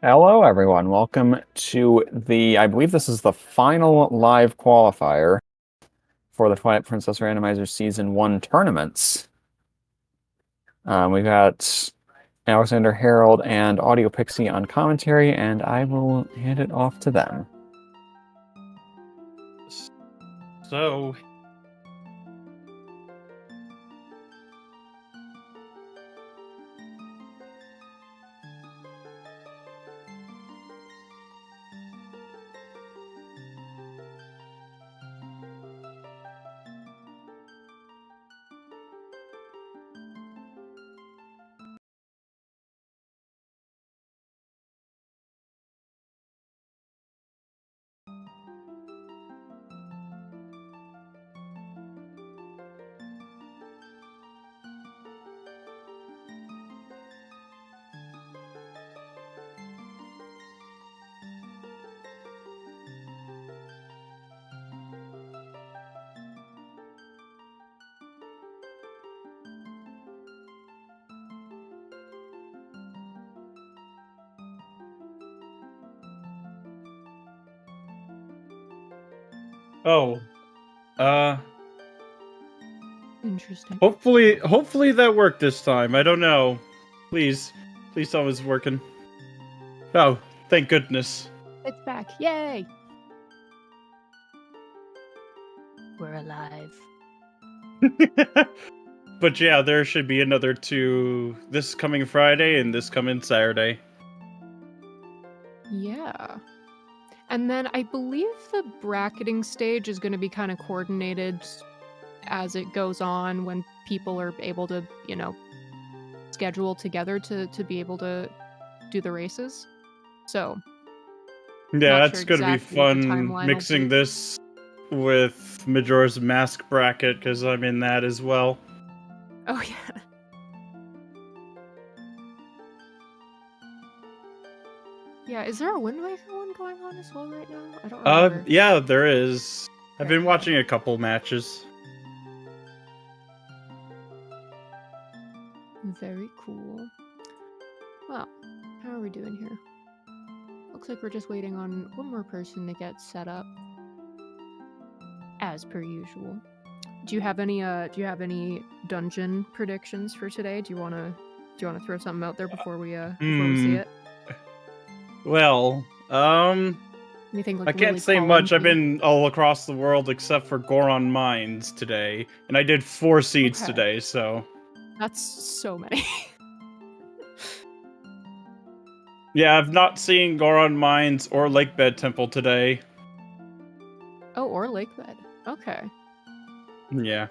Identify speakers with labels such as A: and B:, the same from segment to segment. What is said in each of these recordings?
A: Hello, everyone. Welcome to I believe this is the final live qualifier for the Twilight Princess Randomizer Season 1 tournaments. We've got Alexander Harold and Audio Pixie on commentary, and I will hand it off to them.
B: So... Oh.
C: Interesting.
B: Hopefully that worked this time. I don't know. Please tell me it's working. Oh, thank goodness.
C: It's back. Yay! We're alive.
B: But yeah, there should be another two this coming Friday and this coming Saturday.
C: Yeah. And then I believe the bracketing stage is going to be kind of coordinated as it goes on when people are able to, schedule together to be able to do the races. So,
B: yeah, that's
C: sure
B: going to be
C: exactly what the
B: fun
C: timeline will
B: mixing
C: be.
B: this with Majora's Mask bracket because I'm in that as well.
C: Oh, yeah. Yeah, is there a Wind Waker one going on as well right now? I don't remember.
B: Yeah, there is. I've
C: Okay.
B: been watching a couple matches.
C: Very cool. Well, how are we doing here? Looks like we're just waiting on one more person to get set up. As per usual. Do you have any dungeon predictions for today? Do you wanna throw something out there before we see it?
B: Well,
C: Anything like
B: I can't
C: really
B: say
C: calling
B: much.
C: to
B: I've
C: you?
B: been all across the world except for Goron Mines today, and I did 4 seeds
C: Okay.
B: today, so...
C: That's so many.
B: Yeah, I've not seen Goron Mines or Lakebed Temple today.
C: Oh, or Lakebed. Okay.
B: Yeah.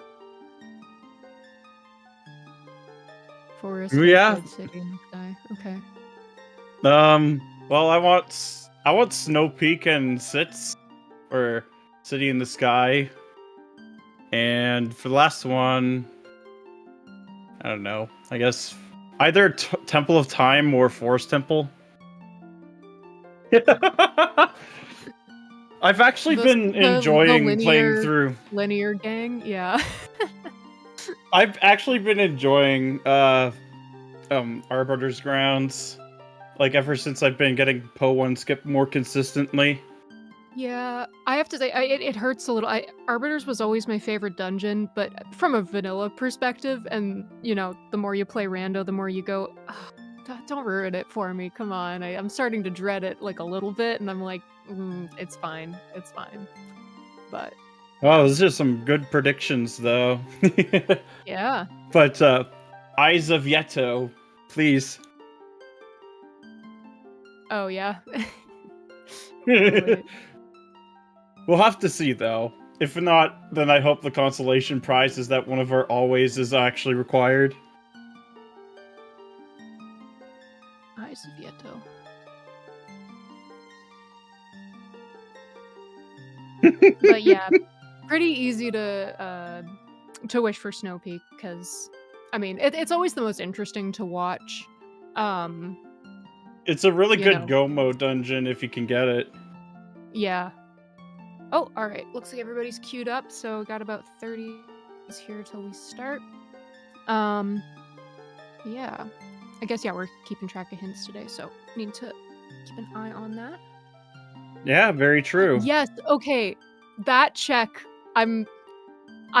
C: Forest,
B: Yeah.
C: Lakebed, City, and Sky. Okay.
B: Well, I want Snow Peak and Sits, or City in the Sky. And for the last one, I don't know. I guess either Temple of Time or Forest Temple. I've actually been enjoying playing through
C: Linear Gang. Yeah.
B: I've actually been enjoying Arbiter's Grounds, like ever since I've been getting Poe 1 skip more consistently.
C: Yeah, I have to say, it hurts a little. Arbiters was always my favorite dungeon, but from a vanilla perspective, and, the more you play Rando, the more you go, don't ruin it for me, come on. I'm starting to dread it, like, a little bit, and I'm like, it's fine, but...
B: Oh, those are some good predictions, though.
C: Yeah.
B: But, Eyes of Yeto, please.
C: Oh, yeah.
B: We'll have to see, though. If not, then I hope the consolation prize is that one of our always is actually required.
C: Eyes of Yeto. But yeah, pretty easy to wish for Snow Peak, because, I mean, it's always the most interesting to watch.
B: It's a really good go mode dungeon if you can get it.
C: Yeah. Oh, all right. Looks like everybody's queued up, so got about 30 here till we start. Yeah. I guess, yeah, we're keeping track of hints today, so need to keep an eye on that.
B: Yeah, very true.
C: Yes, okay. That check, I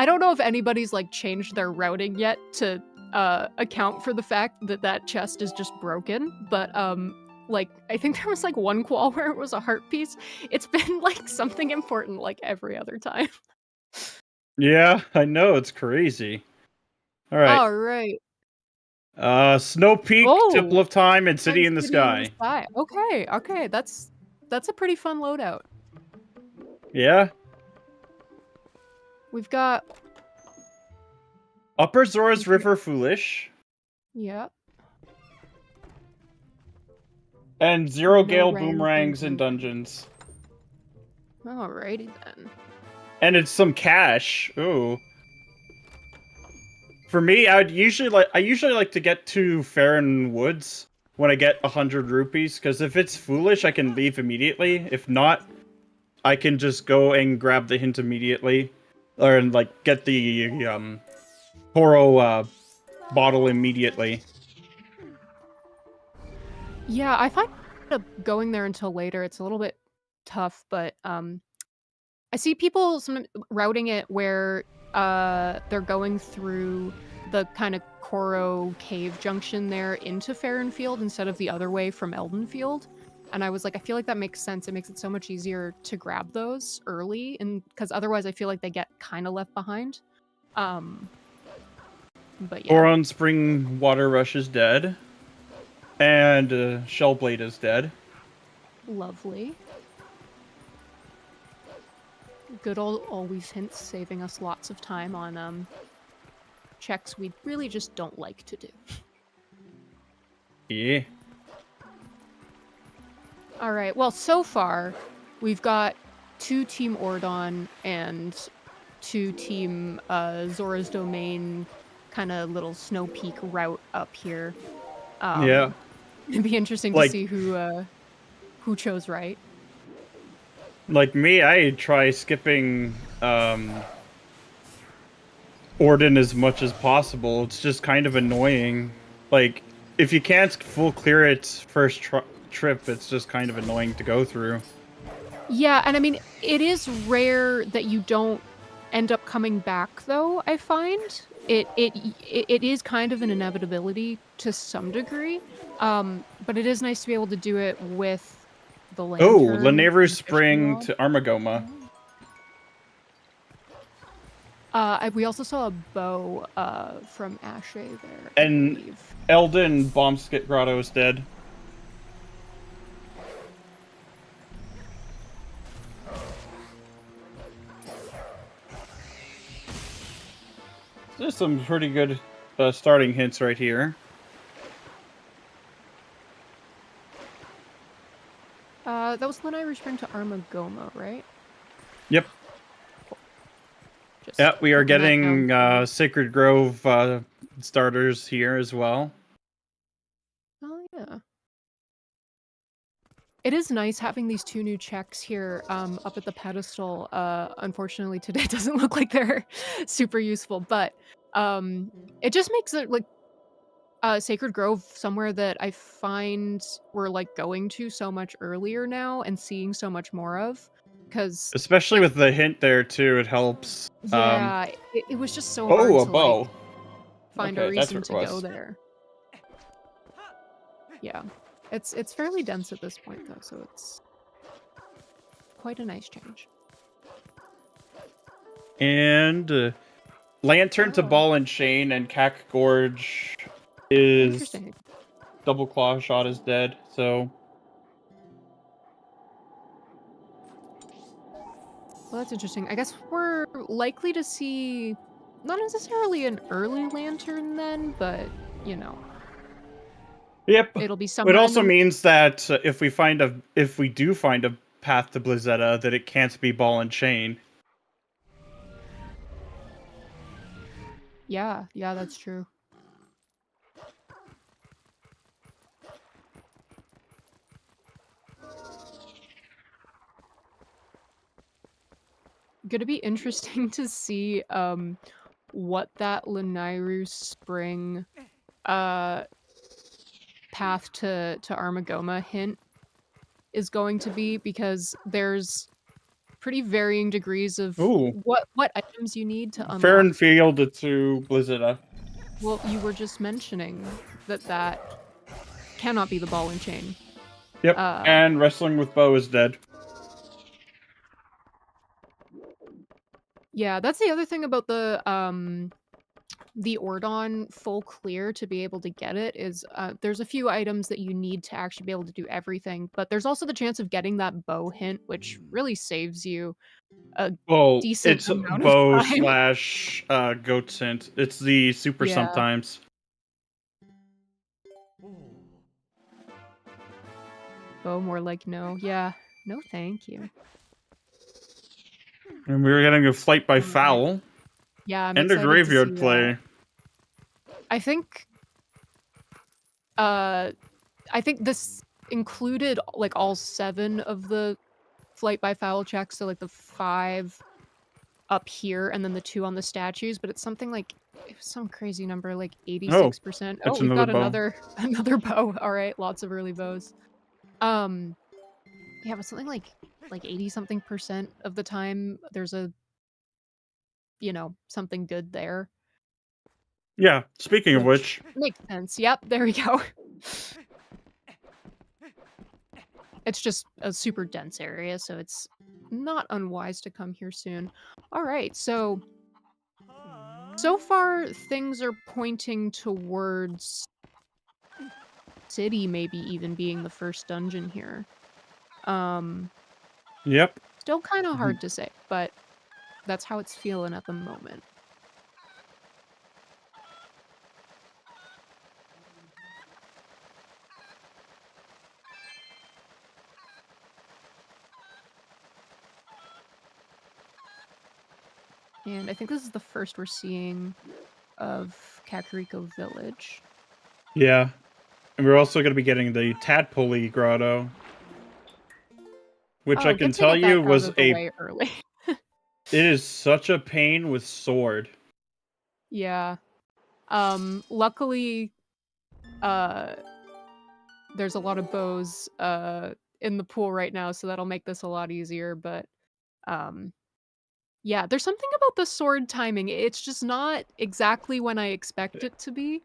C: don't know if anybody's, like, changed their routing yet to, account for the fact that that chest is just broken, but, like, I think there was, like, one qual where it was a heart piece. It's been, like, something important, like, every other time.
B: Yeah, I know, it's crazy. Alright.
C: Alright.
B: Snow Peak, Temple
C: Oh!
B: of Time, and City
C: And
B: in the
C: City in the
B: Sky.
C: Sky. Okay, okay, that's a pretty fun loadout.
B: Yeah.
C: We've got
B: Upper Zora's River Foolish.
C: yeah.
B: And Zero Gale
C: Rangs
B: Boomerangs in
C: and
B: Dungeons.
C: Alrighty then.
B: And it's some cash. Ooh. For me, I usually like to get to Farron Woods when I get 100 rupees, because if it's foolish, I can leave immediately. If not, I can just go and grab the hint immediately, or like get the Toro bottle immediately.
C: Yeah, I find going there until later, it's a little bit tough, but I see people routing it where they're going through the kind of Koro cave junction there into Farronfield instead of the other way from Eldenfield. And I was like, I feel like that makes sense. It makes it so much easier to grab those early, and because otherwise I feel like they get kind of left behind. But yeah.
B: Boron Spring Water Rush is dead. And Shellblade is dead.
C: Lovely. Good old always hints, saving us lots of time on checks we really just don't like to do.
B: Yeah.
C: All right. Well, so far we've got 2 Team Ordon and 2 Team Zora's Domain kind of little Snow Peak route up here.
B: Yeah.
C: It'd be interesting to see who chose right.
B: Like me, I try skipping Orden as much as possible. It's just kind of annoying. Like, if you can't full clear it first trip, it's just kind of annoying to go through.
C: Yeah, and I mean, it is rare that you don't end up coming back, though, I find. It is kind of an inevitability to some degree, but it is nice to be able to do it with the lantern.
B: Oh, Laneru Spring to Armagoma.
C: We also saw a bow from Ashe there.
B: And Elden Bombskit Grotto is dead. There's some pretty good starting hints right here.
C: That was Laneru Spring to Armagoma, right?
B: Yep.
C: Cool.
B: Yeah, we are getting Sacred Grove starters here as well.
C: Oh, yeah. It is nice having these 2 new checks here up at the pedestal. Unfortunately, today doesn't look like they're super useful, but it just makes it like Sacred Grove somewhere that I find we're like going to so much earlier now and seeing so much more of. Because
B: especially with the hint there too, it helps.
C: Yeah, it was just so
B: hard
C: to
B: a bow.
C: Like, find a reason to go there. Yeah, it's fairly dense at this point though, so it's quite a nice change.
B: And Lantern to Ball and Chain and Cack Gorge is double claw shot is dead, so.
C: Well, that's interesting. I guess we're likely to see not necessarily an early lantern then, but you know.
B: Yep.
C: It'll be somewhere.
B: It also means that if we do find a path to Blizzetta, that it can't be Ball and Chain.
C: Yeah, that's true. gonna be interesting to see what that Lanayru Spring path to Armagoma hint is going to be, because there's pretty varying degrees of
B: Ooh.
C: what items you need to unlock.
B: Fair and Field to Blizzard.
C: Well, you were just mentioning that cannot be the ball and chain.
B: Yep, and Wrestling with Bow is dead.
C: Yeah, that's the other thing about the Ordon full clear. To be able to get it is there's a few items that you need to actually be able to do everything, but there's also the chance of getting that bow hint, which really saves you a decent
B: it's
C: amount
B: bow
C: of time.
B: / goat's hint. It's the super sometimes.
C: Bow, more like no. Yeah, no thank you.
B: And we were getting a Flight by Foul.
C: Yeah, I'm
B: and a
C: excited
B: Graveyard
C: to see
B: play.
C: I think this included like all 7 of the Flight by Foul checks, so like the 5 up here and then the 2 on the statues, but it's something like, it was some crazy number, like 86%. Oh, we've got another bow. All right, lots of early bows. Yeah, but something like 80-something% of the time there's a, you know, something good there.
B: Yeah, speaking of which.
C: Makes sense. Yep, there we go. It's just a super dense area, so it's not unwise to come here soon. All right, so far things are pointing towards City maybe even being the first dungeon here.
B: Yep.
C: Still kind of hard to say, but that's how it's feeling at the moment. And I think this is the first we're seeing of Kakariko Village.
B: Yeah. And we're also going to be getting the Tadpole Grotto. Which I can tell you was
C: early.
B: It is such a pain with sword.
C: Yeah. Luckily, there's a lot of bows in the pool right now, so that'll make this a lot easier, but yeah, there's something about the sword timing. It's just not exactly when I expect it to be.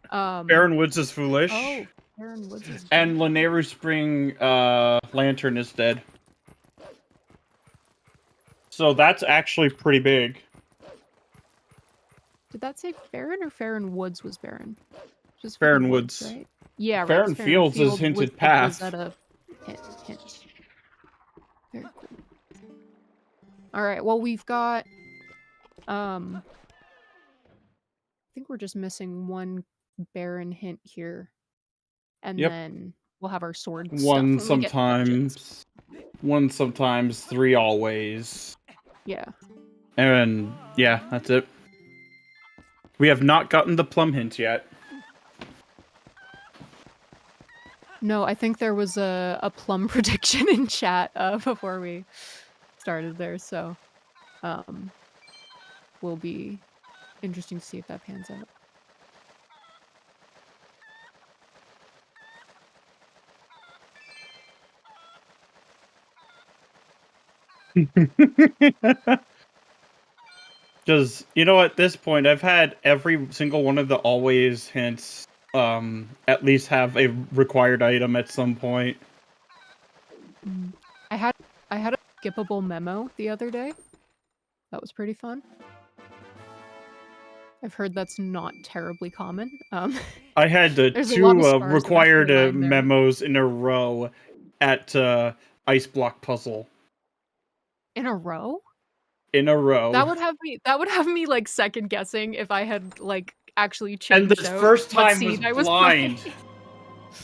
B: Baron Woods is foolish.
C: Oh, Baron Woods is dead.
B: And Lanayru Spring Lantern is dead. So that's actually pretty big.
C: Did that say Farron or Farron Woods was Baron?
B: Just Farron Woods,
C: right? Yeah, right.
B: Farron Fields is hinted path.
C: Was that a hint? Very cool. All right. Well, we've got. I think we're just missing one Baron hint here, and then we'll have our sword.
B: One sometimes, 3 always.
C: Yeah.
B: And yeah, that's it. We have not gotten the plum hint yet.
C: No, I think there was a plum prediction in chat before we started there, so will be interesting to see if that pans
B: out. Because, you know, at this point, I've had every single one of the always hints at least have a required item at some point.
C: I had a skippable memo the other day. That was pretty fun. I've heard that's not terribly common.
B: I had 2 required memos in a row at Ice Block Puzzle.
C: In a row?
B: In a row.
C: That would have me like second guessing if I had like actually changed.
B: And the first time was blind.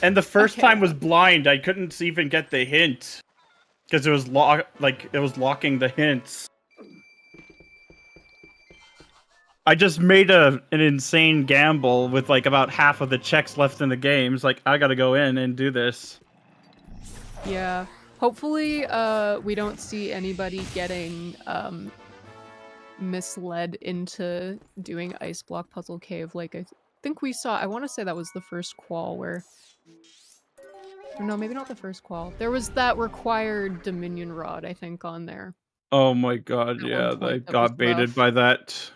B: And the first time was blind. I couldn't even get the hint because it was locking the hints. I just made an insane gamble with like about half of the checks left in the game. It's like, I gotta go in and do this.
C: Yeah. Hopefully, we don't see anybody getting misled into doing Ice Block Puzzle Cave. Like, I think we saw, I want to say that was the first qual where... Or no, maybe not the first qual. There was that required Dominion Rod, I think, on there.
B: Oh my god,
C: At
B: yeah,
C: one point
B: I
C: that was
B: got baited
C: rough.
B: by that.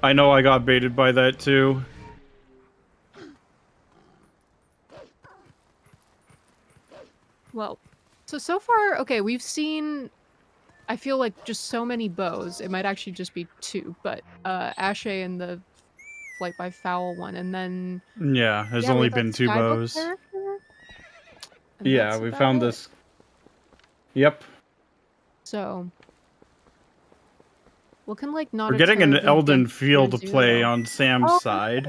B: I know I got baited by that too.
C: Well, so far, okay, we've seen, I feel like just so many bows. It might actually just be 2, but Ashe and the Flight by Foul one, and then
B: Yeah, there's
C: yeah, we
B: only
C: have that
B: been 2
C: Skybook
B: bows.
C: character, and
B: Yeah,
C: that's
B: we
C: about
B: found
C: it.
B: this. Yep.
C: So, looking like not
B: We're
C: a
B: getting an
C: terribly
B: Elden
C: big
B: Field
C: to do,
B: play
C: though.
B: on Sam's
C: Oh,
B: side.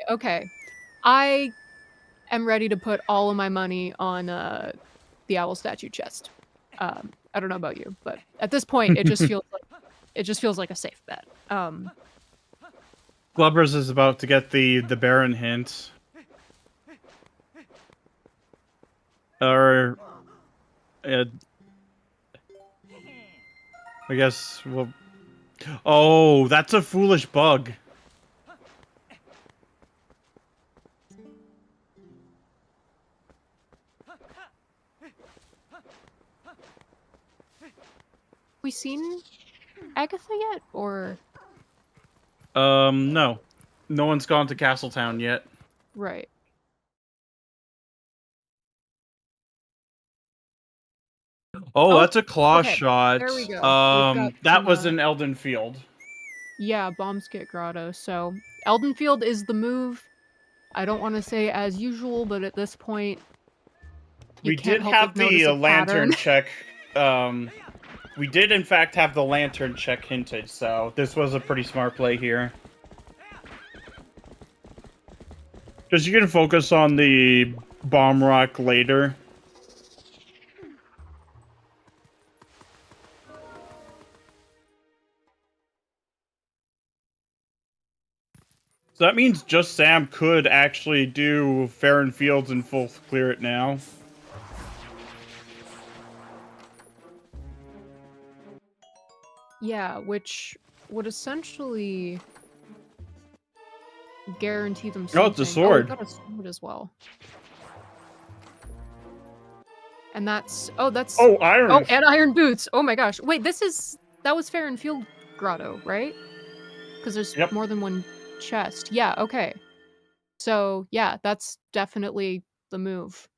C: okay. I am ready to put all of my money on the owl statue chest. I don't know about you, but at this point, it just feels like a safe bet.
B: Glubbers is about to get the Baron hint. Or... I guess we'll... Oh, that's a foolish bug.
C: We seen Agatha yet, or
B: No. No one's gone to Castletown yet.
C: right?
B: Oh,
C: Oh,
B: that's a claw
C: okay,
B: shot.
C: there we go. We've got
B: That
C: some,
B: was an Elden Field.
C: yeah, Bombskit Grotto. So Eldenfield is the move. I don't want to say as usual, but at this point, you
B: We
C: can't
B: did
C: help
B: have
C: but notice
B: the
C: a
B: lantern
C: pattern.
B: check. We did in fact have the lantern check hinted, so this was a pretty smart play here. Because you can focus on the bomb rock later. So that means just Sam could actually do Fair and Fields and full clear it now.
C: Yeah, which would essentially guarantee them something.
B: Oh, it's a
C: Oh,
B: sword.
C: we've got a sword as well. And that's... Oh, that's...
B: Oh, iron.
C: Oh, and iron boots. Oh my gosh. Wait, that was Fair and Field Grotto, right? Because there's
B: Yep.
C: more than one chest. Yeah, okay. So, yeah, that's definitely the move.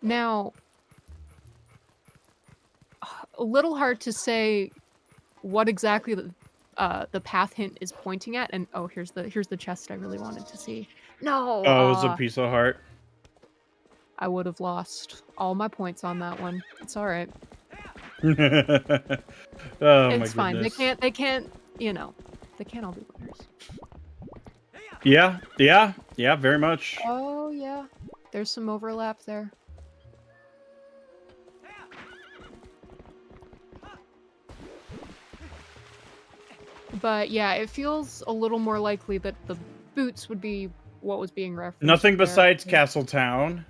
C: Now, a little hard to say what exactly the path hint is pointing at, and oh, here's the chest I really wanted to see. No,
B: Oh, it was a piece of heart.
C: I would have lost all my points on that one. It's all right.
B: Oh
C: It's
B: my
C: fine.
B: goodness.
C: They can't, you know, they can't all be winners.
B: Yeah, very much.
C: Oh yeah, there's some overlap there. But yeah, it feels a little more likely that the boots would be what was being referenced.
B: Nothing
C: there.
B: besides Castletown.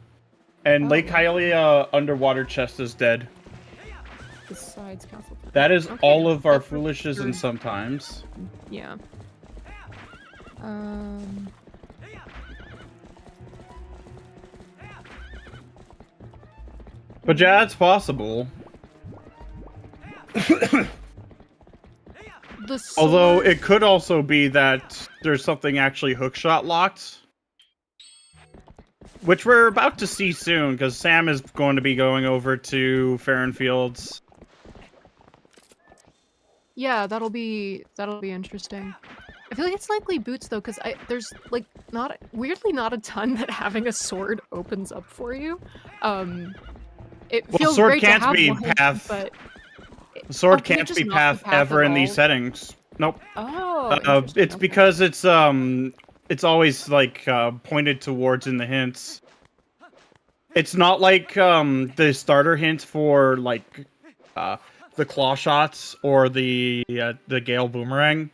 B: And Lake Hylia underwater chest is dead.
C: Besides Castletown.
B: That is
C: Okay,
B: all of our
C: that's
B: foolishes
C: sure.
B: and sometimes.
C: Yeah.
B: But yeah, it's possible. Although it could also be that there's something actually hookshot locked. Which we're about to see soon, because Sam is going to be going over to Fair and Fields.
C: Yeah, that'll be interesting. I feel like it's likely boots though, because there's like weirdly not a ton that having a sword opens up for you. It feels
B: sword
C: great
B: can't
C: to have
B: be
C: one,
B: path.
C: but
B: Sword
C: can it
B: can't
C: just
B: be
C: not
B: path ever
C: at
B: in these
C: all?
B: settings. Nope.
C: Oh, interesting.
B: It's
C: Okay.
B: because it's always like pointed towards in the hints. It's not like the starter hint for like the claw shots or the Gale boomerang.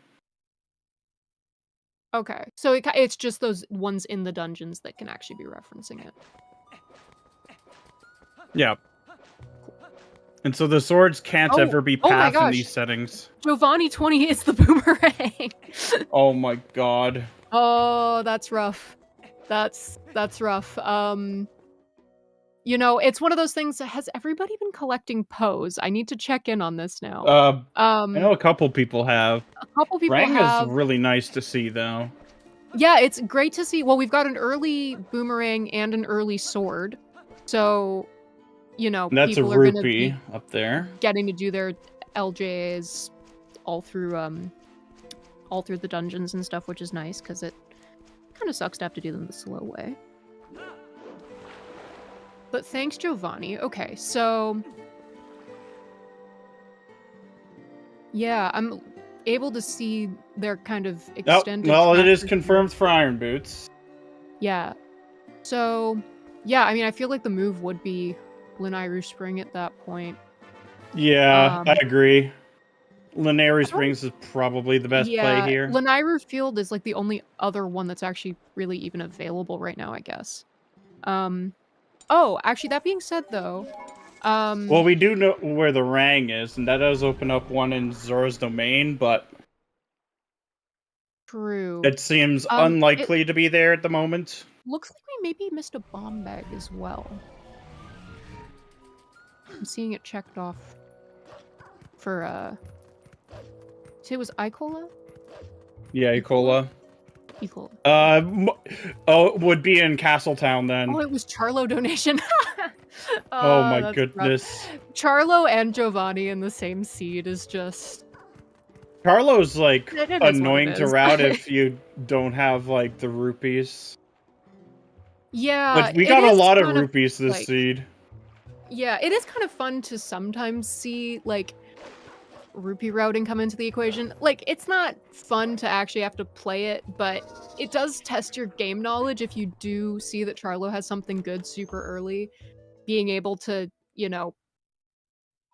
C: Okay, so it's just those ones in the dungeons that can actually be referencing it.
B: Yeah. And so the swords can't ever be
C: oh my
B: passed in
C: gosh.
B: these settings.
C: Giovanni 20 is the boomerang.
B: Oh my god.
C: Oh, that's rough. That's rough. You know, it's one of those things. Has everybody been collecting Pose? I need to check in on this now.
B: I know a couple people have.
C: A couple people
B: Rang is
C: have.
B: really nice to see, though.
C: Yeah, it's great to see. Well, we've got an early boomerang and an early sword. So, you know,
B: And that's a
C: people are going to
B: rupee
C: be
B: up there.
C: getting to do their LJs all through the dungeons and stuff, which is nice because it kind of sucks to have to do them the slow way. But thanks, Giovanni. Okay, so yeah, I'm able to see their kind of extended.
B: Well, it is
C: track
B: confirmed for Iron Boots.
C: Yeah. So, yeah, I mean, I feel like the move would be Lanairu Spring at that point.
B: Yeah, I agree. Lanairu Springs is probably the best play here.
C: Lanairu Field is like the only other one that's actually really even available right now, I guess. Oh, actually, that being said, though,
B: well, we do know where the Rang is, and that does open up one in Zora's Domain, but
C: true.
B: it seems unlikely to be there at the moment.
C: Looks like we maybe missed a bomb bag as well. I'm seeing it checked off for, say it was Icola?
B: Yeah, Icola.
C: Icola.
B: It would be in Castletown then.
C: Oh, it was Charlo donation.
B: Oh my goodness.
C: Rough. Charlo and Giovanni in the same seed is just...
B: Charlo's, like, annoying to
C: is.
B: route if you don't have, like, the rupees.
C: Yeah,
B: Like, we got a lot of rupees this seed.
C: Yeah, it is kind of fun to sometimes see, like, rupee routing come into the equation. Like, it's not fun to actually have to play it, but it does test your game knowledge if you do see that Charlo has something good super early. Being able to, you know,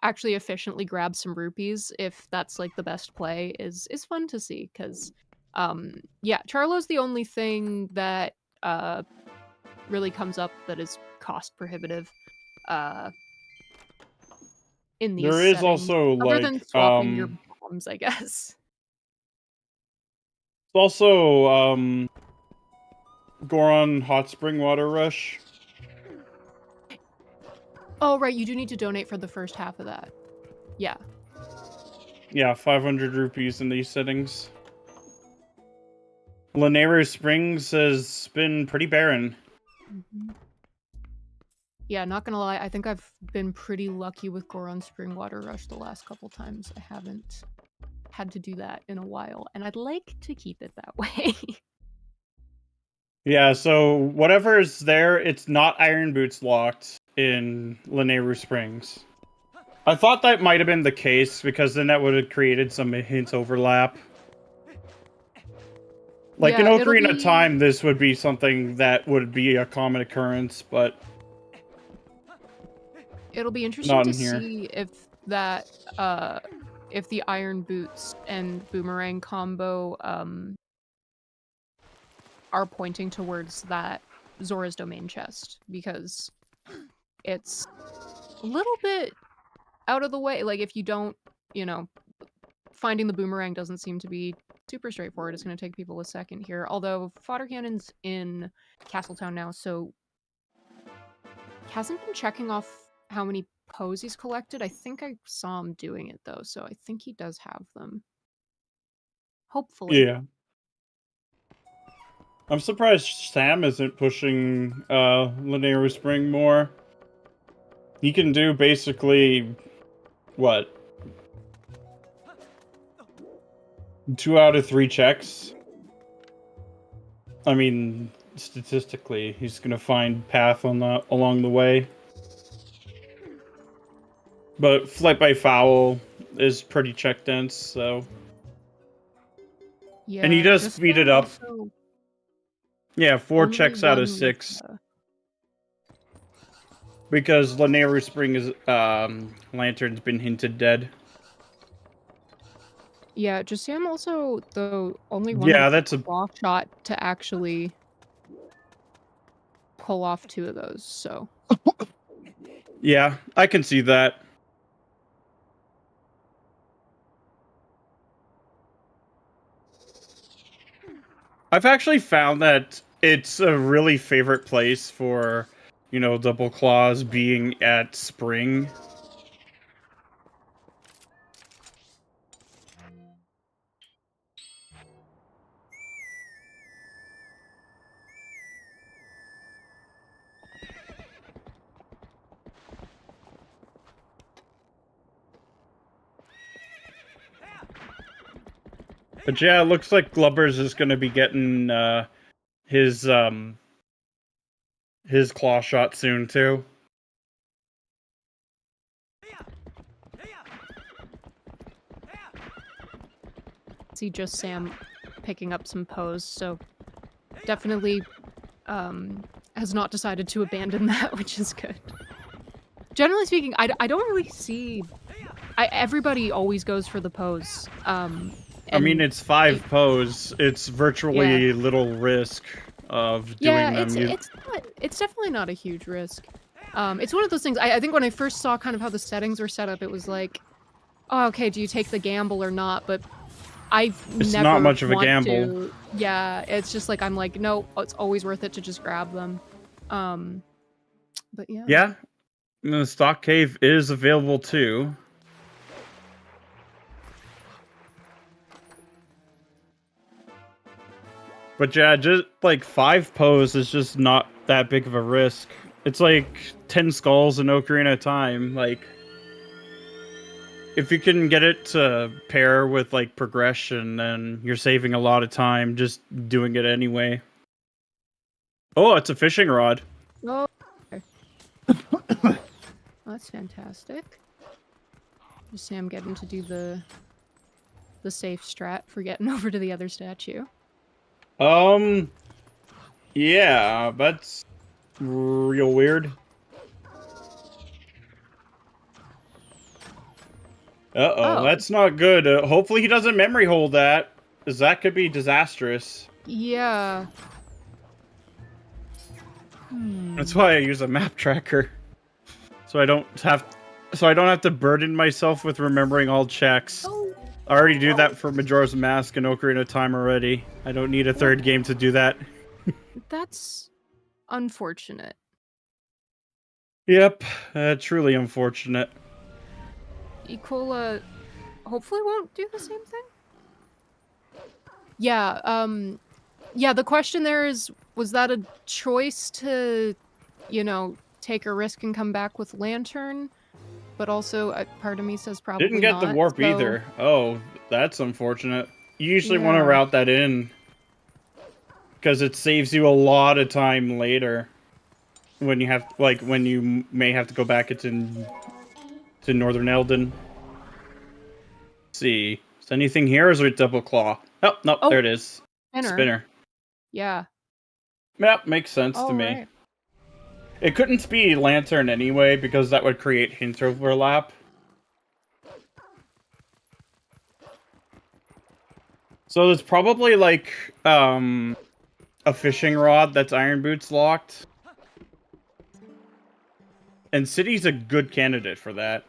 C: actually efficiently grab some rupees, if that's, like, the best play, is fun to see, because, yeah, Charlo's the only thing that, really comes up that is cost prohibitive, in these
B: There is
C: settings.
B: also,
C: Other
B: like,
C: than swapping your bombs, I guess.
B: It's also, Goron Hot Spring Water Rush.
C: Oh, right, you do need to donate for the first half of that. Yeah.
B: Yeah, 500 rupees in these settings. Lanairu Springs has been pretty barren.
C: Mm-hmm. Yeah, not gonna lie, I think I've been pretty lucky with Goron Spring Water Rush the last couple times. I haven't had to do that in a while, and I'd like to keep it that way.
B: Yeah, so whatever is there, it's not Iron Boots locked in Lanairu Springs. I thought that might have been the case, because then that would have created some hint overlap. Like,
C: yeah,
B: in Ocarina of Time, this would be something that would be a common occurrence, but...
C: It'll be interesting to see if that, if the Iron Boots and Boomerang combo, are pointing towards that Zora's Domain chest, because it's a little bit out of the way. Like, if you don't, you know, finding the boomerang doesn't seem to be super straightforward. It's going to take people a second here. Although, Fodder Cannon's in Castletown now, so hasn't been checking off how many Pose he's collected. I think I saw him doing it, though, so I think he does have them. Hopefully.
B: Yeah. I'm surprised Sam isn't pushing Lanairu Spring more. He can do basically, what? 2 out of 3 checks? I mean, statistically, he's gonna find path on along the way. But Flight by Foul is pretty check dense, so...
C: Yeah,
B: and he does speed it up. Yeah, 4 checks out of 6. Because Lanairu Spring is, Lantern's been hinted dead.
C: Yeah, just Sam also the only one
B: that's a
C: claw shot to actually pull off 2 of those, so.
B: Yeah, I can see that. I've actually found that it's a really favorite place for, double claws being at spring. But yeah, it looks like Glubbers is going to be getting his claw shot soon too.
C: See just Sam picking up some pose, so definitely has not decided to abandon that, which is good. Generally speaking, I don't really see... everybody always goes for the pose.
B: I mean, it's 5 pose. It's virtually little risk of doing them.
C: It's definitely not a huge risk. It's one of those things, I think when I first saw kind of how the settings were set up, it was like, oh, okay, do you take the gamble or not? But
B: It's not much of a gamble.
C: Yeah, it's just like, I'm like, no, it's always worth it to just grab them. But yeah.
B: Yeah, and the stock cave is available too. But yeah, just like 5 pose is just not that big of a risk. It's like 10 skulls in Ocarina of Time. Like, if you can get it to pair with like progression, then you're saving a lot of time just doing it anyway. Oh, it's a fishing rod.
C: Oh, okay. That's fantastic. Just Sam getting to do the safe strat for getting over to the other statue.
B: Yeah, that's real weird. Uh-oh, that's not good. Hopefully he doesn't memory hold that, because that could be disastrous.
C: Yeah.
B: That's why I use a map tracker. So I don't have to burden myself with remembering all checks.
C: Oh.
B: I already do that for Majora's Mask and Ocarina of Time already. I don't need a third game to do that.
C: That's unfortunate.
B: Yep, truly unfortunate.
C: Ecola hopefully won't do the same thing? Yeah, yeah, the question there is, was that a choice to, take a risk and come back with Lantern? But also, part of me says probably
B: Didn't get
C: not,
B: the warp either. Oh, that's unfortunate. You usually want to route that in, because it saves you a lot of time later when you have, like, when you may have to go back to Northern Elden. Let's see, is anything here, or is it double claw? Oh, no, there it is. Spinner.
C: Yeah.
B: Yep, makes sense to me. Right. It couldn't be Lantern anyway, because that would create hint overlap. So there's probably, like, a fishing rod that's Iron Boots locked. And City's a good candidate for that.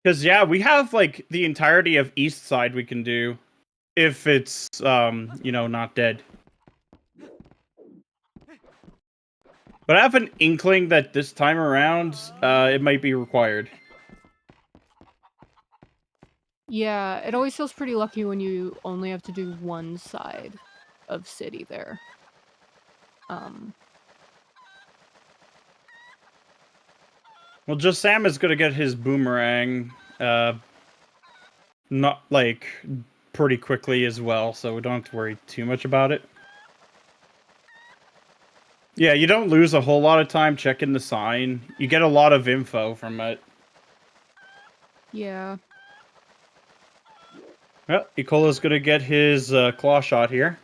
B: Because, yeah, we have, like, the entirety of East Side we can do. If it's, not dead. But I have an inkling that this time around, it might be required.
C: Yeah, it always feels pretty lucky when you only have to do one side of City there.
B: Well, just Sam is gonna get his boomerang, not, like, pretty quickly as well, so we don't have to worry too much about it. Yeah, you don't lose a whole lot of time checking the sign. You get a lot of info from it.
C: Yeah.
B: Well, Ecola's gonna get his claw shot here.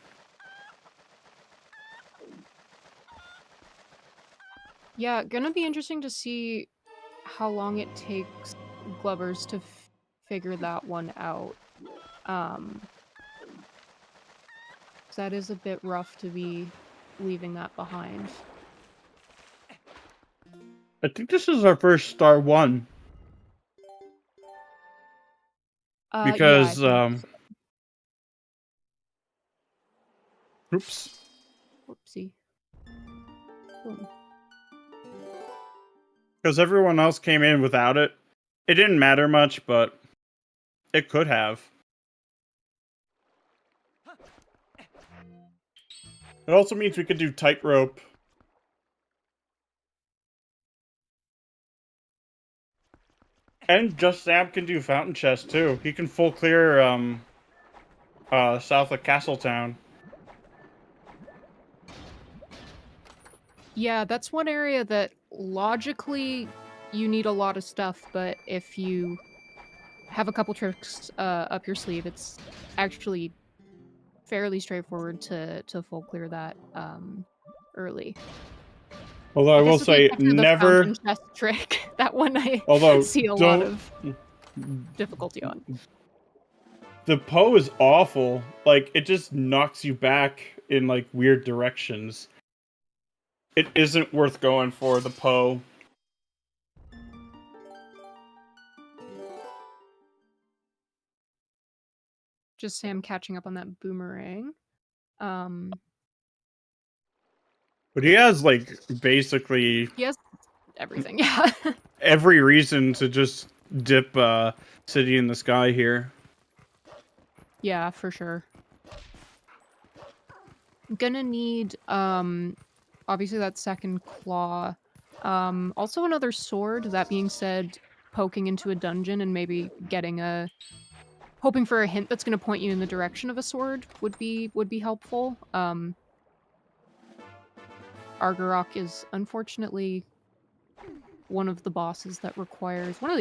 C: Yeah, gonna be interesting to see how long it takes Glubbers to figure that one out. 'Cause that is a bit rough to be leaving that behind.
B: I think this is our first star 1.
C: Yeah, I
B: Because,
C: think so.
B: oops.
C: Whoopsie. Boom.
B: Because everyone else came in without it. It didn't matter much, but it could have. It also means we could do tightrope. And Just Sam can do fountain chest too. He can full clear south of Castletown.
C: Yeah, that's one area that logically you need a lot of stuff, but if you have a couple tricks up your sleeve, it's actually fairly straightforward to full clear that early.
B: Although I will
C: guess with the
B: say,
C: exception of the
B: never.
C: fountain chest trick, that one I
B: Although,
C: see a lot
B: don't.
C: of difficulty on.
B: The Poe is awful. Like, it just knocks you back in, like, weird directions. It isn't worth going for, the Poe.
C: Just Sam catching up on that boomerang.
B: But he has, like, basically
C: He has everything, yeah.
B: every reason to just dip City in the Sky here.
C: Yeah, for sure. I'm gonna need, obviously that second claw. Also another sword. That being said, poking into a dungeon and maybe hoping for a hint that's gonna point you in the direction of a sword would be helpful. Argarok is unfortunately one of the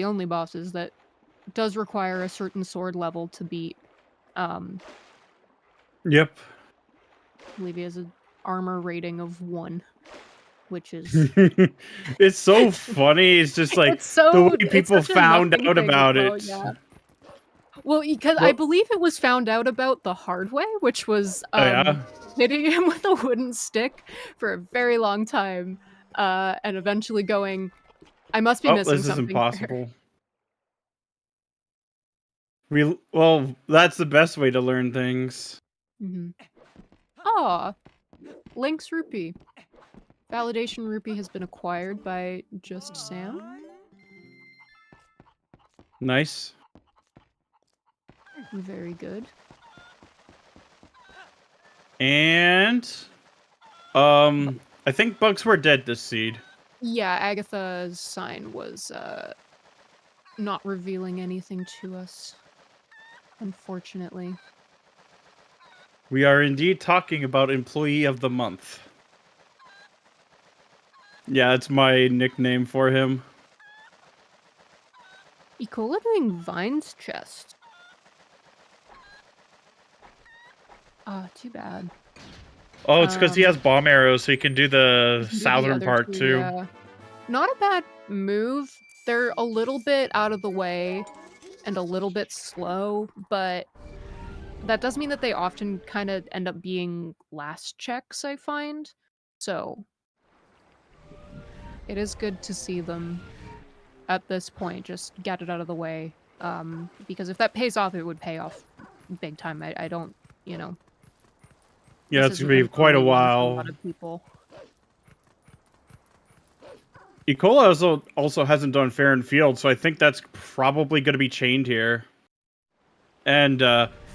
C: only bosses that does require a certain sword level to beat.
B: Yep.
C: I believe he has an armor rating of 1, which is
B: It's so funny. It's just like the way
C: it's
B: people
C: such a
B: found
C: nothing
B: out
C: thing
B: about
C: though,
B: it.
C: yeah. Well, because I
B: Well,
C: believe it was found out about the hard way, which was
B: oh, yeah.
C: hitting him with a wooden stick for a very long time, and eventually going, I must be
B: Oh,
C: missing
B: this is
C: something here.
B: impossible. Well, that's the best way to learn things.
C: Aw, Link's rupee. Validation rupee has been acquired by Just Sam.
B: Nice.
C: Very good.
B: And I think bugs were dead this seed.
C: Yeah, Agatha's sign was not revealing anything to us, unfortunately.
B: We are indeed talking about Employee of the Month. Yeah, it's my nickname for him.
C: Ecola doing Vine's chest. Too bad.
B: Oh, it's because he has bomb arrows, so he can do the
C: You can do the
B: southern
C: other
B: part
C: two,
B: too.
C: yeah. Not a bad move. They're a little bit out of the way and a little bit slow, but that does mean that they often kind of end up being last checks, I find. So it is good to see them at this point just get it out of the way. Because if that pays off, it would pay off big time. I don't, you know.
B: Yeah,
C: This
B: it's
C: isn't
B: gonna be
C: an
B: quite a
C: early win for a
B: while.
C: lot of people.
B: Ecola also hasn't done fair and field, so I think that's probably going to be chained here. And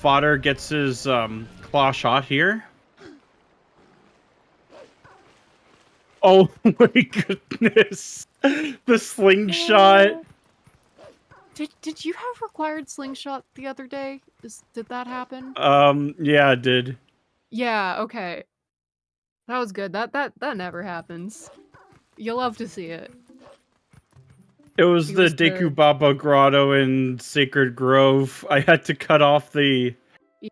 B: Fodder gets his claw shot here. Oh my goodness! The slingshot.
C: Did you have required slingshot the other day? Did that happen?
B: Yeah, it did.
C: Yeah, okay. That was good. That never happens. You'll love to see it.
B: It was
C: It
B: the
C: was
B: Deku Baba Grotto in Sacred Grove. I had to cut off the...
C: Yeah.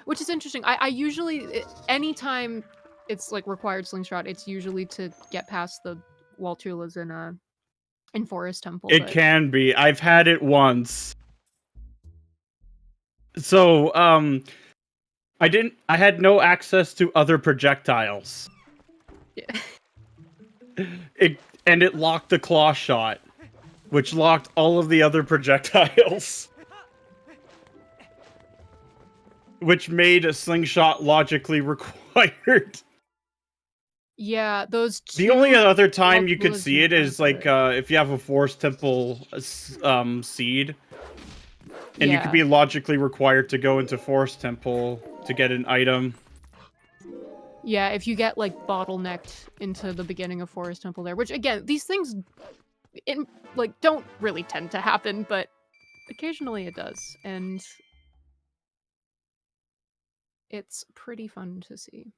C: Which is interesting. I usually, anytime it's like required slingshot, it's usually to get past the Waltulas in Forest Temple.
B: It can be. I've had it once. So, I had no access to other projectiles.
C: Yeah.
B: it locked the claw shot, which locked all of the other projectiles. Which made a slingshot logically required.
C: Yeah, those two.
B: The only other time you could
C: was
B: see it is like if you have a Forest Temple seed, and you could be logically required to go into Forest Temple to get an item.
C: Yeah, if you get like bottlenecked into the beginning of Forest Temple there, which again, these things like don't really tend to happen, but occasionally it does, and it's pretty fun to see.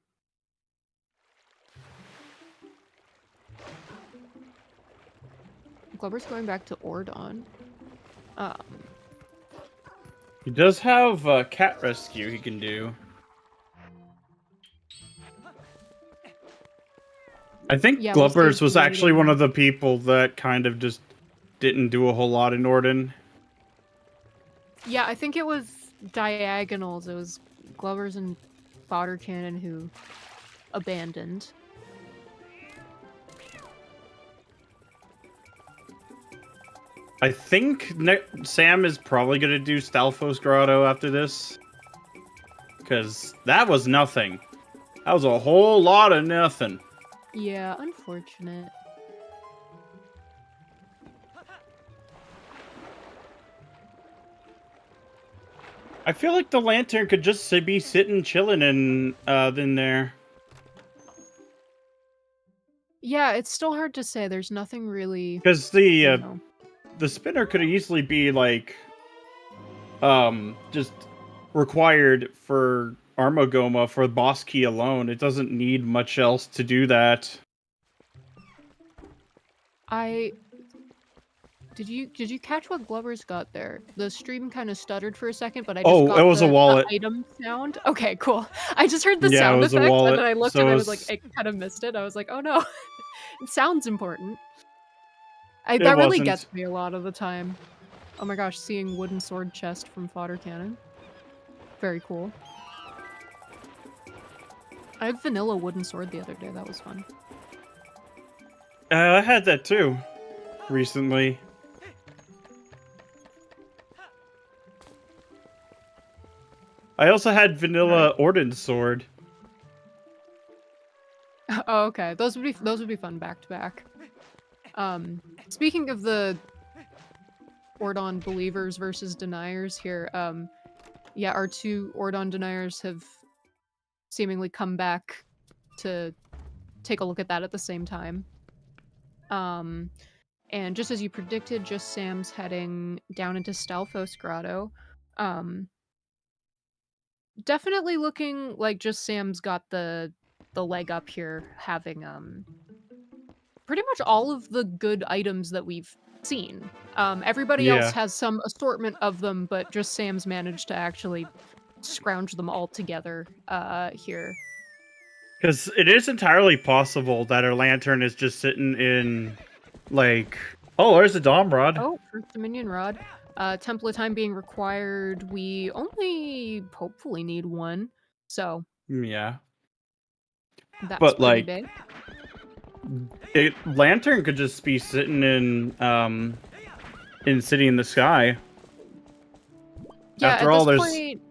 C: Glover's going back to Ordon.
B: He does have a cat rescue he can do. I think Glubbers was actually one of the people that kind of just didn't do a whole lot in Ordon.
C: Yeah, I think it was diagonals. It was Glovers and Fodder Cannon who abandoned.
B: I think Sam is probably going to do Stalfos Grotto after this. Because that was nothing. That was a whole lot of nothing.
C: Yeah, unfortunate.
B: I feel like the lantern could just be sitting chilling in there.
C: Yeah, it's still hard to say. There's nothing really...
B: Because the spinner could easily be like just required for Armagoma for boss key alone. It doesn't need much else to do that.
C: Did you catch what Glover's got there? The stream kind of stuttered for a second, but I just got
B: it was a wallet.
C: the item sound. Okay, cool. I just heard the sound effect, and then I looked and I was like, I kind of missed it. I was like, oh no. It sounds important. That really gets me a lot of the time. Oh my gosh, seeing wooden sword chest from Fodder Cannon. Very cool. I had vanilla wooden sword the other day. That was fun.
B: I had that too, recently. I also had vanilla Ordon sword.
C: Oh, okay. Those would be fun back to back. Speaking of the Ordon believers versus deniers here, yeah, our two Ordon deniers have seemingly come back to take a look at that at the same time. And just as you predicted, just Sam's heading down into Stalfos Grotto. Definitely looking like just Sam's got the leg up here, having pretty much all of the good items that we've seen. Everybody else has some assortment of them, but just Sam's managed to actually scrounge them all together here.
B: Because it is entirely possible that our lantern is just sitting in, like... Oh, there's a Dom Rod.
C: Oh, First Dominion Rod. Temple of Time being required, we only hopefully need one, so...
B: Yeah.
C: That's
B: but,
C: pretty
B: like,
C: big.
B: Lantern could just be sitting in City in the Sky.
C: Yeah,
B: After
C: at
B: all,
C: this point,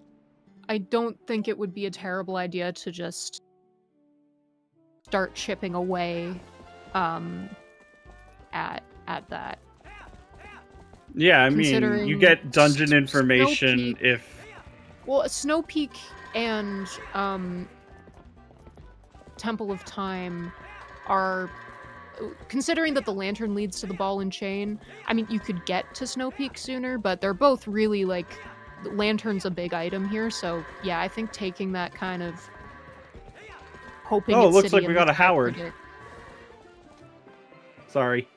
C: I don't think it would be a terrible idea to just start chipping away at that.
B: Yeah, I mean, you get dungeon information if...
C: Well, Snow Peak and Temple of Time are... Considering that the lantern leads to the ball and chain, I mean, you could get to Snow Peak sooner, but they're both really, like... Lantern's a big item here, so yeah, I think taking that kind of... Hoping
B: it looks like we got a Howard. Sorry.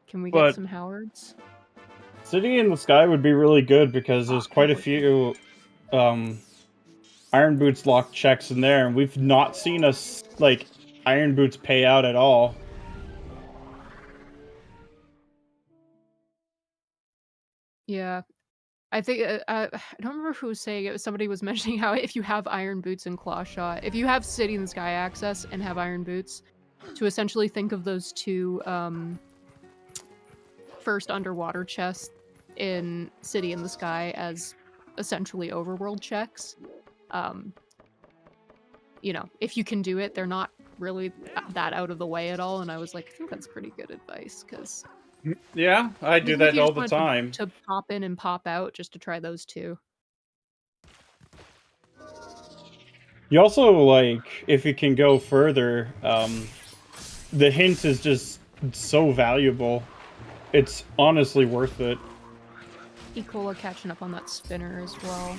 C: Can we get some Howards?
B: City in the Sky would be really good because there's quite a few Iron Boots lock checks in there, and we've not seen us like Iron Boots pay out at all.
C: Yeah. I think I don't remember who was saying it. Somebody was mentioning how if you have iron boots and claw shot, if you have City in the Sky access and have iron boots, to essentially think of those two first underwater chests in City in the Sky as essentially overworld checks. You know, if you can do it, they're not really that out of the way at all. And I was like, I think that's pretty good advice because
B: Yeah, I do
C: even if
B: that
C: you
B: all
C: just
B: the
C: wanted
B: time.
C: to pop in and pop out just to try those two.
B: You also, like, if you can go further, the hint is just so valuable. It's honestly worth it.
C: Ecola catching up on that spinner as well.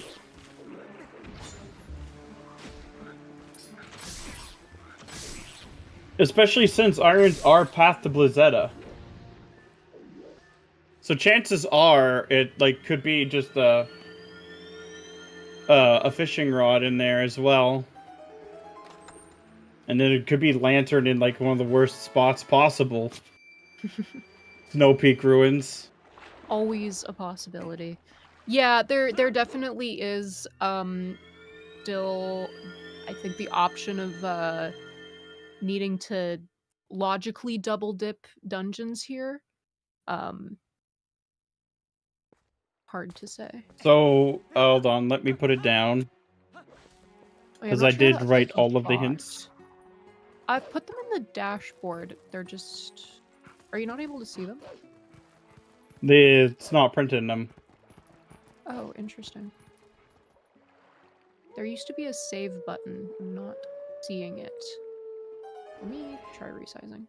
B: Especially since irons are path to Blizzetta. So chances are it like could be just a fishing rod in there as well. And then it could be lantern in like one of the worst spots possible. Snow Peak Ruins.
C: Always a possibility. Yeah, there definitely is still I think the option of needing to logically double dip dungeons here. Hard to say.
B: So hold on, let me put it down.
C: Oh, yeah, I'm
B: Because
C: not
B: I
C: sure
B: did
C: that
B: write
C: was
B: all of the
C: bought.
B: hints.
C: I've put them in the dashboard. They're just... Are you not able to see them?
B: It's not printed in them.
C: Oh, interesting. There used to be a save button. I'm not seeing it. Let me try resizing.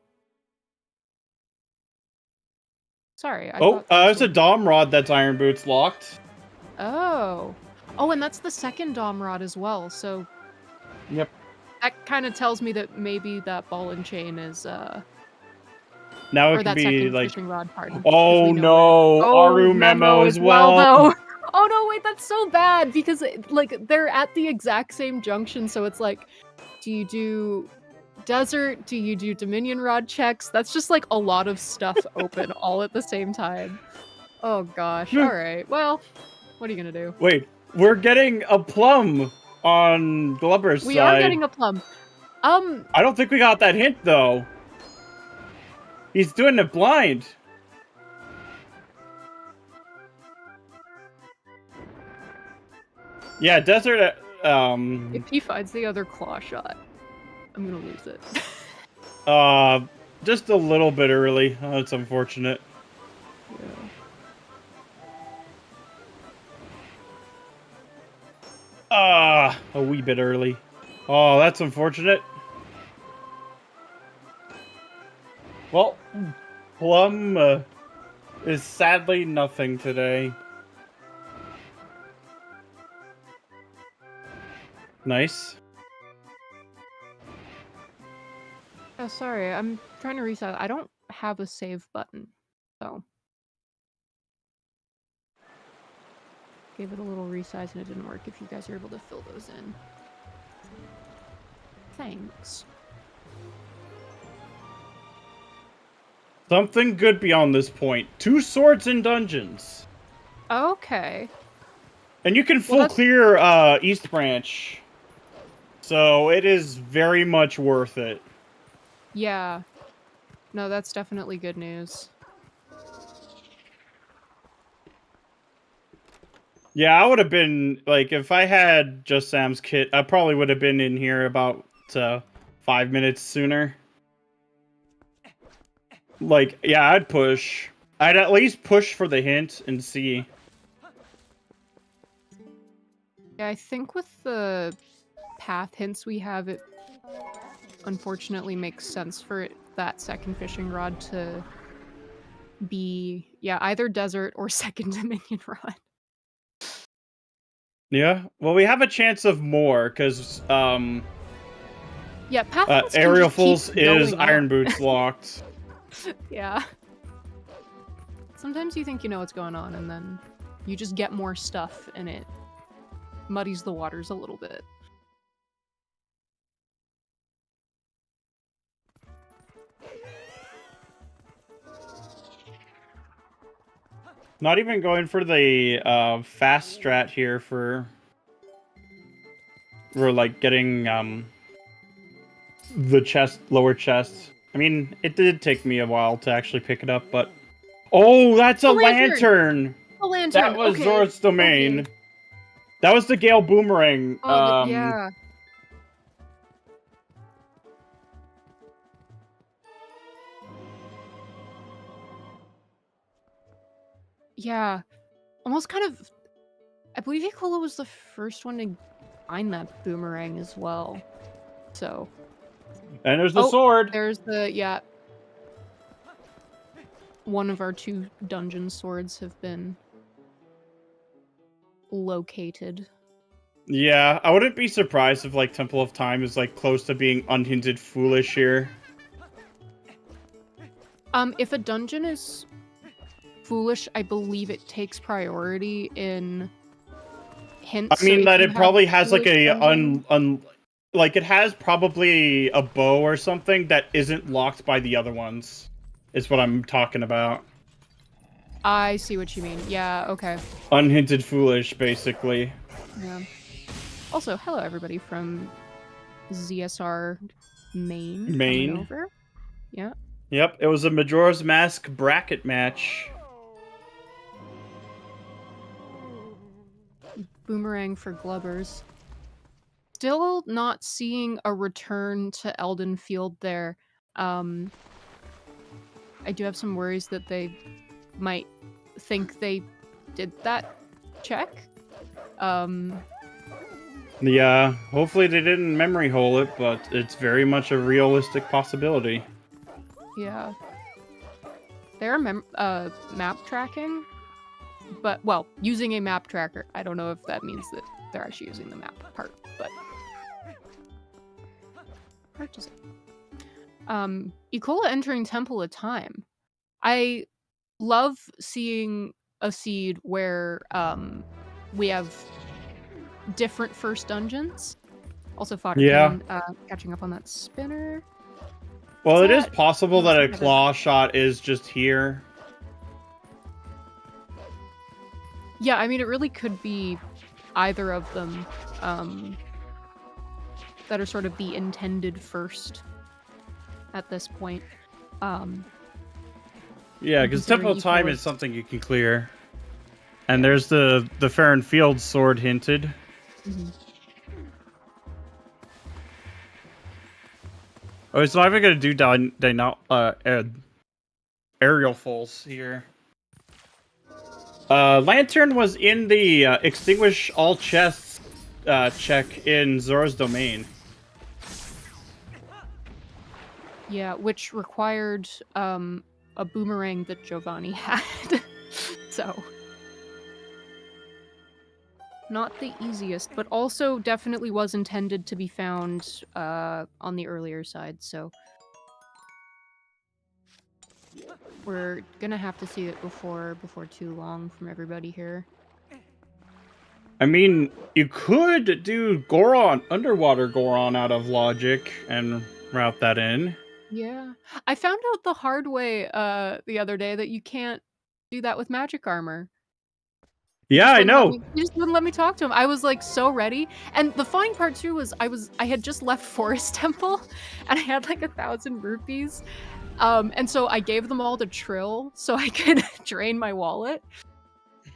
C: Sorry, I thought those
B: it's a Dom rod that's Iron Boots locked.
C: Oh. Oh, and that's the second Dom rod as well, so...
B: Yep.
C: That kind of tells me that maybe that ball and chain is,
B: Now it
C: or
B: can
C: that
B: be
C: second
B: like,
C: fishing rod, pardon.
B: oh no, Aru memo as well.
C: Though. Oh no, wait, that's so bad because like they're at the exact same junction, so it's like, do you do desert? Do you do Dominion rod checks? That's just like a lot of stuff open all at the same time. Oh gosh. All right. Well, what are you gonna do?
B: Wait, we're getting a plum on Glubber's side.
C: We are getting a plum.
B: I don't think we got that hint though. He's doing it blind. Yeah, desert.
C: If he finds the other claw shot, I'm gonna lose it.
B: Just a little bit early. Oh, that's unfortunate.
C: Yeah.
B: A wee bit early. Oh, that's unfortunate. Well, Plum is sadly nothing today. Nice.
C: Oh, sorry, I'm trying to reset. I don't have a save button, so. Gave it a little resize and it didn't work if you guys are able to fill those in. Thanks.
B: Something good beyond this point. 2 swords in dungeons.
C: Okay.
B: And you can full clear East Branch. So it is very much worth it.
C: Yeah. No, that's definitely good news.
B: Yeah, I would have been, like, if I had just Sam's kit, I probably would have been in here about 5 minutes sooner. Like, yeah, I'd push. I'd at least push for the hint and see.
C: Yeah, I think with the path hints we have, it unfortunately makes sense for that second fishing rod to be, yeah, either desert or second Dominion rod.
B: Yeah, well, we have a chance of more, because,
C: yeah, path hints can
B: Aerial
C: just keep
B: Fulls is
C: going
B: Iron
C: up.
B: Boots locked.
C: Yeah. Sometimes you think you know what's going on, and then you just get more stuff, and it muddies the waters a little bit.
B: Not even going for the fast strat here for like getting the lower chest. I mean, it did take me a while to actually pick it up, but oh, that's a lantern.
C: A lantern.
B: That was
C: okay.
B: Zora's domain.
C: Okay.
B: That was the Gale boomerang.
C: Oh, yeah. Yeah. Almost kind of... I believe Ikola was the first one to find that boomerang as well. So...
B: And there's the sword.
C: There's the... Yeah. One of our 2 dungeon swords have been located.
B: Yeah, I wouldn't be surprised if like Temple of Time is like close to being unhindered foolish here.
C: If a dungeon is foolish, I believe it takes priority in hints.
B: I mean,
C: so
B: that it probably has like a
C: dungeon,
B: like it has probably a bow or something that isn't locked by the other ones. Is what I'm talking about.
C: I see what you mean. Yeah, okay.
B: Unhinted foolish, basically.
C: Yeah. Also, hello everybody from ZSR Maine.
B: Maine.
C: Over. Yeah.
B: Yep, it was a Majora's Mask bracket match.
C: Boomerang for Glubbers. Still not seeing a return to Elden Field there. I do have some worries that they might think they did that check.
B: Yeah, hopefully they didn't memory hole it, but it's very much a realistic possibility.
C: Yeah. They're map tracking, but, well, using a map tracker. I don't know if that means that they're actually using the map part, but... hard to say. Ikola entering Temple of Time. I love seeing a seed where we have different first dungeons. Also, Foddercan, catching up on that spinner.
B: Well, it is possible that a claw shot is just here.
C: Yeah, I mean, it really could be either of them that are sort of the intended first at this point.
B: Yeah, because Temple of Time is something you can clear. And there's the Farron Field sword hinted.
C: Mm-hmm.
B: Oh, it's not even going to do aerial falls here. Lantern was in the extinguish all chests check in Zora's domain.
C: Yeah, which required a boomerang that Giovanni had. So, not the easiest, but also definitely was intended to be found on the earlier side, so we're gonna have to see it before too long from everybody here.
B: I mean, you could do Goron, underwater Goron out of logic and route that in.
C: Yeah. I found out the hard way the other day that you can't do that with magic armor.
B: Yeah, I know.
C: You just wouldn't let me talk to him. I was like so ready. And the fine part too was I had just left Forest Temple and I had like 1,000 rupees. And so I gave them all to Trill so I could drain my wallet.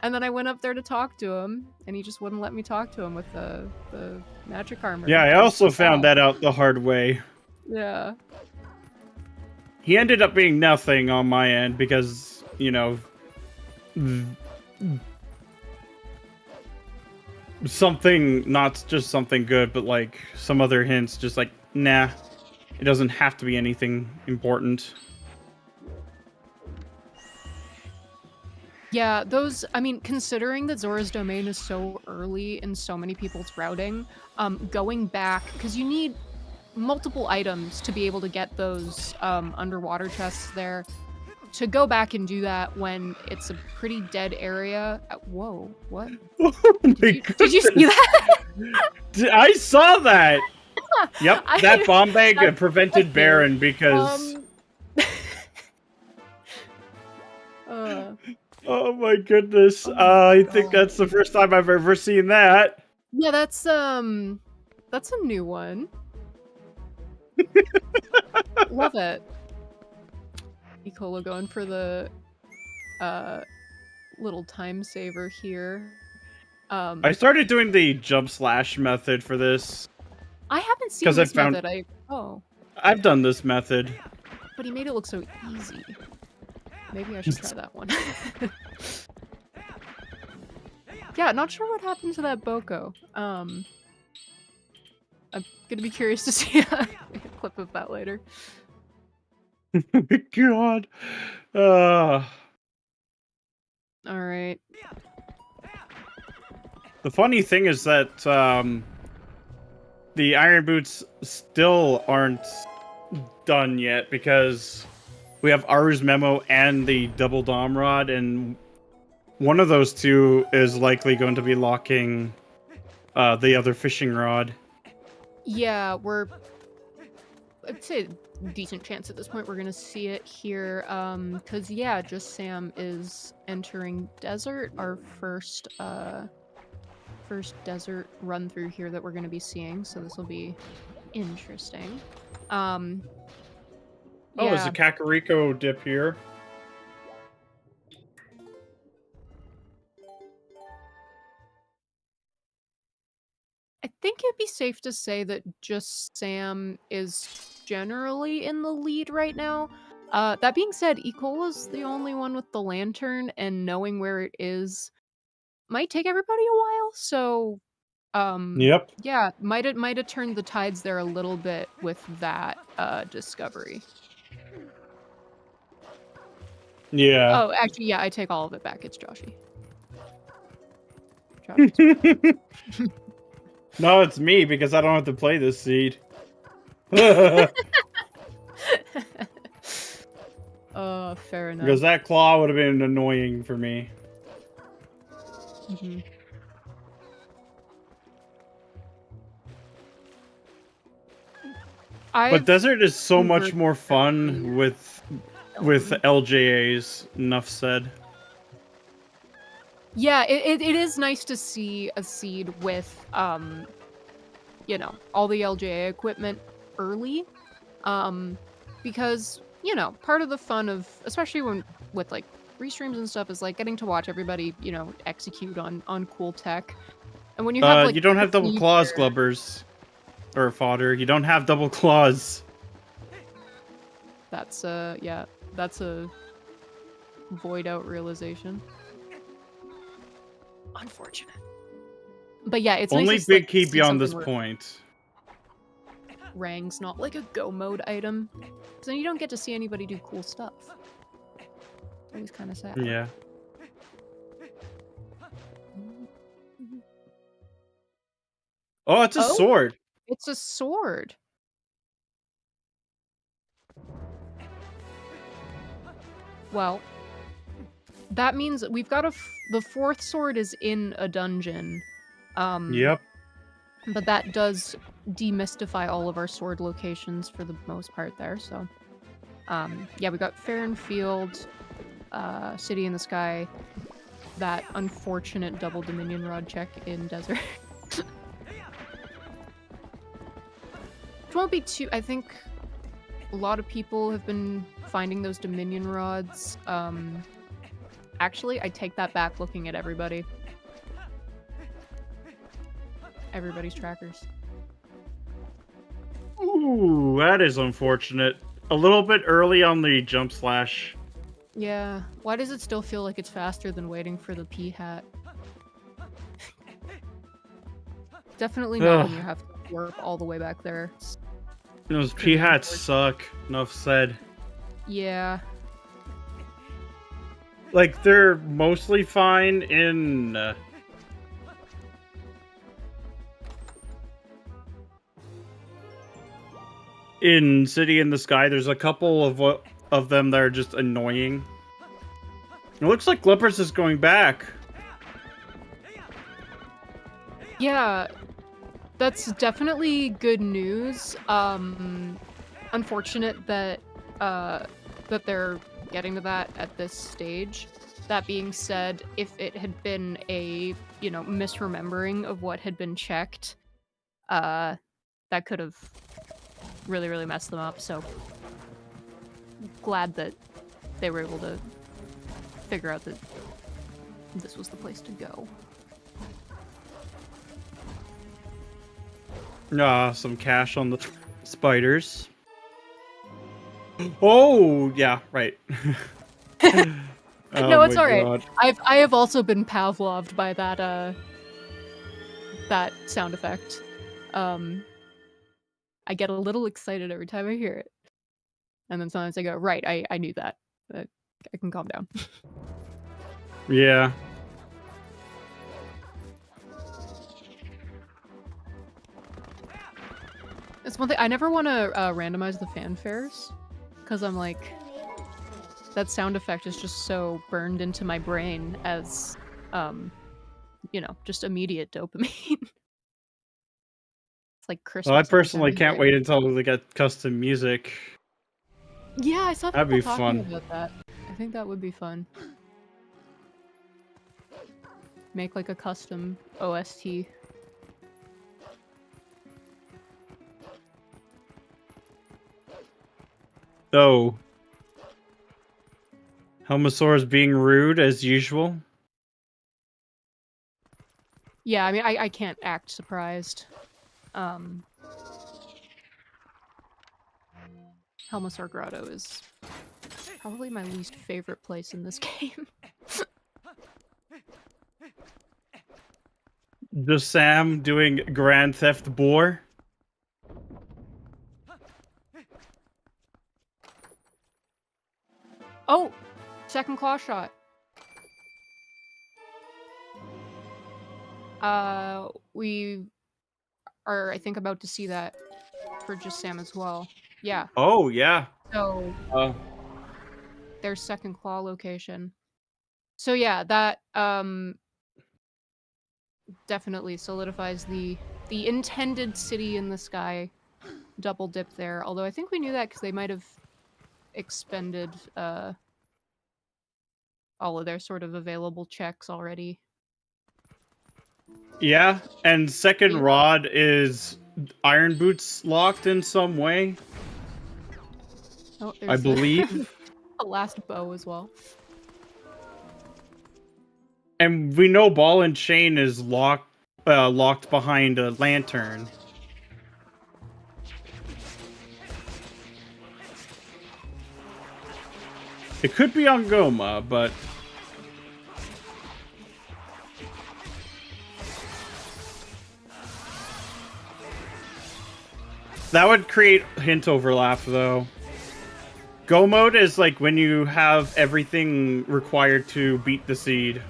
C: And then I went up there to talk to him and he just wouldn't let me talk to him with the magic armor.
B: Yeah, I also found that out the hard way.
C: Yeah.
B: He ended up being nothing on my end because, you know, something, not just something good, but like some other hints, just like, nah, it doesn't have to be anything important.
C: Yeah, those, I mean, considering that Zora's Domain is so early in so many people's routing, going back, because you need multiple items to be able to get those underwater chests there. To go back and do that when it's a pretty dead area. Whoa, what?
B: Oh
C: did you see that?
B: I saw that! Yep, that bomb bag prevented Baron because... Oh my goodness. I think that's the first time I've ever seen that.
C: Yeah, that's a new one. Love it. Nicola going for the little time saver here.
B: I started doing the jump slash method for this.
C: I haven't seen
B: 'Cause I
C: this
B: found-
C: method.
B: I've done this method.
C: But he made it look so easy. Maybe I should try that one. Yeah, not sure what happened to that Boko. I'm gonna be curious to see a clip of that later.
B: God.
C: Alright.
B: The funny thing is that the Iron Boots still aren't done yet because we have Aru's Memo and the Double Dom Rod, and one of those two is likely going to be locking the other fishing rod.
C: Yeah, I'd say decent chance at this point we're gonna see it here. Cause yeah, just Sam is entering desert, our first desert run through here that we're gonna be seeing, so this will be interesting.
B: Oh, there's a Kakariko dip here.
C: I think it'd be safe to say that just Sam is generally in the lead right now. That being said, Ecola's the only one with the lantern, and knowing where it is might take everybody a while, so
B: Yep.
C: yeah, might have turned the tides there a little bit with that discovery.
B: Yeah.
C: Oh, actually, yeah, I take all of it back. It's Joshy. Joshy's
B: No, it's me because I don't have to play this seed.
C: fair enough.
B: Because that claw would have been annoying for me.
C: Mm-hmm.
B: But desert is so much more fun with LJAs. Enough said.
C: Yeah, it is nice to see a seed with you know, all the LJA equipment early, because you know, part of the fun of, especially when with like restreams and stuff, is like getting to watch everybody, you know, execute on cool tech. And when you have like,
B: you don't have double claws, Glubbers. Or fodder. You don't have double claws.
C: That's yeah, that's a void out realization. Unfortunate. But yeah, it's
B: only
C: nice to,
B: big
C: like,
B: key
C: see
B: beyond this
C: something where
B: point.
C: Rang's not like a go mode item, so then you don't get to see anybody do cool stuff. It's always kind of sad.
B: Yeah. Oh, it's a sword.
C: It's a sword. Well, that means we've got the fourth sword is in a dungeon.
B: Yep.
C: But that does demystify all of our sword locations for the most part there, so. Yeah, we got Fair and Field, City in the Sky, that unfortunate double Dominion Rod check in Desert. It won't be too, I think a lot of people have been finding those Dominion Rods. Actually, I take that back looking at everybody. Everybody's trackers.
B: Ooh, that is unfortunate. A little bit early on the jump slash.
C: Yeah, why does it still feel like it's faster than waiting for the P-hat? Definitely not when you have to warp all the way back there.
B: Those P-hats suck. Enough said.
C: Yeah.
B: Like, they're mostly fine in... in City in the Sky, there's a couple of them that are just annoying. It looks like Glubbers is going back.
C: Yeah, that's definitely good news. Unfortunate that that they're getting to that at this stage. That being said, if it had been a, misremembering of what had been checked, that could have really, really messed them up, so glad that they were able to figure out that this was the place to go.
B: Some cash on the spiders. Oh, yeah, right.
C: No, it's
B: my
C: all right.
B: God.
C: I have also been Pavloved by that sound effect. I get a little excited every time I hear it, and then sometimes I go, right, I knew that. I can calm down.
B: Yeah.
C: It's one thing I never want to randomize the fanfares, because I'm like, that sound effect is just so burned into my brain as, just immediate dopamine. It's like Christmas.
B: Well, I
C: every time
B: personally
C: hear
B: can't
C: it.
B: wait until they get custom music.
C: Yeah, I saw
B: That'd
C: people
B: be
C: talking
B: fun.
C: about that. I think that would be fun. Make like a custom OST.
B: So, Helmasaur's being rude as usual.
C: Yeah, I mean, I can't act surprised. Helmasaur Grotto is probably my least favorite place in this game.
B: Just Sam doing Grand Theft Boar.
C: Oh! Second claw shot. We are, I think, about to see that for just Sam as well. Yeah.
B: Oh, yeah.
C: So,
B: Oh.
C: there's second claw location. So yeah, that definitely solidifies the intended city in the sky double dip there. Although I think we knew that because they might have expended all of their sort of available checks already.
B: Yeah, and second rod is Iron Boots locked in some way.
C: Oh,
B: I
C: there's
B: believe.
C: a last bow as well.
B: And we know Ball and Chain is locked behind a lantern. It could be on Goma, but that would create hint overlap, though. Go mode is like when you have everything required to beat the seed.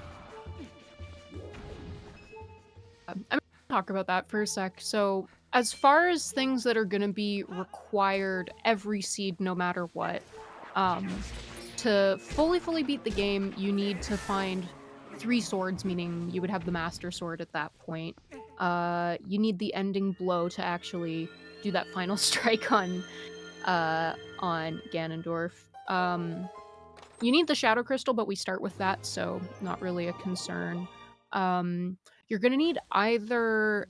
C: I'm gonna talk about that for a sec. So, as far as things that are gonna be required every seed, no matter what, to fully beat the game, you need to find 3 swords, meaning you would have the Master Sword at that point. You need the ending blow to actually do that final strike on Ganondorf. You need the Shadow Crystal, but we start with that, so not really a concern. You're gonna need either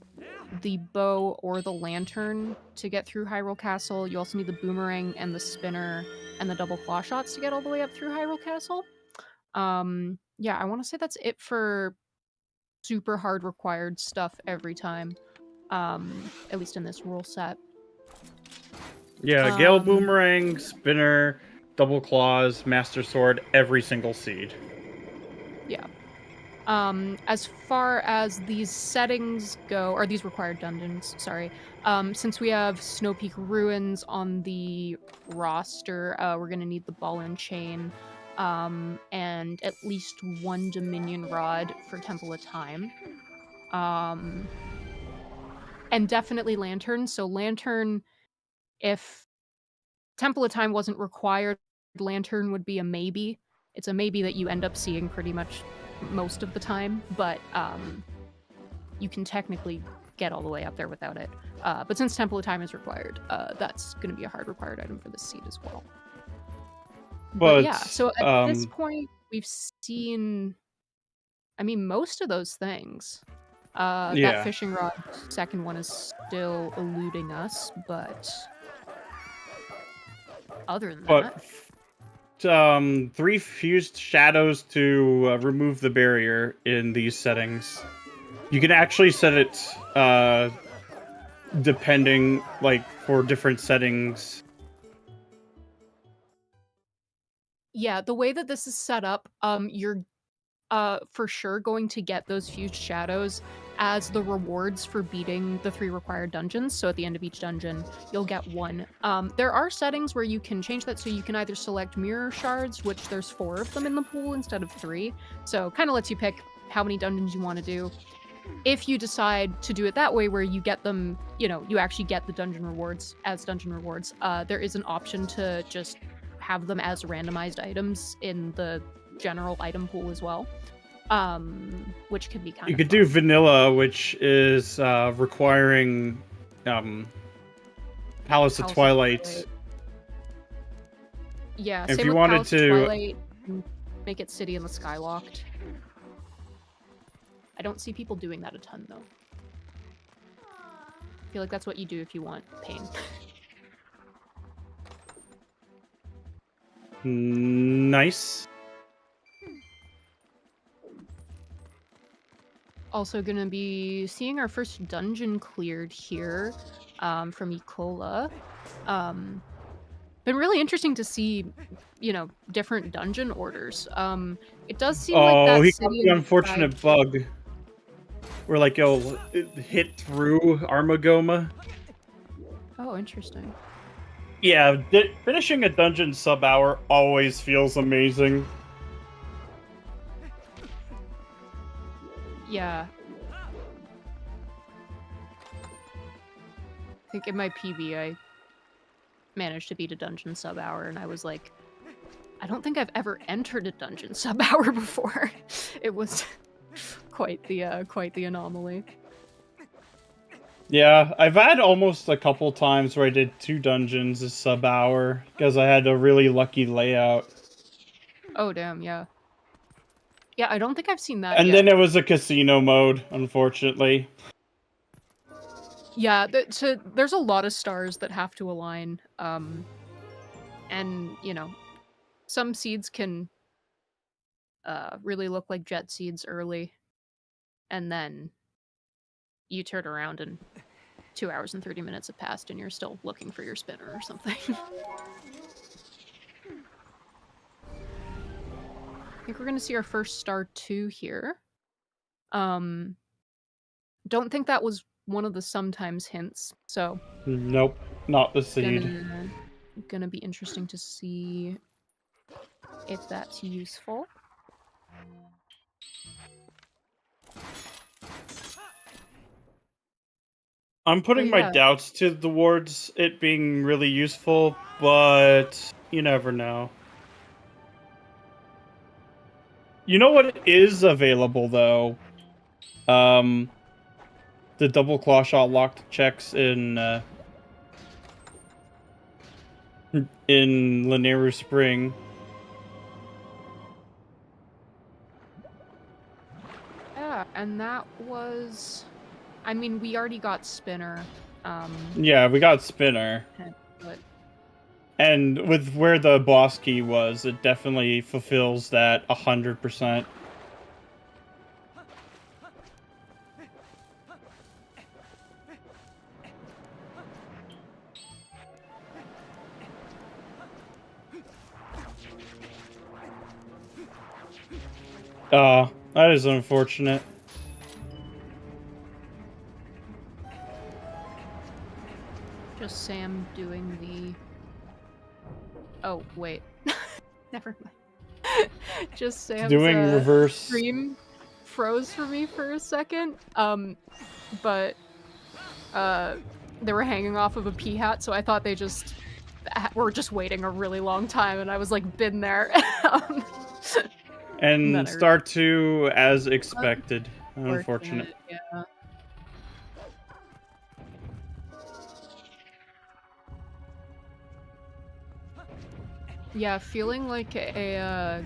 C: the bow or the lantern to get through Hyrule Castle. You also need the boomerang and the spinner and the double claw shots to get all the way up through Hyrule Castle. Yeah, I want to say that's it for super hard required stuff every time. At least in this rule set.
B: Yeah, Gale Boomerang, Spinner, Double Claws, Master Sword, every single seed.
C: Yeah. As far as these settings go, or these required dungeons, sorry, since we have Snow Peak Ruins on the roster, we're gonna need the Ball and Chain, and at least 1 Dominion Rod for Temple of Time. And definitely Lantern. So Lantern, if Temple of Time wasn't required, Lantern would be a maybe. It's a maybe that you end up seeing pretty much most of the time, but you can technically get all the way up there without it. But since Temple of Time is required, that's going to be a hard required item for this seed as well. But yeah, so at this point, we've seen, I mean, most of those things. That
B: Yeah.
C: fishing rod second one is still eluding us, but other than that,
B: But 3 fused shadows to remove the barrier in these settings. You can actually set it depending, like, for different settings.
C: yeah, the way that this is set up, you're for sure going to get those fused shadows as the rewards for beating the 3 required dungeons. So at the end of each dungeon, you'll get 1. There are settings where you can change that, so you can either select mirror shards, which there's 4 of them in the pool instead of 3. So kind of lets you pick how many dungeons you want to do. If you decide to do it that way, where you get them, you actually get the dungeon rewards as dungeon rewards, there is an option to just have them as randomized items in the general item pool as well, which can be kind of
B: You could
C: fun.
B: do vanilla, which is requiring Palace of Twilight.
C: Yeah,
B: If
C: same
B: you
C: with
B: wanted
C: Palace of
B: to-
C: Twilight, make it City in the Skylocked. I don't see people doing that a ton, though. I feel like that's what you do if you want pain.
B: Nice.
C: Also gonna be seeing our first dungeon cleared here, from Ecola. Been really interesting to see, different dungeon orders. It does seem like that
B: He got
C: city
B: the
C: in
B: unfortunate bug where, like, it'll hit through Armagoma.
C: Oh, interesting.
B: Yeah, finishing a dungeon sub-hour always feels amazing.
C: Yeah. I think in my PB, I managed to beat a dungeon sub-hour, and I was like, I don't think I've ever entered a dungeon sub-hour before. It was quite the anomaly.
B: Yeah, I've had almost a couple times where I did 2 dungeons a sub-hour because I had a really lucky layout.
C: Oh, damn, yeah. Yeah, I don't think I've seen that
B: And
C: yet.
B: then it was a casino mode, unfortunately.
C: Yeah, there's a lot of stars that have to align, and, some seeds can really look like jet seeds early, and then you turn around and 2 hours and 30 minutes have passed and you're still looking for your spinner or something. I think we're gonna see our first star 2 here. Don't think that was one of the sometimes hints, so
B: Nope, not the seed.
C: gonna be interesting to see if that's useful.
B: I'm putting my
C: yeah.
B: doubts towards it being really useful, but you never know. You know what is available, though? The double claw shot locked checks in Linearu Spring.
C: Yeah, and that was... I mean, we already got Spinner.
B: Yeah, we got Spinner.
C: But
B: And with where the boss key was, it definitely fulfills that 100%. That is unfortunate.
C: just Sam doing the... Oh, wait. Never mind. Just Sam's
B: Doing reverse.
C: stream froze for me for a second. But they were hanging off of a pea hat, so I thought they just were just waiting a really long time, and I was like, been there.
B: And Star 2 as expected. Unfortunate.
C: Yeah. Yeah, feeling like a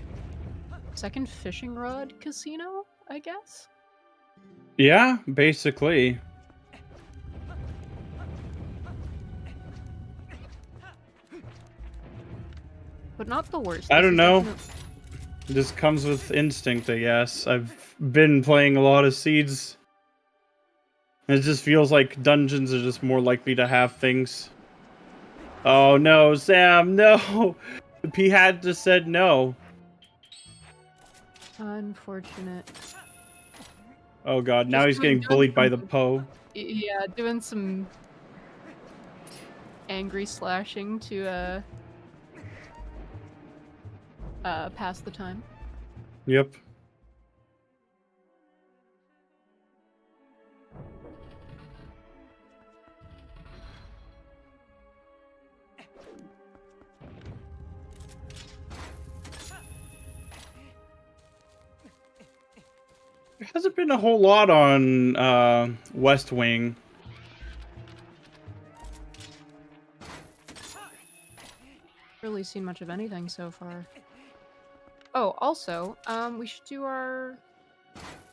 C: second fishing rod casino, I guess?
B: Yeah, basically.
C: But not the worst.
B: I
C: This
B: don't
C: is
B: know.
C: definitely-
B: This comes with instinct, I guess. I've been playing a lot of Seeds. It just feels like dungeons are just more likely to have things. Oh no, Sam, no! He had just said no.
C: Unfortunate.
B: Oh god, now
C: Just
B: he's
C: doing
B: getting bullied by the
C: some-
B: Poe.
C: Yeah, doing some angry slashing to pass the time.
B: Yep. There hasn't been a whole lot on West Wing.
C: Really seen much of anything so far. Oh, also, we should do our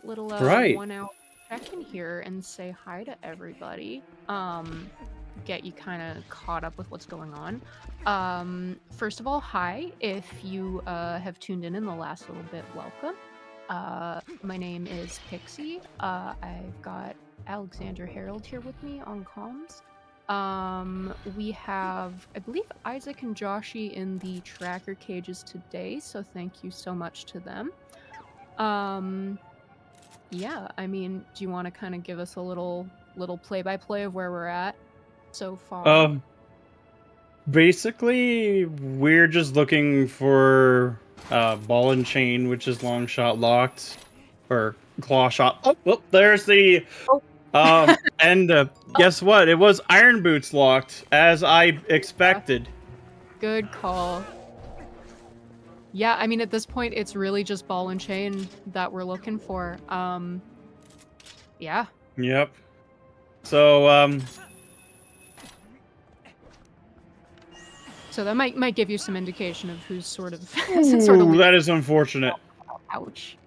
C: little
B: Right.
C: 1 hour check-in here and say hi to everybody. Get you kind of caught up with what's going on. First of all, hi. If you have tuned in the last little bit, welcome. My name is Pixie. I've got Alexander Harold here with me on comms. We have, I believe, Isaac and Joshy in the tracker cages today, so thank you so much to them. Yeah, I mean, do you want to kind of give us a little play-by-play of where we're at so far?
B: Basically, we're just looking for ball and chain, which is long shot locked, or claw shot. Oh, there's the. And guess what? It was iron boots locked, as I expected.
C: Good call. Yeah, I mean, at this point, it's really just ball and chain that we're looking for. Yeah.
B: Yep. So
C: So that might give you some indication of who's sort of
B: ooh, that is unfortunate.
C: Ouch.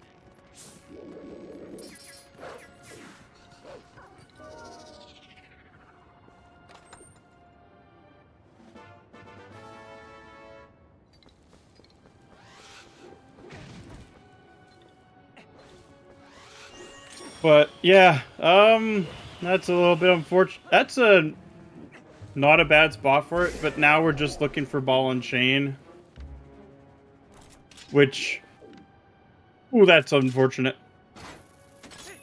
B: But yeah, that's a little bit unfortunate. That's not a bad spot for it, but now we're just looking for ball and chain. Which, ooh, that's unfortunate.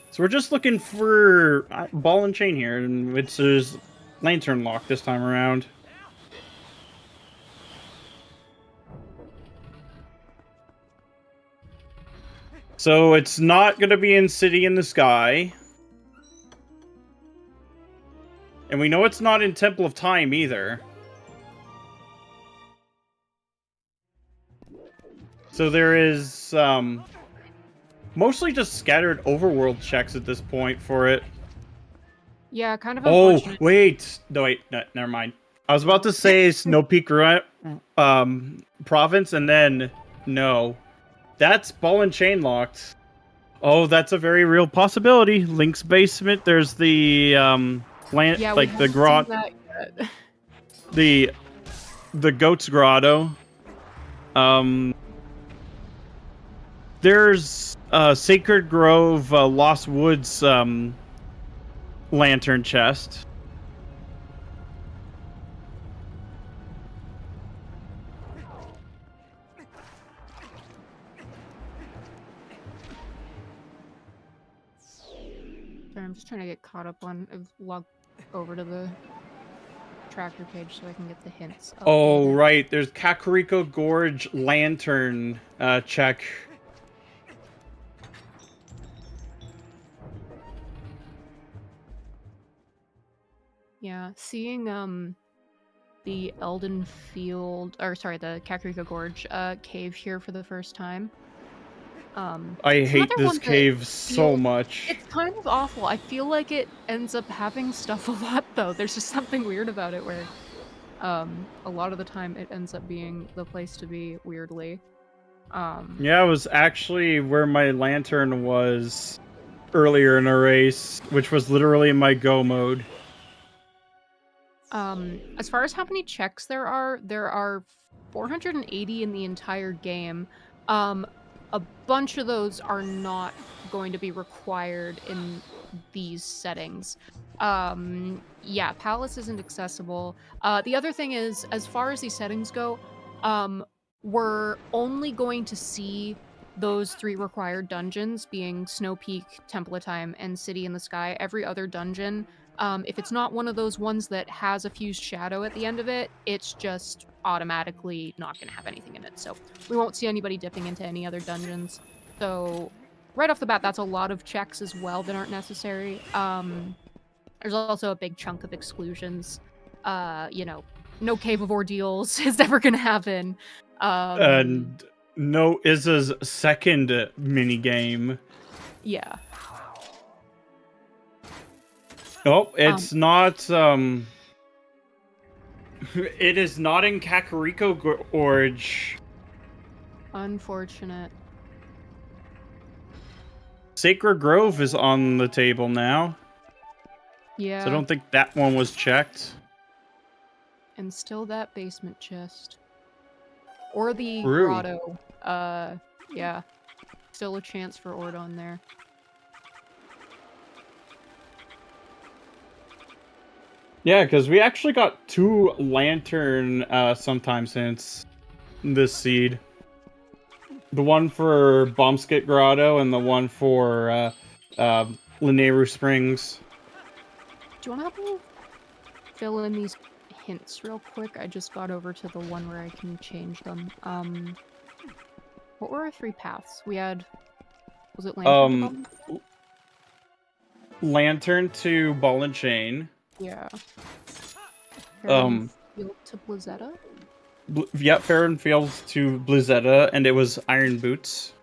B: So we're just looking for ball and chain here, and which is lantern lock this time around. So it's not going to be in City in the Sky. And we know it's not in Temple of Time either. So there is mostly just scattered overworld checks at this point for it.
C: Yeah, kind of
B: Oh,
C: unfortunate.
B: wait. No, wait. No, never mind. I was about to say Snow Peak province, and then no. That's ball and chain locked. Oh, that's a very real possibility. Link's basement. There's the
C: Yeah,
B: like the grotto, the goat's grotto. There's Sacred Grove, Lost Woods lantern chest.
C: Sorry, I'm just trying to get caught up on. I've logged over to the tracker page so I can get the hints.
B: Oh,
C: updated.
B: right. There's Kakariko Gorge lantern check.
C: Yeah, seeing the Elden Field, or sorry, the Kakariko Gorge cave here for the first time.
B: I
C: it's
B: hate
C: another
B: this
C: one that
B: cave so
C: feels-
B: much.
C: It's kind of awful. I feel like it ends up having stuff a lot, though. There's just something weird about it where a lot of the time it ends up being the place to be, weirdly.
B: Yeah, it was actually where my lantern was earlier in a race, which was literally my go mode.
C: As far as how many checks there are 480 in the entire game. A bunch of those are not going to be required in these settings. Yeah, Palace isn't accessible. The other thing is, as far as these settings go, we're only going to see those 3 required dungeons, being Snow Peak, Temple of Time, and City in the Sky. Every other dungeon, if it's not one of those ones that has a fused shadow at the end of it, it's just automatically not going to have anything in it. So we won't see anybody dipping into any other dungeons. So right off the bat, that's a lot of checks as well that aren't necessary. There's also a big chunk of exclusions. No Cave of Ordeals is ever going to happen.
B: And no Izza's second mini game.
C: Yeah.
B: Oh, it's not. It is not in Kakariko Gorge.
C: Unfortunate.
B: Sacred Grove is on the table now.
C: Yeah.
B: So I don't think that one was checked.
C: And still that basement chest. Or the
B: True.
C: grotto. Yeah. Still a chance for Ordon there.
B: Yeah, because we actually got 2 lantern sometime since this seed. The one for Bombskit Grotto and the one for Lineru Springs.
C: Do you want to help me fill in these hints real quick? I just got over to the one where I can change them. What were our 3 paths? We had... Was it Lantern?
B: Lantern to Ball and Chain.
C: Yeah.
B: Field
C: to Blizzetta?
B: Yep, Farron Fields to Blizzetta, and it was Iron Boots.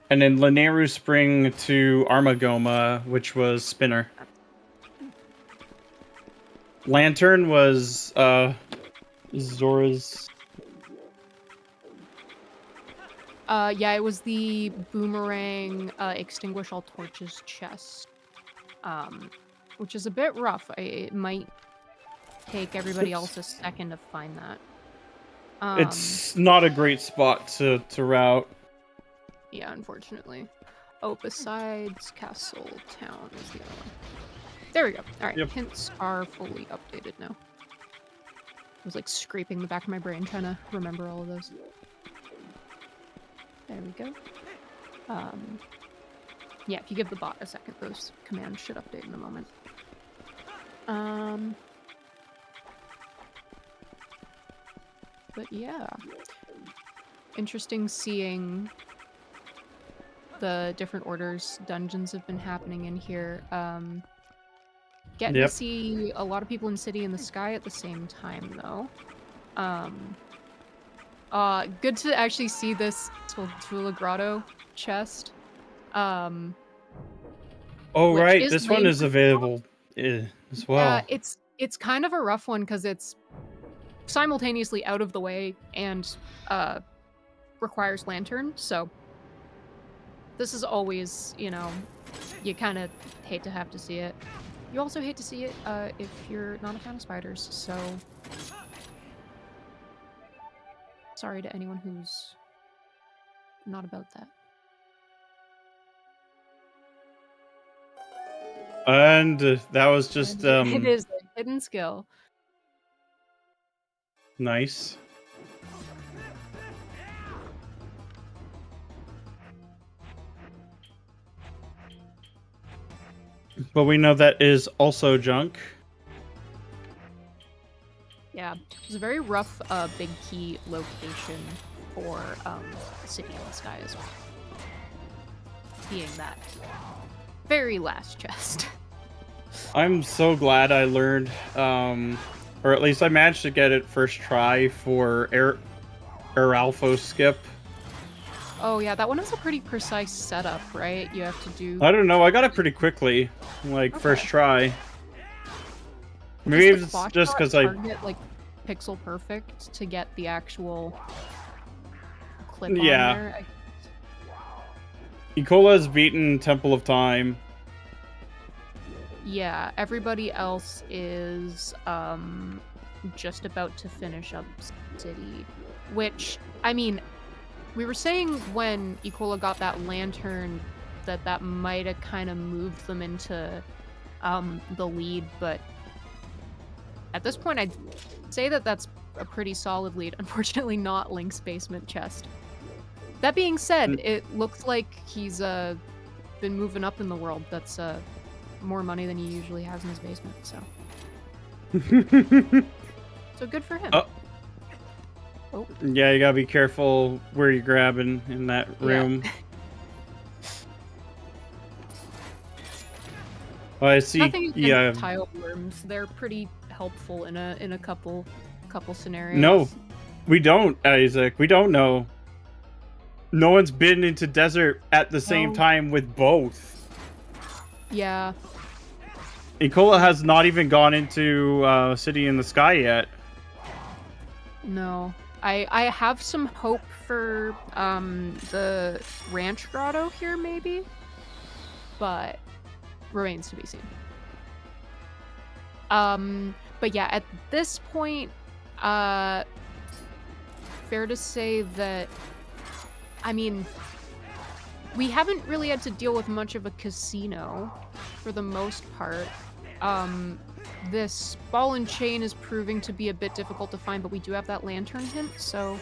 B: And then Lineru Spring to Armagoma, which was Spinner. Lantern was Zora's.
C: Yeah, it was the Boomerang Extinguish All Torches chest. Which is a bit rough. It might take everybody else a second to find that.
B: It's not a great spot to route.
C: Yeah, unfortunately. Oh, besides Castle Town is the other one. There we go. Alright,
B: Yep.
C: Hints are fully updated now. I was like scraping the back of my brain trying to remember all of those. There we go. Yeah, if you give the bot a second, those commands should update in a moment. But yeah. Interesting seeing the different orders dungeons have been happening in here. Getting to see a lot of people in City in the Sky at the same time, though. Good to actually see this Tula Grotto chest.
B: Oh, right. This one is available as well.
C: Yeah, it's kind of a rough one because it's simultaneously out of the way and requires lantern. So this is always, you kind of hate to have to see it. You also hate to see it if you're not a fan of spiders. So sorry to anyone who's not about that.
B: And that was just
C: it is a hidden skill.
B: Nice. But we know that is also junk.
C: Yeah, it was a very rough big key location for City in the Sky as well. Being that very last chest.
B: I'm so glad I learned, or at least I managed to get it first try for Aralfo skip.
C: Oh yeah, that one has a pretty precise setup, right? You have to do...
B: I don't know, I got it pretty quickly, first try. Maybe it's just because I...
C: Target, like, pixel perfect to get the actual clip on
B: Yeah.
C: there.
B: Ecola has beaten Temple of Time.
C: Yeah, everybody else is just about to finish up City, which, I mean, we were saying when Ecola got that lantern that might have kind of moved them into the lead, but at this point I'd say that that's a pretty solid lead. Unfortunately not Link's basement chest. That being said, it looks like he's been moving up in the world. That's more money than he usually has in his basement, so. So good for him. Oh.
B: Yeah, you gotta be careful where you're grabbing in that room.
C: Yeah.
B: Oh, I see.
C: Nothing against
B: Yeah.
C: tile worms. They're pretty helpful in a couple scenarios.
B: No, we don't, Isaac. We don't know. No one's been into desert at the same time with both.
C: Yeah.
B: Ecola has not even gone into City in the Sky yet.
C: No. I have some hope for the Ranch Grotto here, maybe, but remains to be seen. But yeah, at this point, fair to say that, I mean, we haven't really had to deal with much of a casino for the most part. This ball and chain is proving to be a bit difficult to find, but we do have that lantern hint, so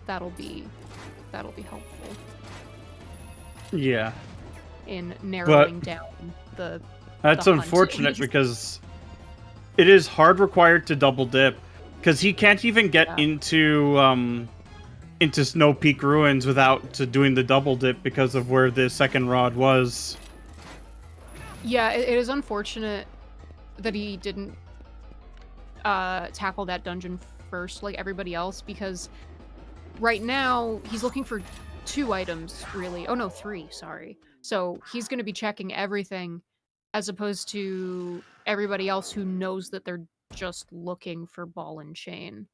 C: that'll be helpful.
B: Yeah.
C: In narrowing down the
B: That's
C: the hunt,
B: unfortunate because it is hard required to double dip because he can't even get into Snow Peak Ruins without doing the double dip because of where the second rod was.
C: Yeah, it is unfortunate that he didn't tackle that dungeon first like everybody else, because right now he's looking for 2 items, really. Oh no, 3, sorry. So he's going to be checking everything as opposed to everybody else who knows that they're just looking for ball and chain.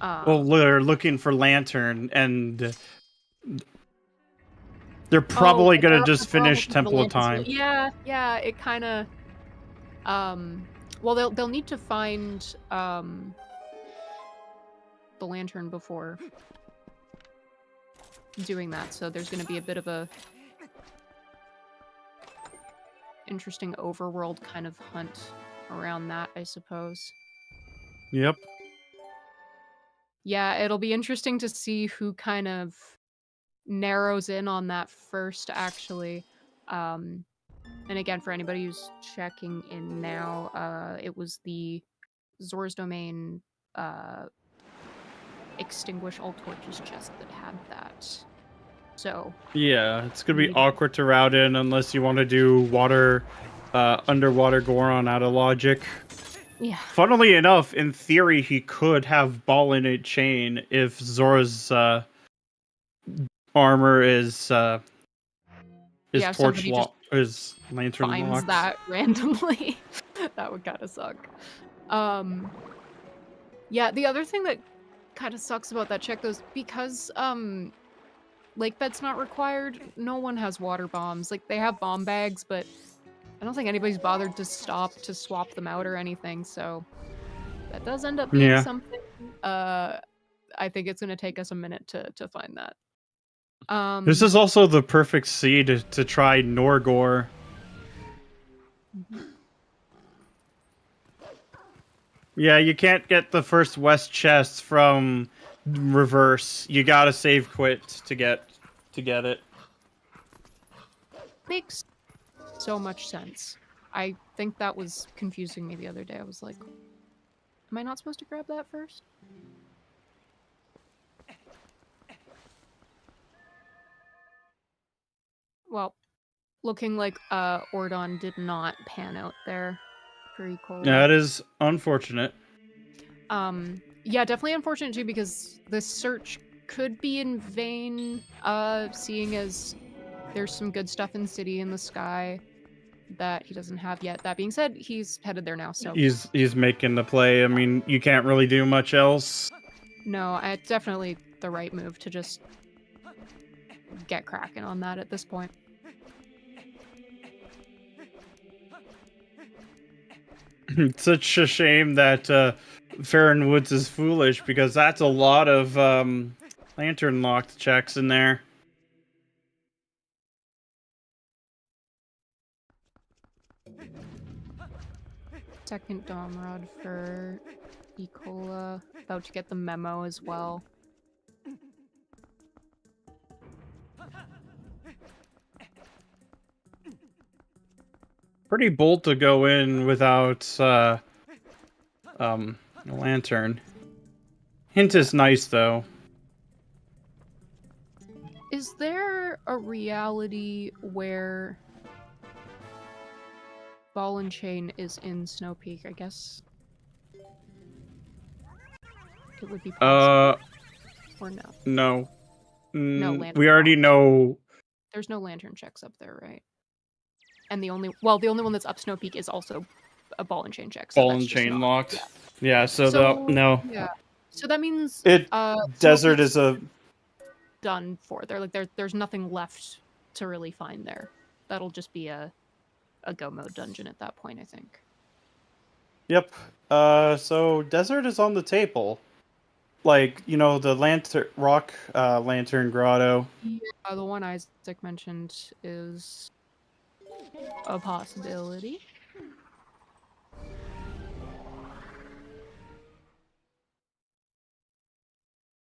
B: Well, they're looking for lantern, and they're probably going to just finish Temple of Time.
C: Yeah, it kind of... well, they'll need to find the lantern before doing that, so there's going to be a bit of a interesting overworld kind of hunt around that, I suppose.
B: Yep.
C: Yeah, it'll be interesting to see who kind of narrows in on that first, actually. And again, for anybody who's checking in now, it was the Zora's Domain Extinguish All Torches chest that had that. So
B: yeah, it's gonna be awkward to route in unless you want to do water, underwater Goron out of logic.
C: Yeah.
B: Funnily enough, in theory, he could have ball in a chain if Zora's armor is torch lock, is lantern
C: finds
B: locked.
C: that randomly. That would kind of suck. Yeah, the other thing that kind of sucks about that check, though, is because lake bed's not required, no one has water bombs. Like, they have bomb bags, but I don't think anybody's bothered to stop to swap them out or anything, so that does end up being something. I think it's going to take us a minute to find that.
B: This is also the perfect seed to try Norgor. Yeah, you can't get the first west chest from reverse. You gotta save quit to get it.
C: Makes so much sense. I think that was confusing me the other day. I was like, am I not supposed to grab that first? Well, looking like Ordon did not pan out there for Ecola.
B: That is unfortunate.
C: Yeah, definitely unfortunate too, because this search could be in vain, seeing as there's some good stuff in City in the Sky. that he doesn't have yet. That being said, he's headed there now, so...
B: He's making the play. I mean, you can't really do much else.
C: No, it's definitely the right move to just get cracking on that at this point.
B: It's such a shame that Farron Woods is foolish, because that's a lot of lantern locked checks in there.
C: Second Dom Rod for Ecola. About to get the memo as well.
B: Pretty bold to go in without a lantern. Hint is nice, though.
C: Is there a reality where Ball and Chain is in Snow Peak? I guess it would be possible. Or no?
B: No.
C: No lantern.
B: We already know.
C: There's no lantern checks up there, right? And the only one that's up Snow Peak is also a Ball and Chain check. So
B: Ball and Chain locked. Yeah, so no.
C: Yeah. So that means
B: Desert is a
C: done for. There's nothing left to really find there. That'll just be a go mode dungeon at that point, I think.
B: Yep. So Desert is on the table. Like, you know, the rock lantern grotto.
C: Yeah, the one Isaac mentioned is a possibility.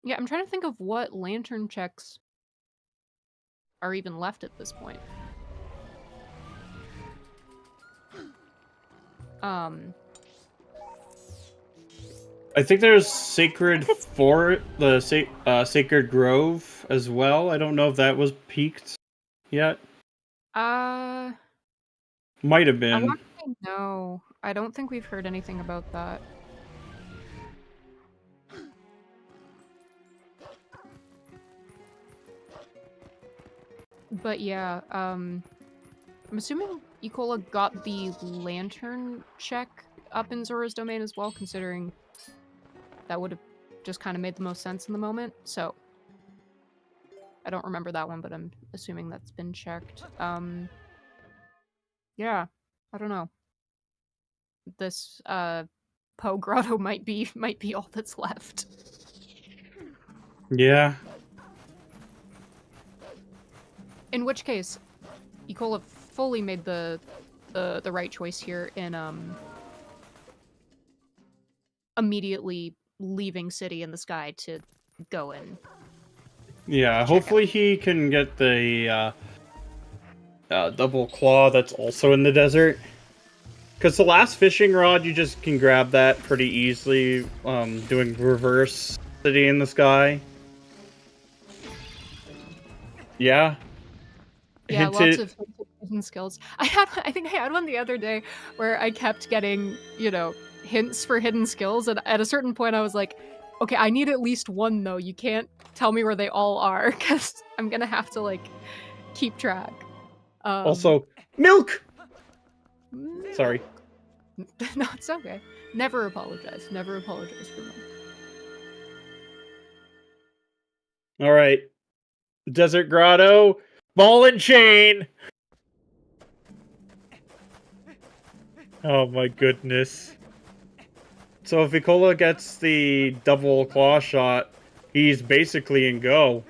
C: Yeah, I'm trying to think of what lantern checks are even left at this point.
B: I think there's Sacred Fort, the Sacred Grove as well. I don't know if that was peaked yet. Might have been.
C: I want to say no. I don't think we've heard anything about that. But yeah, I'm assuming Ecola got the lantern check up in Zora's domain as well, considering that would have just kind of made the most sense in the moment. So I don't remember that one, but I'm assuming that's been checked. Yeah, I don't know. This Poe Grotto might be all that's left.
B: Yeah.
C: In which case, Ecola fully made the right choice here in immediately leaving City in the Sky to go in.
B: Yeah, hopefully he can get the double claw that's also in the desert. Because the last fishing rod, you just can grab that pretty easily, doing reverse City in the Sky. Yeah.
C: Yeah, lots of hidden skills. I think I had one the other day where I kept getting, hints for hidden skills, and at a certain point I was like, okay, I need at least one though. You can't tell me where they all are, because I'm gonna have to, keep track.
B: Also, milk! Sorry.
C: No, it's okay. Never apologize. Never apologize for milk.
B: Alright. Desert Grotto, Ball and Chain! Oh my goodness. So if Ecola gets the double claw shot, he's basically in go.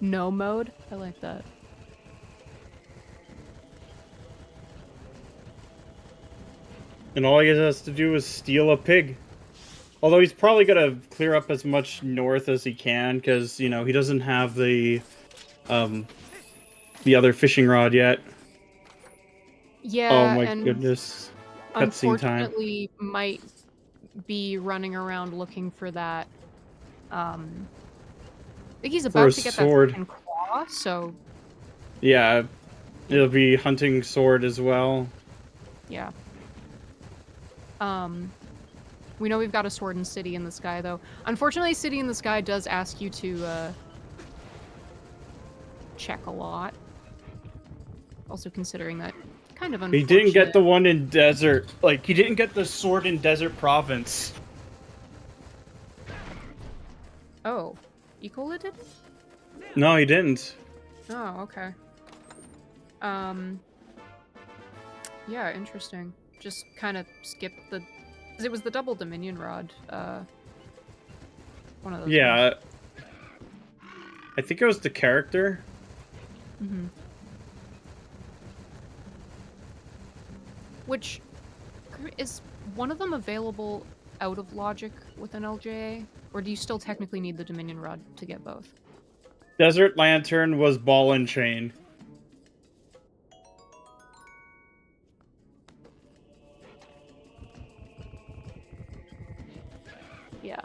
C: No mode? I like that.
B: And all he has to do is steal a pig. Although he's probably gonna clear up as much north as he can, because, he doesn't have the other fishing rod yet.
C: Yeah,
B: oh my
C: and
B: goodness. Cutscene time.
C: Unfortunately, might be running around looking for that. I think he's about to get
B: sword.
C: That freaking claw, so...
B: Yeah, it'll be hunting sword as well.
C: Yeah. We know we've got a sword in City in the Sky, though. Unfortunately, City in the Sky does ask you to, check a lot. Also considering that kind of
B: He
C: unfortunate.
B: didn't get the one in desert. Like, he didn't get the sword in Desert Province.
C: Oh, Ecola did?
B: No, he didn't.
C: Oh, okay. Yeah, interesting. Just kind of skipped the... 'cause it was the double Dominion Rod, one of those
B: Yeah.
C: ones.
B: I think it was the character.
C: Mm-hmm. Which... is one of them available out of logic with an LJA? Or do you still technically need the Dominion Rod to get both?
B: Desert Lantern was Ball and Chain.
C: Yeah.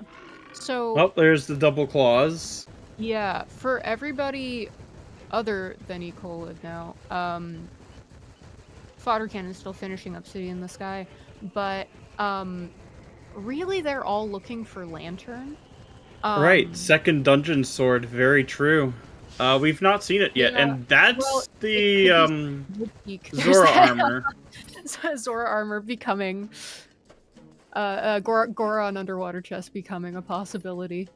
C: So...
B: Oh, there's the double claws.
C: yeah, for everybody other than Ecola now, Fodder Cannon's still finishing up City in the Sky, but, really they're all looking for Lantern.
B: Right, second dungeon sword, very true. We've not seen it yet,
C: Yeah,
B: and that's
C: well,
B: the,
C: Peak.
B: Zora armor.
C: Zora armor becoming, Goron underwater chest becoming a possibility.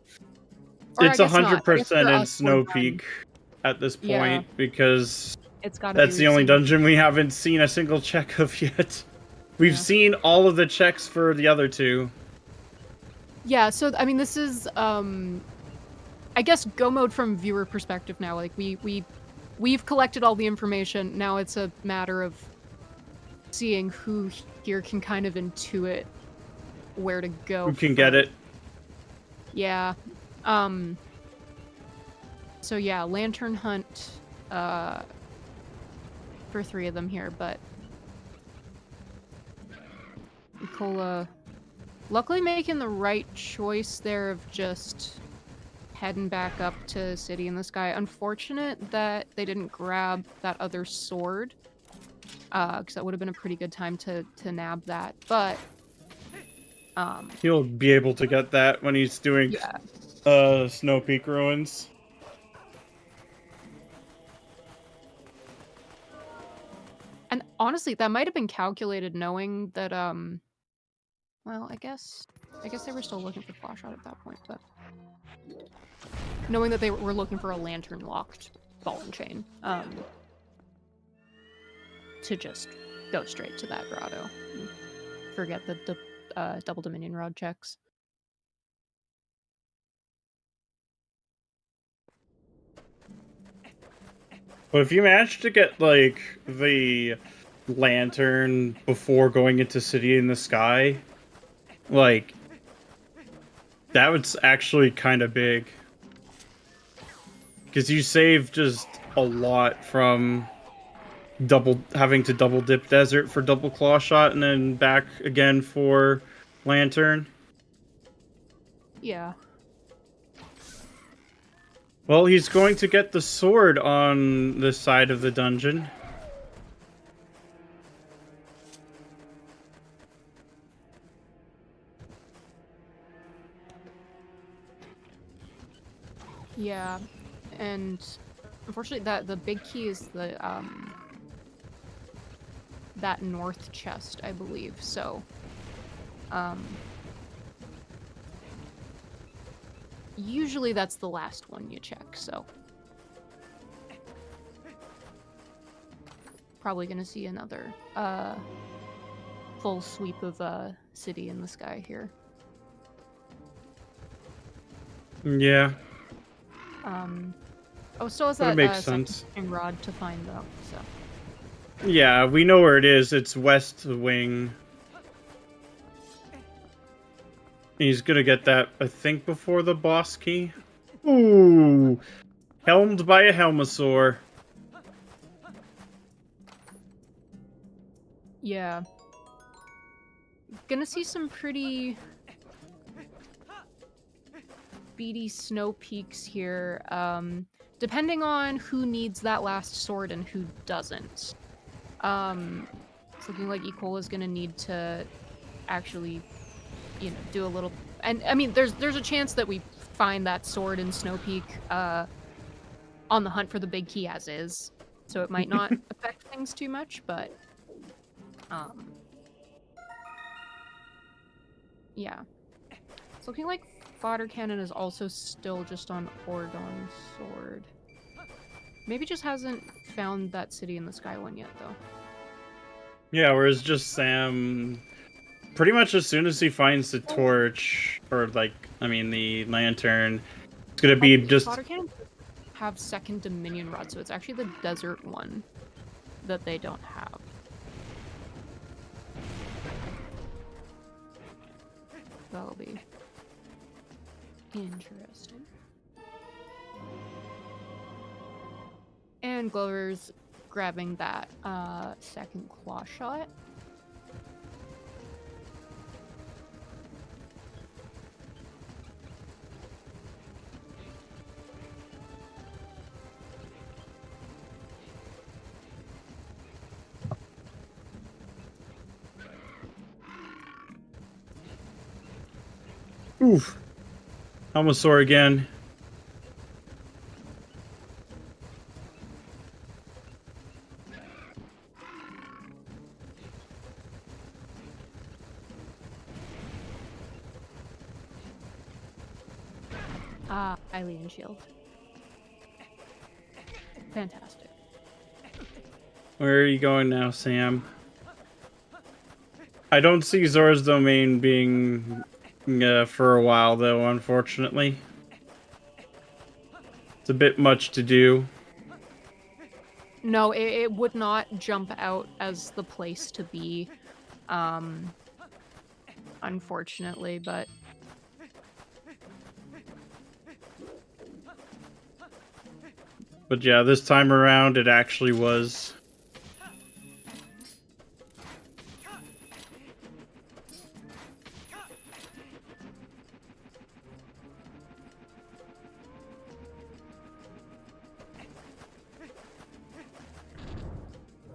C: Or I
B: It's
C: guess not. I guess
B: 100%
C: for
B: in
C: us, we're
B: Snow
C: done.
B: Peak at this point,
C: Yeah.
B: because
C: It's gotta
B: that's
C: be
B: the only
C: received.
B: dungeon we haven't seen a single check of yet. We've
C: Yeah.
B: seen all of the checks for the other two.
C: Yeah, so I mean, this is I guess go mode from viewer perspective now. Like we've collected all the information. Now it's a matter of seeing who here can kind of intuit where to go.
B: Who can get it?
C: Yeah. So yeah, Lantern Hunt for 3 of them here, but Nicola luckily making the right choice there of just heading back up to City in the Sky. Unfortunate that they didn't grab that other sword, because that would have been a pretty good time to nab that, but
B: He'll be able to get that when he's doing
C: yeah.
B: Snow Peak Ruins.
C: And honestly, that might have been calculated knowing that, well, I guess they were still looking for Flashshot at that point, but knowing that they were looking for a lantern-locked ball and chain, to just go straight to that grotto. And forget the double Dominion Rod checks.
B: But if you manage to get, like, the lantern before going into City in the Sky, like, that was actually kind of big. Because you save just a lot from having to double dip desert for double claw shot and then back again for lantern.
C: Yeah.
B: Well, he's going to get the sword on this side of the dungeon.
C: Yeah, and unfortunately, the big key is the that north chest, I believe. So, usually that's the last one you check. So, probably gonna see another full sweep of City in the Sky here.
B: Yeah.
C: Oh, still has
B: That
C: that
B: makes sense.
C: rod to find though. So.
B: Yeah, we know where it is. It's west wing. He's gonna get that, I think, before the boss key. Ooh! Helmed by a Helmosaur.
C: Yeah. Gonna see some pretty beady snow peaks here, depending on who needs that last sword and who doesn't. It's looking like Ecola's gonna need to actually, you know, do a little... And, I mean, there's a chance that we find that sword in Snow Peak, on the hunt for the big key as is, so it might not affect things too much, but yeah. It's looking like fodder cannon is also still just on Ordon Sword. Maybe just hasn't found that city in the sky one yet, though.
B: Yeah, whereas just Sam, pretty much as soon as he finds the torch, or like, I mean the lantern, it's gonna be just...
C: Fodder cannon have second Dominion Rod, so it's actually the desert one that they don't have. That'll be interesting. And Glover's grabbing that second claw shot.
B: Oof. Almost sore again.
C: Alien shield. Fantastic.
B: Where are you going now, Sam? I don't see Zora's Domain being for a while, though, unfortunately. It's a bit much to do.
C: No, it would not jump out as the place to be, unfortunately, but...
B: But yeah, this time around it actually was.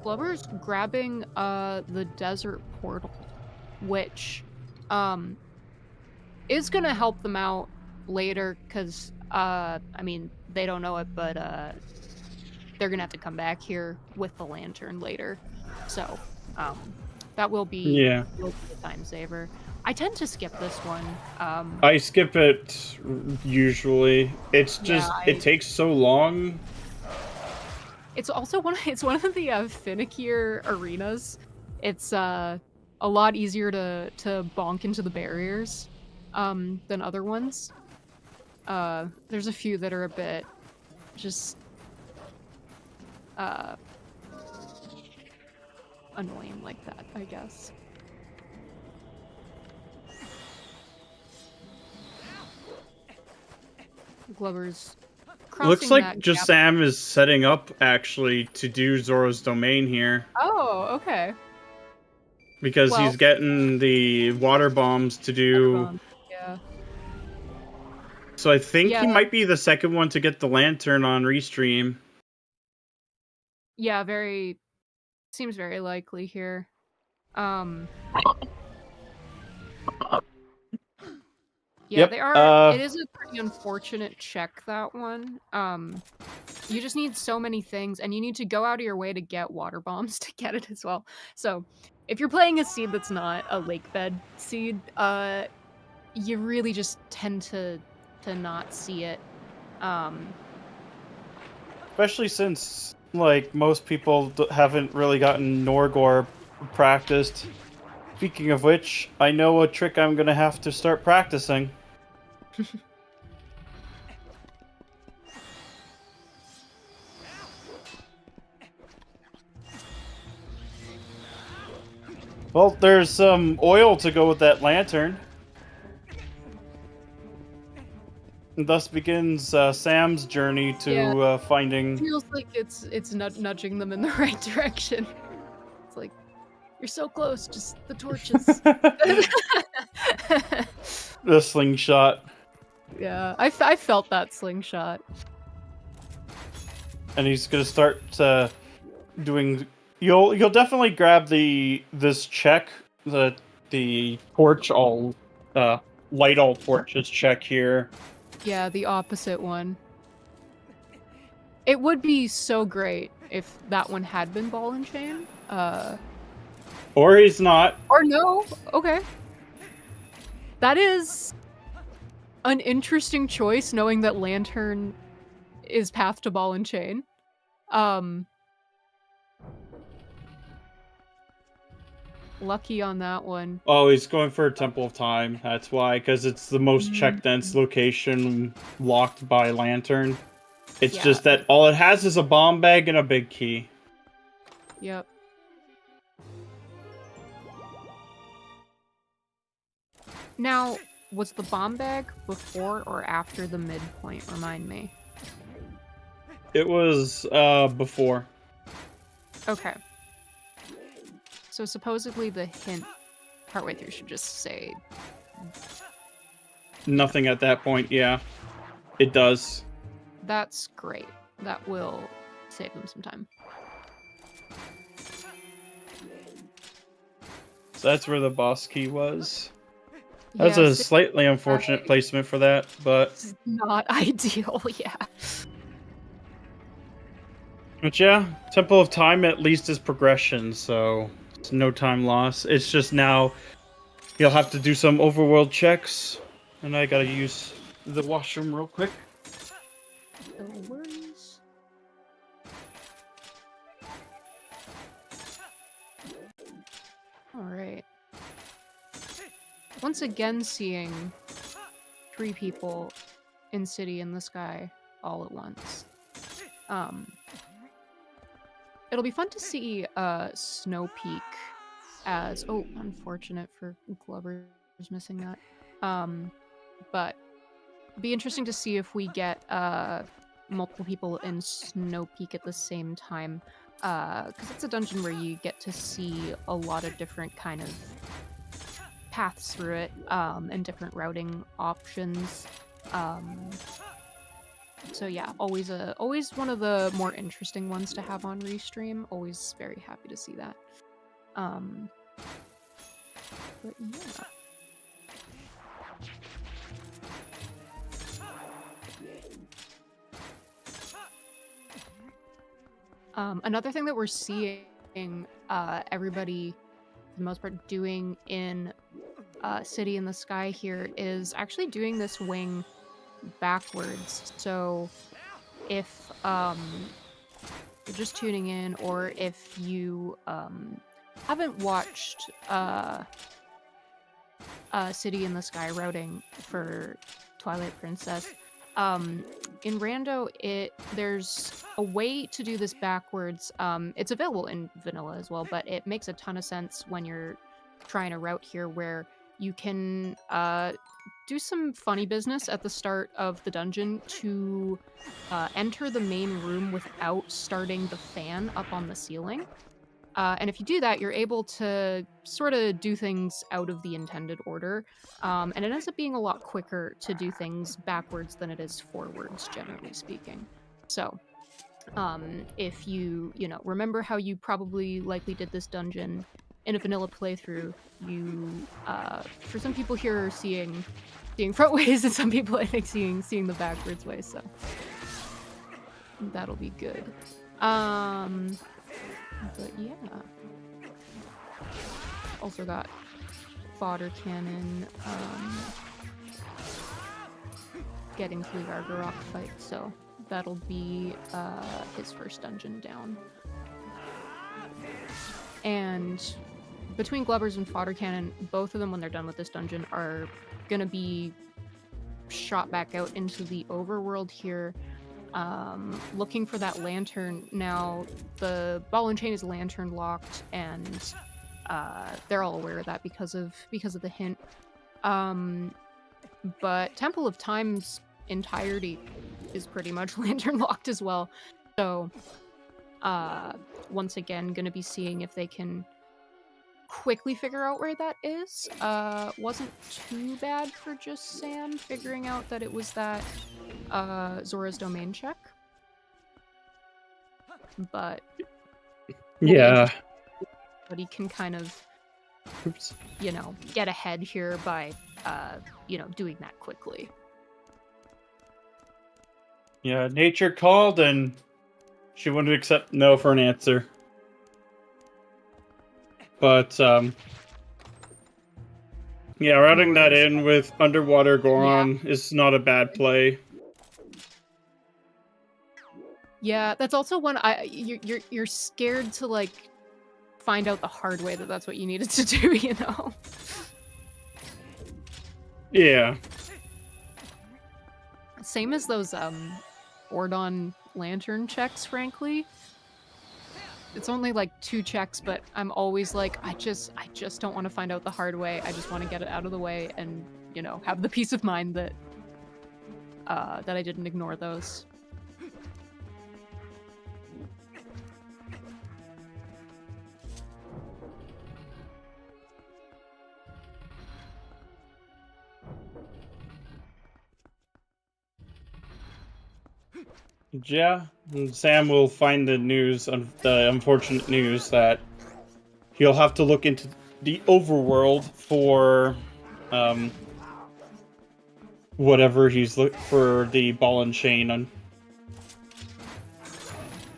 C: Glover's grabbing the desert portal, which is gonna help them out later, because I mean, they don't know it, but they're gonna have to come back here with the lantern later, so that will be a time saver. I tend to skip this one.
B: I skip it usually. It's just it takes so long.
C: It's also one of the finickier arenas. It's a lot easier to bonk into the barriers than other ones. There's a few that are a bit just annoying like that, I guess. Glover's
B: Looks like just Sam is setting up actually to do Zora's Domain here.
C: Oh, okay.
B: Because he's getting the water bombs to do.
C: Yeah.
B: So I think he might be the second one to get the lantern on Restream.
C: Yeah, seems very likely here. Yeah, they are. It is a pretty unfortunate check, that one. You just need so many things, and you need to go out of your way to get water bombs to get it as well. So, if you're playing a seed that's not a lakebed seed, you really just tend to not see it.
B: Especially since, like, most people haven't really gotten Norgor practiced. Speaking of which, I know a trick I'm gonna have to start practicing. Well, there's some oil to go with that lantern. And thus begins Sam's journey to finding...
C: Feels like it's nudging them in the right direction. It's like, you're so close, just the torches.
B: The slingshot.
C: Yeah, I felt that slingshot.
B: And he's gonna start doing... You'll definitely grab this check, the torch all light all torches check here.
C: Yeah, the opposite one. It would be so great if that one had been ball and chain.
B: Or he's not.
C: Or no. Okay. That is an interesting choice, knowing that Lantern is path to ball and chain. Lucky on that one.
B: Oh, he's going for a Temple of Time. That's why, because it's the most check dense location locked by Lantern. It's just that all it has is a bomb bag and a big key.
C: Yep. Now, was the bomb bag before or after the midpoint? Remind me.
B: It was before.
C: Okay. So supposedly the hint partway through should just say
B: Nothing at that point, yeah. It does.
C: that's great. That will save them some time.
B: So that's where the boss key was. That's a slightly unfortunate placement for that, but...
C: It's not ideal, yeah.
B: But yeah, Temple of Time at least is progression, so it's no time loss. It's just now you'll have to do some overworld checks, and I gotta use the washroom real quick.
C: No worries. Alright. Once again seeing 3 people in City in the Sky all at once. It'll be fun to see Snow Peak as... Oh, unfortunate for Glover's missing that. But it'll be interesting to see if we get multiple people in Snow Peak at the same time. Because it's a dungeon where you get to see a lot of different kind of paths through it, and different routing options. So yeah, always one of the more interesting ones to have on Restream. Always very happy to see that. But yeah. Another thing that we're seeing everybody, for the most part, doing in City in the Sky here is actually doing this wing backwards. So if you're just tuning in, or if you haven't watched City in the Sky routing for Twilight Princess, in Rando, there's a way to do this backwards. It's available in vanilla as well, but it makes a ton of sense when you're trying to route here, where you can do some funny business at the start of the dungeon to enter the main room without starting the fan up on the ceiling. And if you do that, you're able to sort of do things out of the intended order. And it ends up being a lot quicker to do things backwards than it is forwards, generally speaking. So if you remember how you probably likely did this dungeon in a vanilla playthrough, you, for some people here are seeing front ways, and some people I think seeing the backwards way, so that'll be good. But yeah. Also got fodder cannon, getting through the Gargarok fight, so that'll be his first dungeon down. And between Glubbers and fodder cannon, both of them, when they're done with this dungeon, are gonna be shot back out into the overworld here, looking for that lantern. Now, the ball and chain is lantern locked, and they're all aware of that because of the hint. But Temple of Time's entirety is pretty much lantern locked as well. So, once again, gonna be seeing if they can quickly figure out where that is. Wasn't too bad for just Sam figuring out that it was that Zora's domain check. But
B: yeah,
C: but he can kind of get ahead here by doing that quickly.
B: Yeah, nature called, and She wouldn't accept no for an answer. But, yeah, routing that in with Underwater Goron is not a bad play.
C: Yeah, that's also one you're scared to like find out the hard way that that's what you needed to do, you know?
B: Yeah.
C: Same as those Ordon lantern checks, frankly. It's only like 2 checks, but I'm always like, I just don't want to find out the hard way. I just want to get it out of the way and, you know, have the peace of mind that that I didn't ignore those.
B: Yeah, and Sam will find the news, the unfortunate news that he'll have to look into the overworld for, whatever he's looking for the ball and chain on.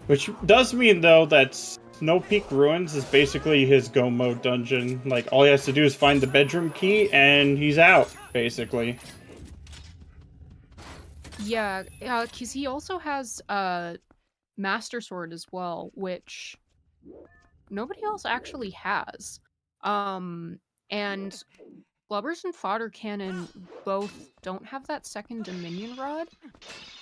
B: Which does mean, though, that Snow Peak Ruins is basically his go mode dungeon. Like, all he has to do is find the bedroom key, and he's out, basically.
C: Yeah, because he also has Master Sword as well, which nobody else actually has. And Blubbers and Fodder Cannon both don't have that second Dominion Rod,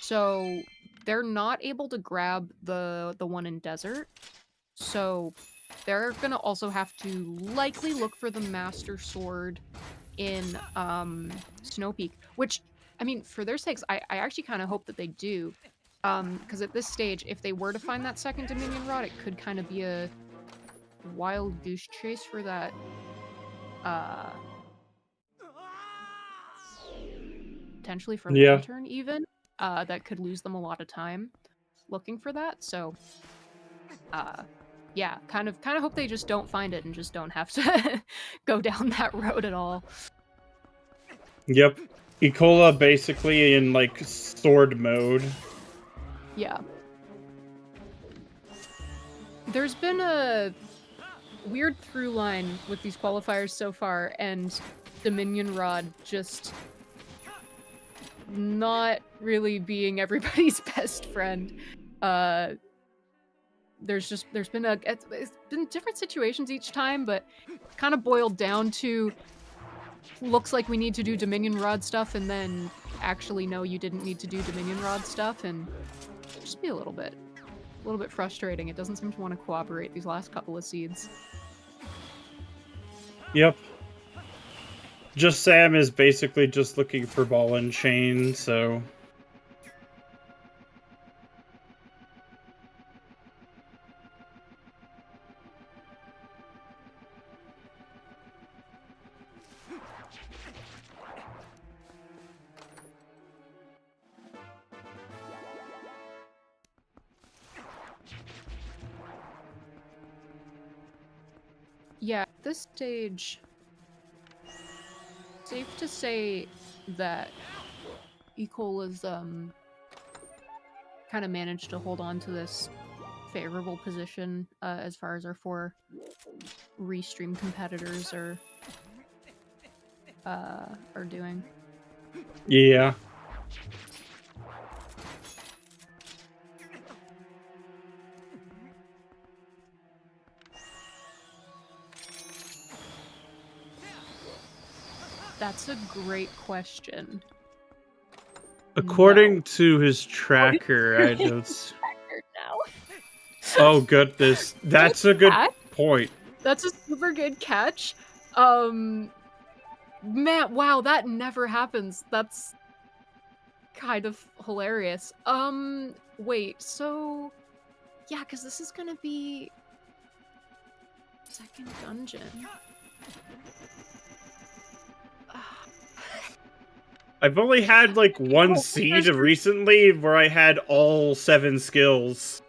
C: so they're not able to grab the one in Desert. So they're gonna also have to likely look for the Master Sword in Snow Peak, which, I mean, for their sakes, I actually kind of hope that they do. Because at this stage, if they were to find that second Dominion Rod, it could kind of be a wild goose chase for that, potentially for Lantern even, that could lose them a lot of time looking for that. So, yeah, kind of hope they just don't find it and just don't have to go down that road at all.
B: Yep. Ecola basically in, like, sword mode.
C: Yeah. There's been a weird through line with these qualifiers so far, and Dominion Rod just not really being everybody's best friend. There's been it's been different situations each time, but kind of boiled down to looks like we need to do Dominion Rod stuff, and then actually no, you didn't need to do Dominion Rod stuff, and just be a little bit frustrating. It doesn't seem to want to cooperate these last couple of seeds.
B: Yep. Just Sam is basically just looking for ball and chain, so...
C: Yeah, at this stage, safe to say that Ecola's kind of managed to hold on to this favorable position as far as our 4 restream competitors are doing.
B: Yeah.
C: That's a great question.
B: According to his tracker, I don't... Oh, goodness. That's a good point.
C: That's a super good catch. Man, wow, that never happens. That's kind of hilarious. Wait, so... Yeah, because this is gonna be... second dungeon.
B: I've only had, like, one seed recently where I had all 7 skills.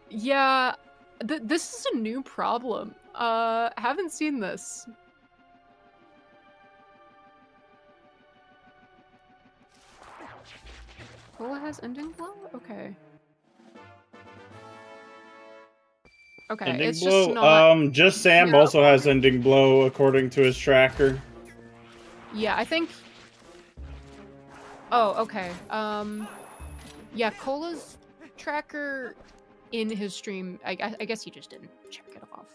C: Yeah, this is a new problem. Haven't seen this. Cola has ending blow? Okay. Okay,
B: Ending
C: it's
B: blow?
C: just not.
B: Just Sam
C: Yeah.
B: also has ending blow according to his tracker.
C: Yeah, I think. Oh, okay. Yeah, Cola's tracker in his stream. I guess he just didn't check it off.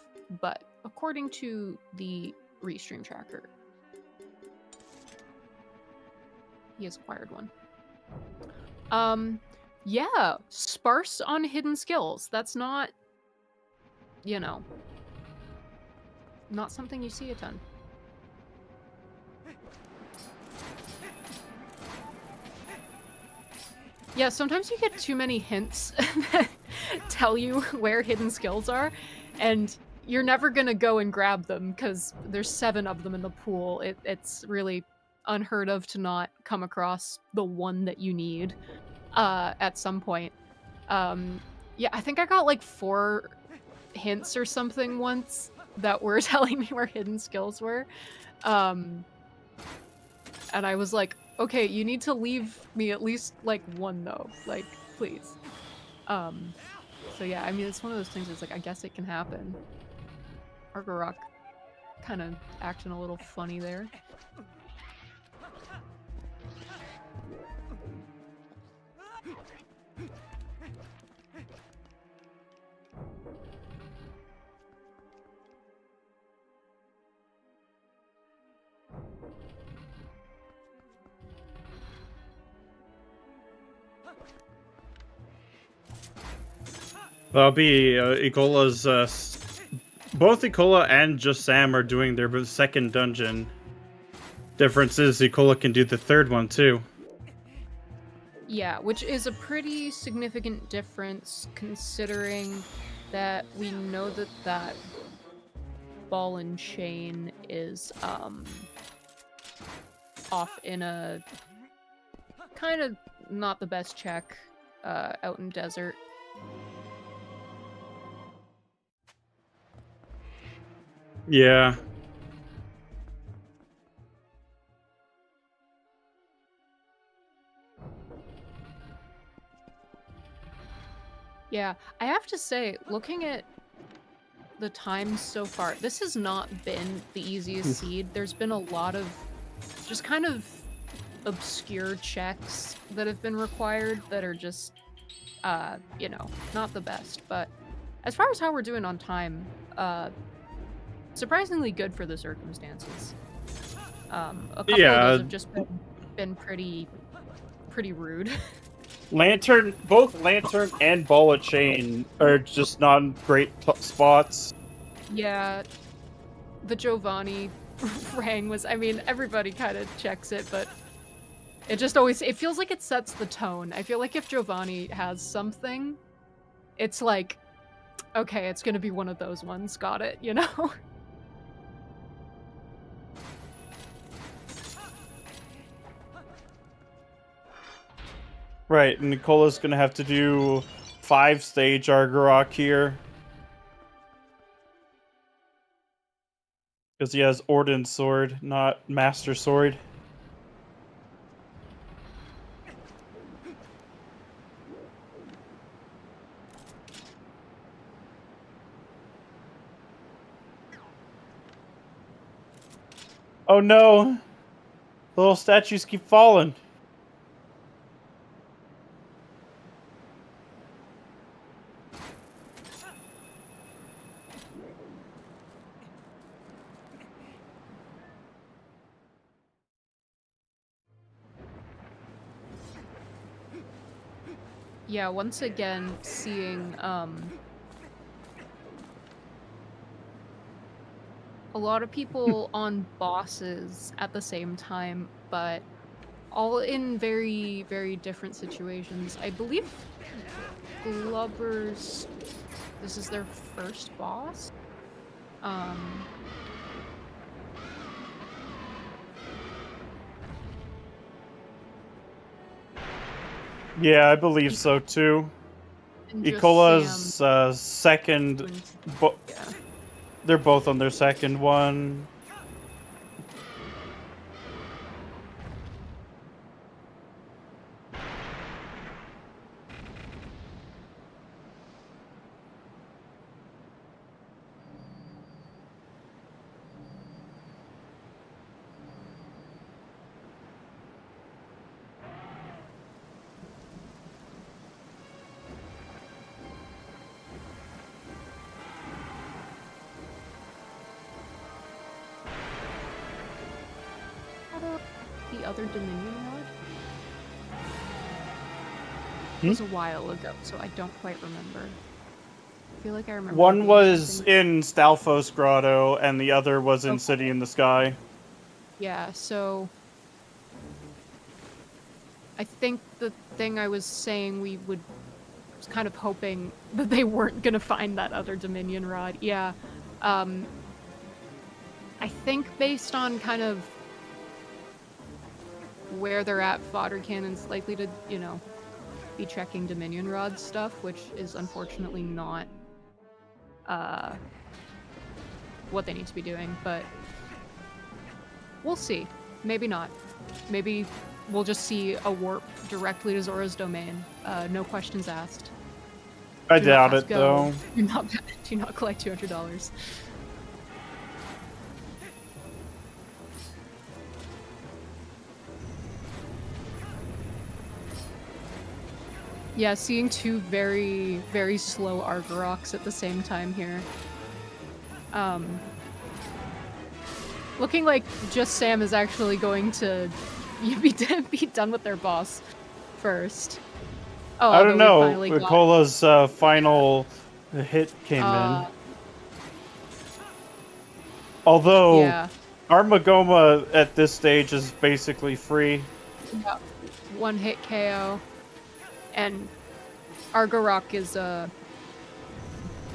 C: But according to the restream tracker, he has acquired one. Yeah, sparse on hidden skills. That's not, you know, not something you see a ton. Yeah, sometimes you get too many hints that tell you where hidden skills are, and you're never gonna go and grab them because there's 7 of them in the pool. It's really unheard of to not come across the one that you need at some point. Yeah, I think I got like 4 hints or something once that were telling me where hidden skills were. And I was like, okay, you need to leave me at least like 1 though, like please. So yeah, I mean it's one of those things. It's like I guess it can happen. Argorok kind of acting a little funny there.
B: That'll be Ecola's. Both Ecola and Just Sam are doing their second dungeon. Difference is Ecola can do the third one too.
C: Yeah, which is a pretty significant difference considering that we know that that ball and chain is off in a kind of not the best check out in desert.
B: Yeah.
C: Yeah, I have to say, looking at the times so far, this has not been the easiest seed. There's been a lot of just kind of obscure checks that have been required that are just, you know, not the best. But as far as how we're doing on time, surprisingly good for the circumstances. A couple of those have just been pretty rude.
B: Both Lantern and Ball of Chain are just not in great spots.
C: Yeah, the Giovanni rang was, I mean, everybody kind of checks it, but it just always, it feels like it sets the tone. I feel like if Giovanni has something, it's like, okay, it's gonna be one of those ones, got it, you know?
B: Right, and Nicola's gonna have to do 5-stage Argorok here. Because he has Ordnance Sword, not Master Sword. Oh no! The little statues keep falling.
C: Yeah, once again, seeing, a lot of people on bosses at the same time, but all in very, very different situations. I believe Glubbers, this is their first boss.
B: Yeah, I believe so too. Ecola's second.
C: Yeah.
B: They're both on their second one.
C: about the other Dominion Rod? It was a while ago, so I don't quite remember. I feel like I remember.
B: One was in Stalfos Grotto, and the other was in
C: Okay.
B: City in the Sky.
C: Yeah, so I think the thing I was saying we was kind of hoping that they weren't gonna find that other Dominion Rod. Yeah. I think based on kind of where they're at, Fodder Cannon's likely to, you know, be checking Dominion Rod stuff, which is unfortunately not what they need to be doing, but we'll see. Maybe not. Maybe we'll just see a warp directly to Zora's domain. No questions asked.
B: I doubt it, though.
C: Do not collect $200. Yeah, seeing two very, very slow Argoroks at the same time here. Looking like just Sam is actually going to be done with their boss first. Oh,
B: I don't know. Nicola's final hit came in. Although,
C: yeah.
B: Armagoma at this stage is basically free.
C: Yeah. One hit KO. And Argorok is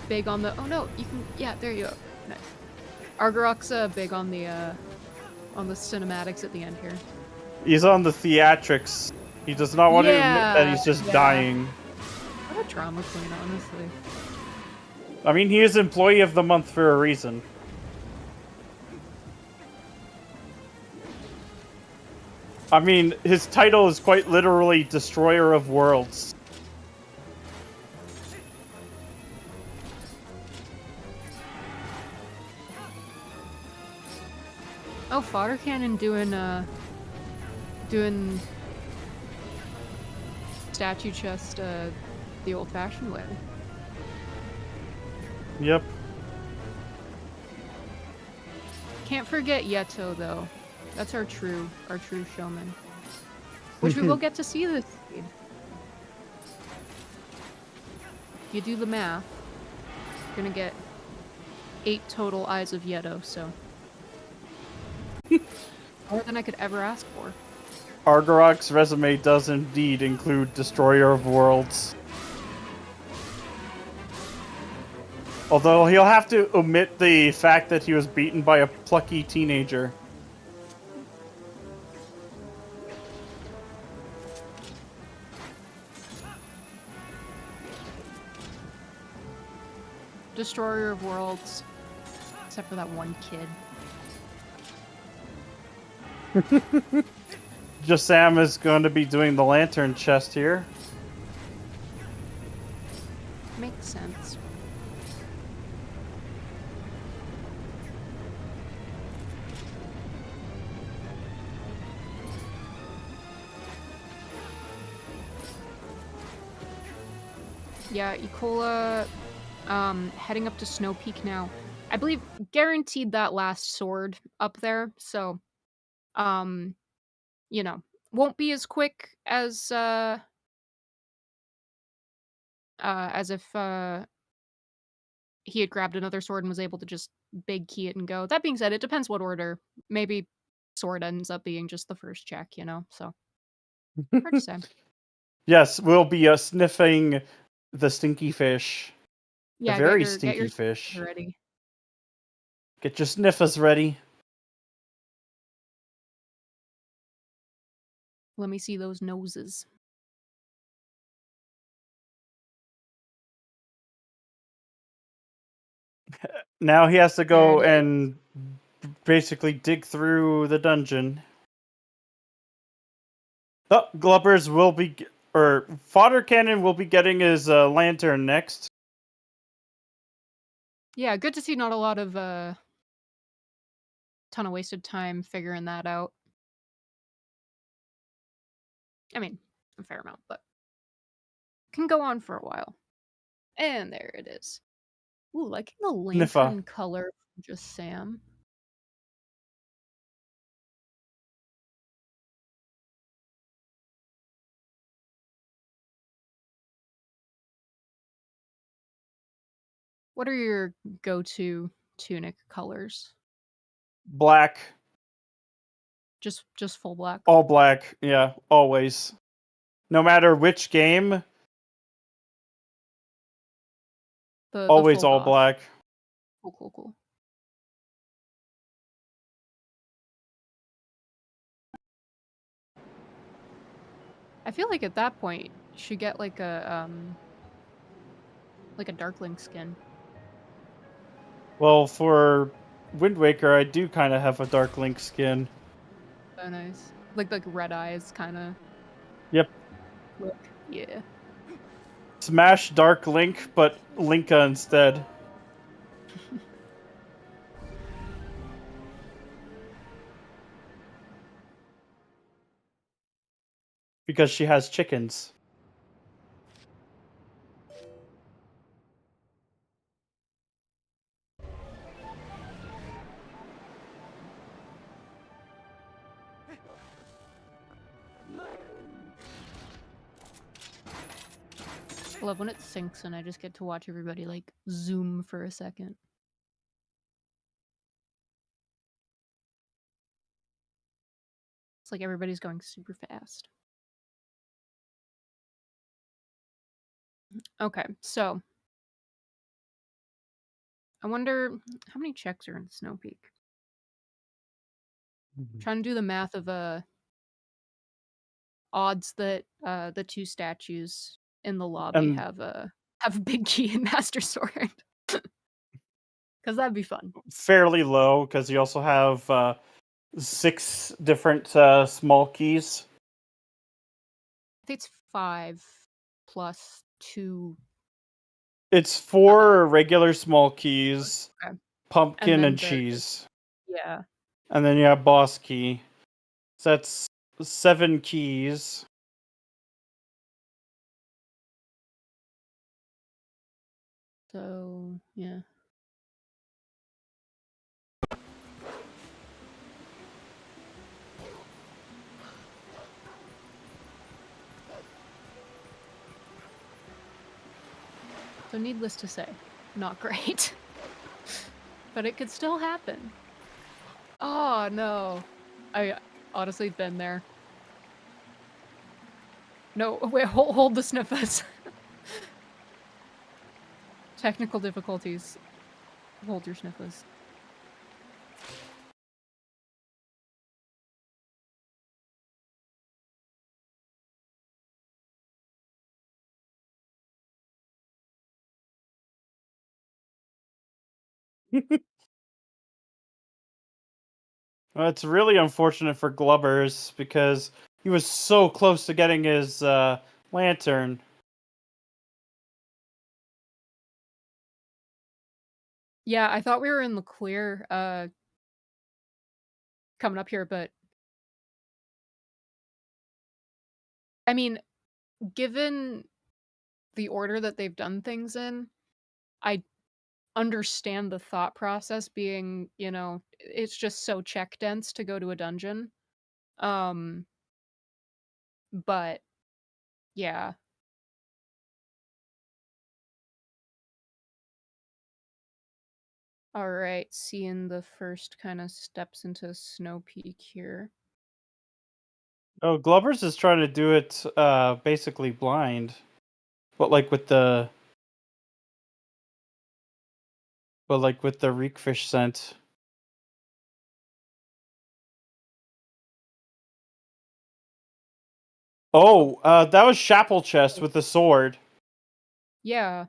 C: big on the. Oh no, you can. Yeah, there you go. Nice. Argorok's big on the cinematics at the end here.
B: He's on the theatrics. He does not want to admit that he's just dying.
C: What a drama queen, honestly.
B: I mean, he is Employee of the Month for a reason. I mean, his title is quite literally Destroyer of Worlds.
C: Oh, Fodder Cannon doing statue chest the old-fashioned way.
B: Yep.
C: Can't forget Yeto though. That's our true showman. Which we will get to see this seed. If you do the math, you're gonna get 8 total Eyes of Yeto, so more than I could ever ask for.
B: Argorok's resume does indeed include Destroyer of Worlds. Although he'll have to omit the fact that he was beaten by a plucky teenager.
C: Destroyer of Worlds, except for that one kid.
B: Just Sam is going to be doing the lantern chest here.
C: Makes sense. Yeah, Ikola heading up to Snow Peak now. I believe guaranteed that last sword up there, so you know, won't be as quick as if he had grabbed another sword and was able to just big key it and go. That being said, it depends what order. Maybe sword ends up being just the first check, you know, so hard to say.
B: Yes, we'll be sniffing the stinky fish.
C: Yeah,
B: a very
C: get
B: stinky
C: your
B: fish.
C: ready.
B: Get your sniffers ready.
C: Let me see those noses.
B: Now he has to go and basically dig through the dungeon. Oh, Glubbers will be, or Fodder Cannon will be getting his lantern next.
C: Yeah, good to see not a lot of ton of wasted time figuring that out. I mean, a fair amount, but can go on for a while. And there it is. Ooh, liking the lantern color from just Sam. What are your go-to tunic colors?
B: Black.
C: Just full black.
B: All black. Yeah, always. No matter which game,
C: The
B: always
C: full
B: all
C: goth.
B: black.
C: Cool. I feel like at that point you should get like a Darkling skin.
B: Well, for Wind Waker, I do kind of have a Dark Link skin.
C: Oh, nice. Like red eyes, kind of.
B: Yep.
C: Look, yeah.
B: Smash Dark Link, but Linka instead. Because she has chickens.
C: I love when it sinks and I just get to watch everybody like zoom for a second. It's like everybody's going super fast. Okay, so I wonder how many checks are in Snow Peak. Trying to do the math of odds that the two statues in the lobby have a big key and master sword. Because that'd be fun.
B: Fairly low, because you also have 6 different small keys.
C: I think it's 5 plus 2.
B: It's 4 regular small keys,
C: Okay.
B: pumpkin, and cheese.
C: Yeah.
B: And then you have boss key. So that's 7 keys.
C: So, yeah. So needless to say, not great. But it could still happen. Oh, no. I honestly been there. No, wait, hold the sniffers. Technical difficulties. Hold your sniffers.
B: Well, it's really unfortunate for Glubbers, because he was so close to getting his lantern.
C: Yeah, I thought we were in the clear coming up here, but I mean, given the order that they've done things in, I understand the thought process being, it's just so check dense to go to a dungeon. But yeah. All right, seeing the first kind of steps into Snow Peak here.
B: Oh, Glubbers is trying to do it basically blind. But like with the reekfish scent. Oh, that was Chapel Chest with the sword.
C: Yeah.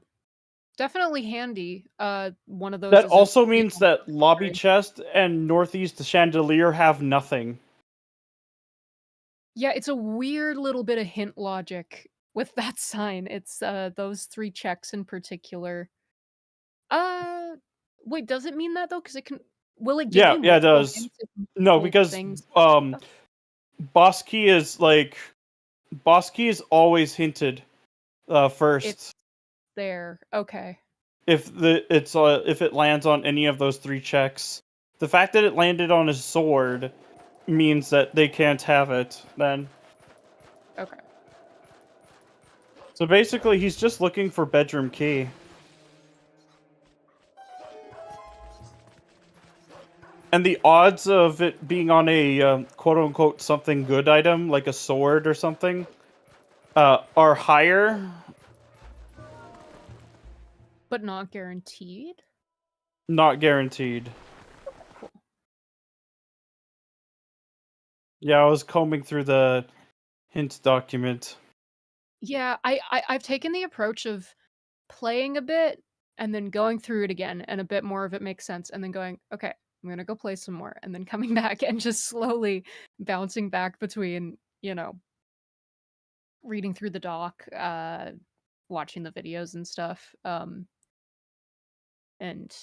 C: Definitely handy. One of those
B: That
C: is
B: also means that Lobby Chest and Northeast Chandelier have nothing.
C: Yeah, it's a weird little bit of hint logic with that sign. It's those 3 checks in particular. Wait, does it mean that though? Because it can. Will it give you
B: Yeah, it
C: multiple
B: does.
C: hints if
B: No,
C: multiple
B: because
C: things?
B: Boss Key is always hinted first.
C: It's there. Okay.
B: If it lands on any of those 3 checks. The fact that it landed on his sword means that they can't have it then.
C: Okay.
B: So basically he's just looking for bedroom key. And the odds of it being on a quote-unquote something good item, like a sword or something, are higher.
C: But not guaranteed?
B: Not guaranteed.
C: Cool.
B: Yeah, I was combing through the hint document.
C: Yeah, I've taken the approach of playing a bit and then going through it again, and a bit more of it makes sense, and then going, okay, I'm gonna go play some more, and then coming back and just slowly bouncing back between, reading through the doc, watching the videos and stuff. And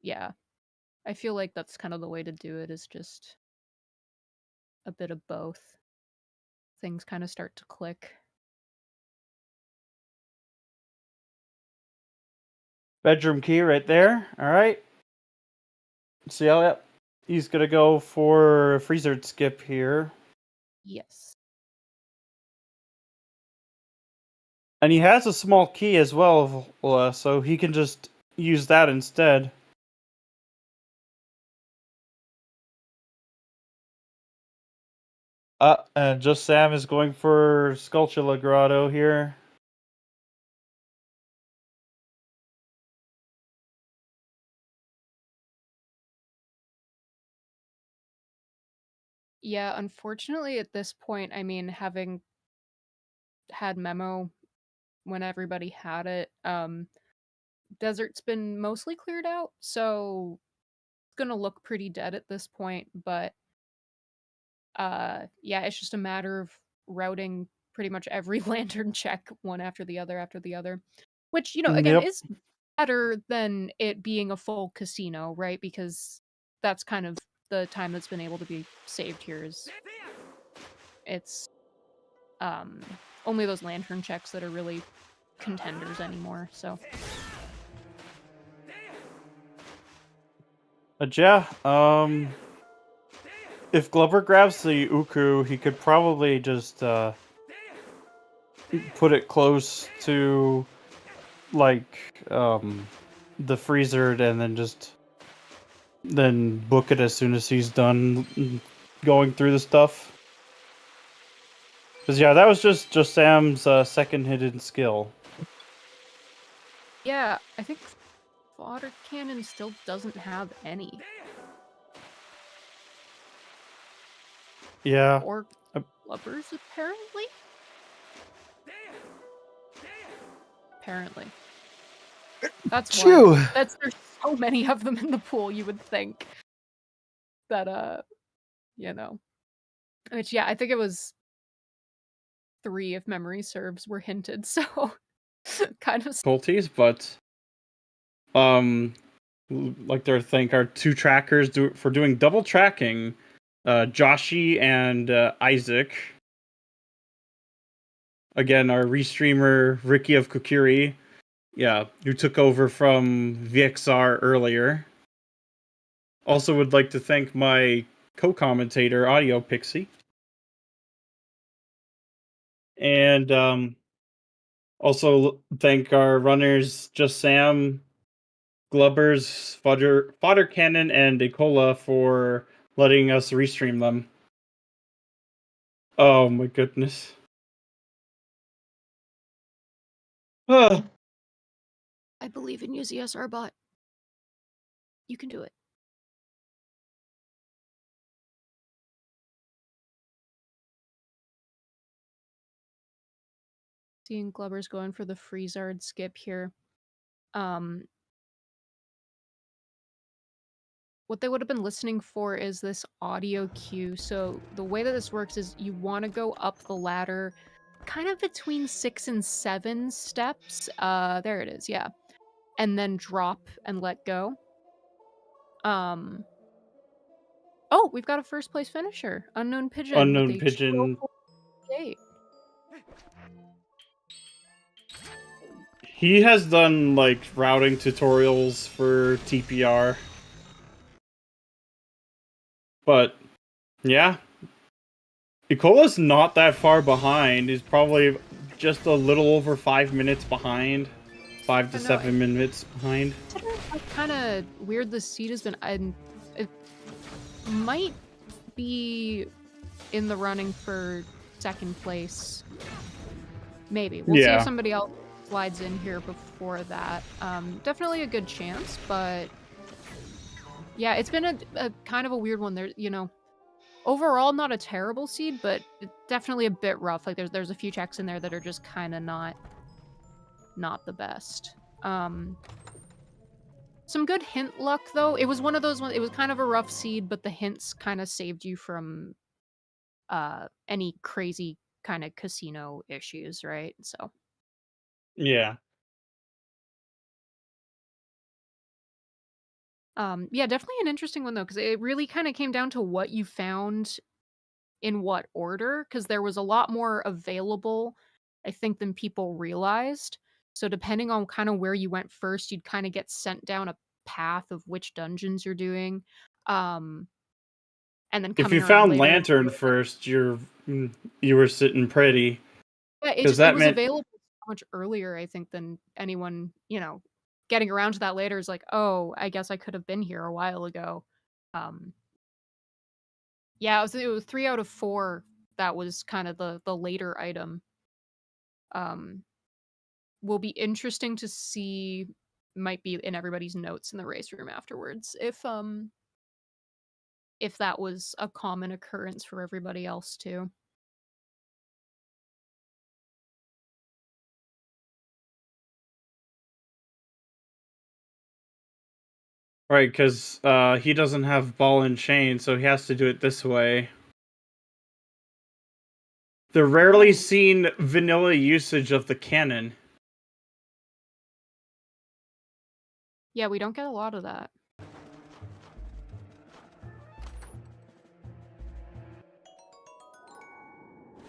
C: yeah, I feel like that's kind of the way to do it, is just a bit of both. Things kind of start to click.
B: Bedroom key right there. All right. See how he's gonna go for a freezer skip here,
C: Yes.
B: and he has a small key as well, so he can just use that instead. And just Sam is going for Sculptula Grotto here.
C: Yeah, unfortunately at this point, I mean, having had Memo when everybody had it, desert's been mostly cleared out, so it's gonna look pretty dead at this point, but yeah, it's just a matter of routing pretty much every lantern check one after the other, which, again,
B: Yep.
C: is better than it being a full casino, right? Because that's kind of the time that's been able to be saved here. Is it's only those lantern checks that are really contenders anymore, so
B: Yeah. If Glover grabs the Uku, he could probably just put it close to the freezer, and then book it as soon as he's done going through the stuff. Because yeah, that was just Sam's second hidden skill.
C: yeah, I think Fodder Cannon still doesn't have any.
B: Yeah.
C: Or Glubbers, apparently? Apparently. That's why. There's so many of them in the pool, you would think. That, Which, yeah, I think it was 3, if memory serves, were hinted, so kind of
B: Difficulties, but like to thank our 2 trackers for doing double tracking, Joshi and Isaac. Again, our restreamer Ricky of Kokiri, who took over from VXR earlier. Also would like to thank my co-commentator Audio Pixie. And also thank our runners Just Sam, Glubbers, Fodder Cannon, and Ecola for letting us restream them. Oh my goodness.
C: I believe in you, ZSR bot. You can do it. Seeing Glubbers going for the Freezard skip here. What they would have been listening for is this audio cue. So the way that this works is you want to go up the ladder kind of between 6 and 7 steps. There it is, yeah. And then drop and let go. Oh, we've got a first place finisher. Unknown Pigeon.
B: Unknown Pigeon. He has done like routing tutorials for TPR. But yeah, Ecola's not that far behind. He's probably just a little over 5 minutes behind. 5 to 7 minutes behind.
C: Kind of weird this seed has been. It might be in the running for second place. Maybe. We'll see if somebody else slides in here before that. Definitely a good chance, but yeah, it's been a kind of a weird one. There, overall not a terrible seed, but definitely a bit rough. Like there's a few checks in there that are just kind of not the best. Some good hint luck though. It was one of those ones. It was kind of a rough seed, but the hints kind of saved you from any crazy kind of casino issues, right? So
B: Yeah.
C: yeah, definitely an interesting one though, because it really kind of came down to what you found in what order, because there was a lot more available, I think, than people realized. So depending on kind of where you went first, you'd kind of get sent down a path of which dungeons you're doing. And then
B: If
C: coming
B: you
C: around
B: found
C: later.
B: Lantern first, you were sitting pretty.
C: Yeah, it
B: Because
C: just it
B: that
C: was
B: meant
C: available so much earlier, I think, than anyone, getting around to that later is like, oh, I guess I could have been here a while ago. Um, yeah, it was 3 out of 4. That was kind of the later item. Will be interesting to see. Might be in everybody's notes in the race room afterwards if that was a common occurrence for everybody else too.
B: right, because he doesn't have ball and chain, so he has to do it this way. The rarely seen vanilla usage of the cannon.
C: Yeah, we don't get a lot of that.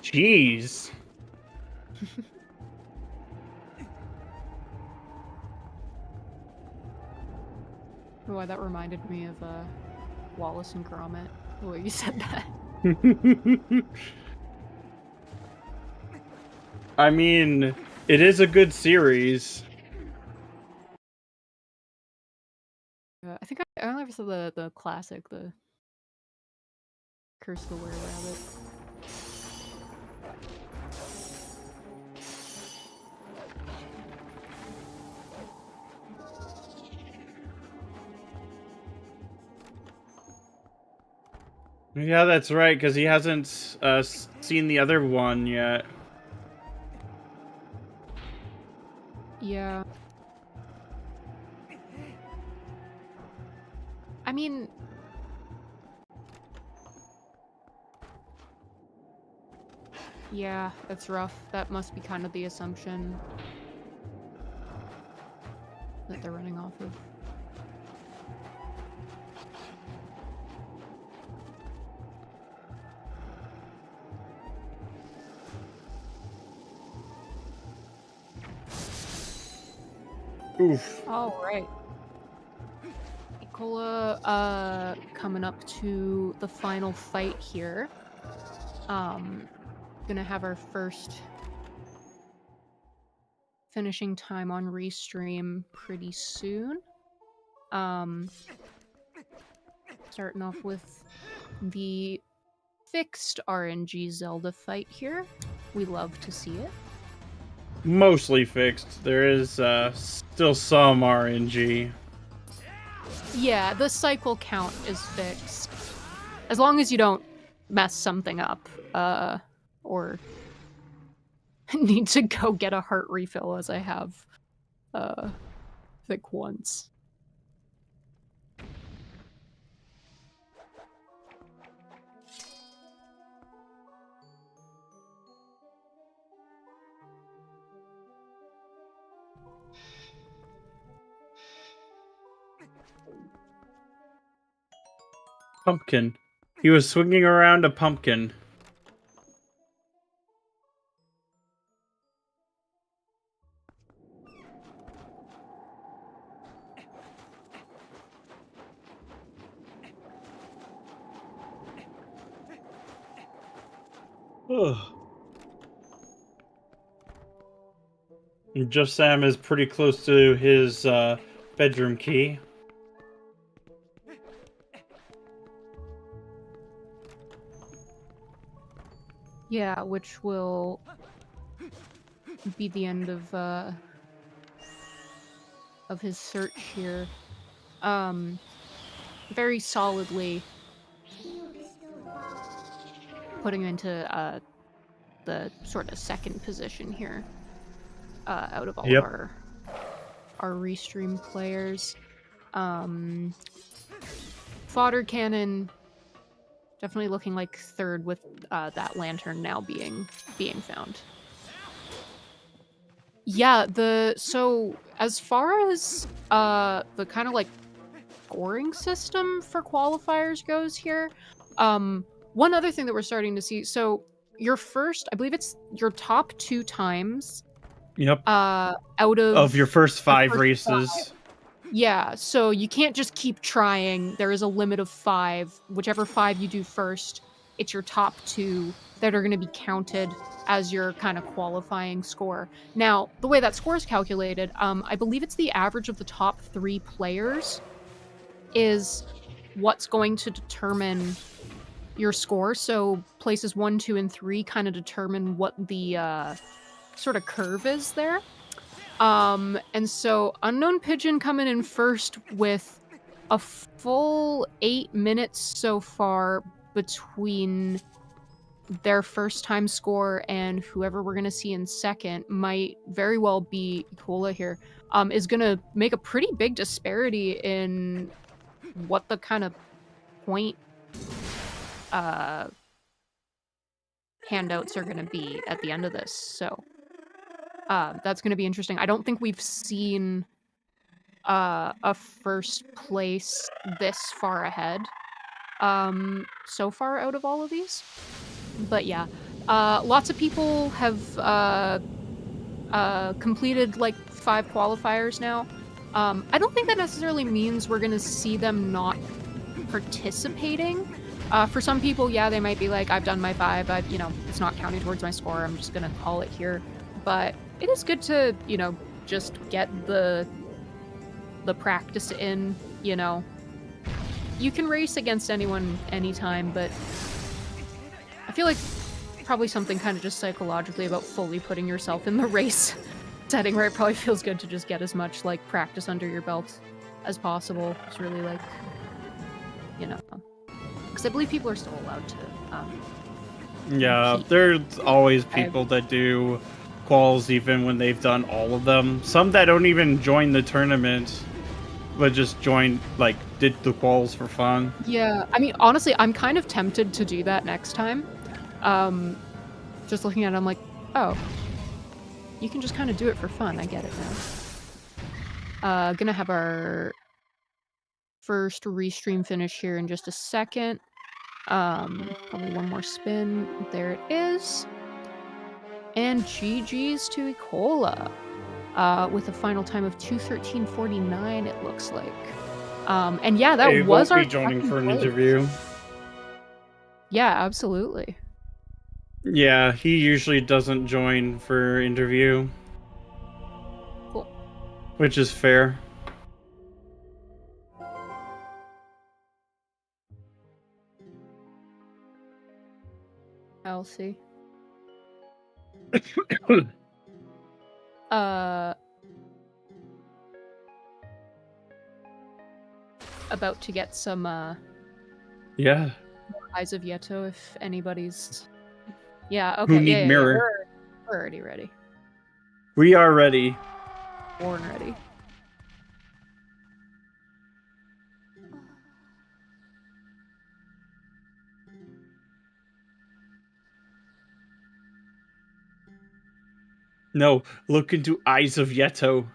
B: Jeez.
C: Boy, that reminded me of Wallace and Gromit, the way you said that.
B: I mean, it is a good series.
C: I think I only ever saw the classic, the Curse of the Were-Rabbit.
B: Yeah, that's right, because he hasn't seen the other one yet.
C: Yeah. I mean, yeah, that's rough. That must be kind of the assumption that they're running off of.
B: Oof.
C: All right. Nicola, coming up to the final fight here. Gonna have our first finishing time on Restream pretty soon. Starting off with the fixed RNG Zelda fight here. We love to see it.
B: Mostly fixed. There is still some RNG.
C: Yeah, the cycle count is fixed. As long as you don't mess something up, or need to go get a heart refill as I have, I think once.
B: Pumpkin. He was swinging around a pumpkin. Ugh. Just Sam is pretty close to his bedroom key.
C: Yeah, which will be the end of his search here. Very solidly putting him into the sort of second position here out of all of our restream players. Fodder cannon definitely looking like third, with that lantern now being found. Yeah, so as far as the kind of like scoring system for qualifiers goes here, one other thing that we're starting to see, so your first, I believe it's your top 2 times.
B: Yep.
C: Out of
B: your first 5
C: first
B: races.
C: 5. Yeah, so you can't just keep trying. There is a limit of 5. Whichever 5 you do first, it's your top 2 that are going to be counted as your kind of qualifying score. Now, the way that score is calculated, I believe it's the average of the top 3 players is what's going to determine your score. So places 1, 2, and 3 kind of determine what the sort of curve is there. And so Unknown Pigeon coming in first with a full 8 minutes so far between their first time score and whoever we're gonna see in second, might very well be Cola here, is gonna make a pretty big disparity in what the kind of point handouts are gonna be at the end of this. So that's going to be interesting. I don't think we've seen a first place this far ahead so far out of all of these. But yeah, lots of people have completed like 5 qualifiers now. I don't think that necessarily means we're going to see them not participating. For some people, yeah, they might be like, I've done my 5, it's not counting towards my score, I'm just going to call it here. But it is good to, just get the practice in, You can race against anyone anytime, but I feel like probably something kind of just psychologically about fully putting yourself in the race setting where it probably feels good to just get as much, like, practice under your belt as possible. It's really, like, because I believe people are still allowed to,
B: Yeah,
C: compete.
B: there's always people that do quals even when they've done all of them. Some that don't even join the tournament, but just did the quals for fun.
C: Yeah, I mean, honestly, I'm kind of tempted to do that next time. Just looking at it, I'm like, oh, you can just kind of do it for fun. I get it now. Gonna have our first restream finish here in just a second. Probably one more spin. There it is. And GG's to Ecola. With a final time of 2:13:49, it looks like. And yeah, that was our
B: won't be joining
C: second
B: for an
C: place.
B: interview.
C: Yeah, absolutely.
B: Yeah, he usually doesn't join for interview.
C: Cool.
B: Which is fair.
C: I'll see. About to get some
B: Yeah.
C: Eyes of Yeto if anybody's. Yeah, okay.
B: Who need
C: Yeah.
B: mirror?
C: We're already ready.
B: We are ready.
C: Born ready.
B: No, look into Eyes of Yeto.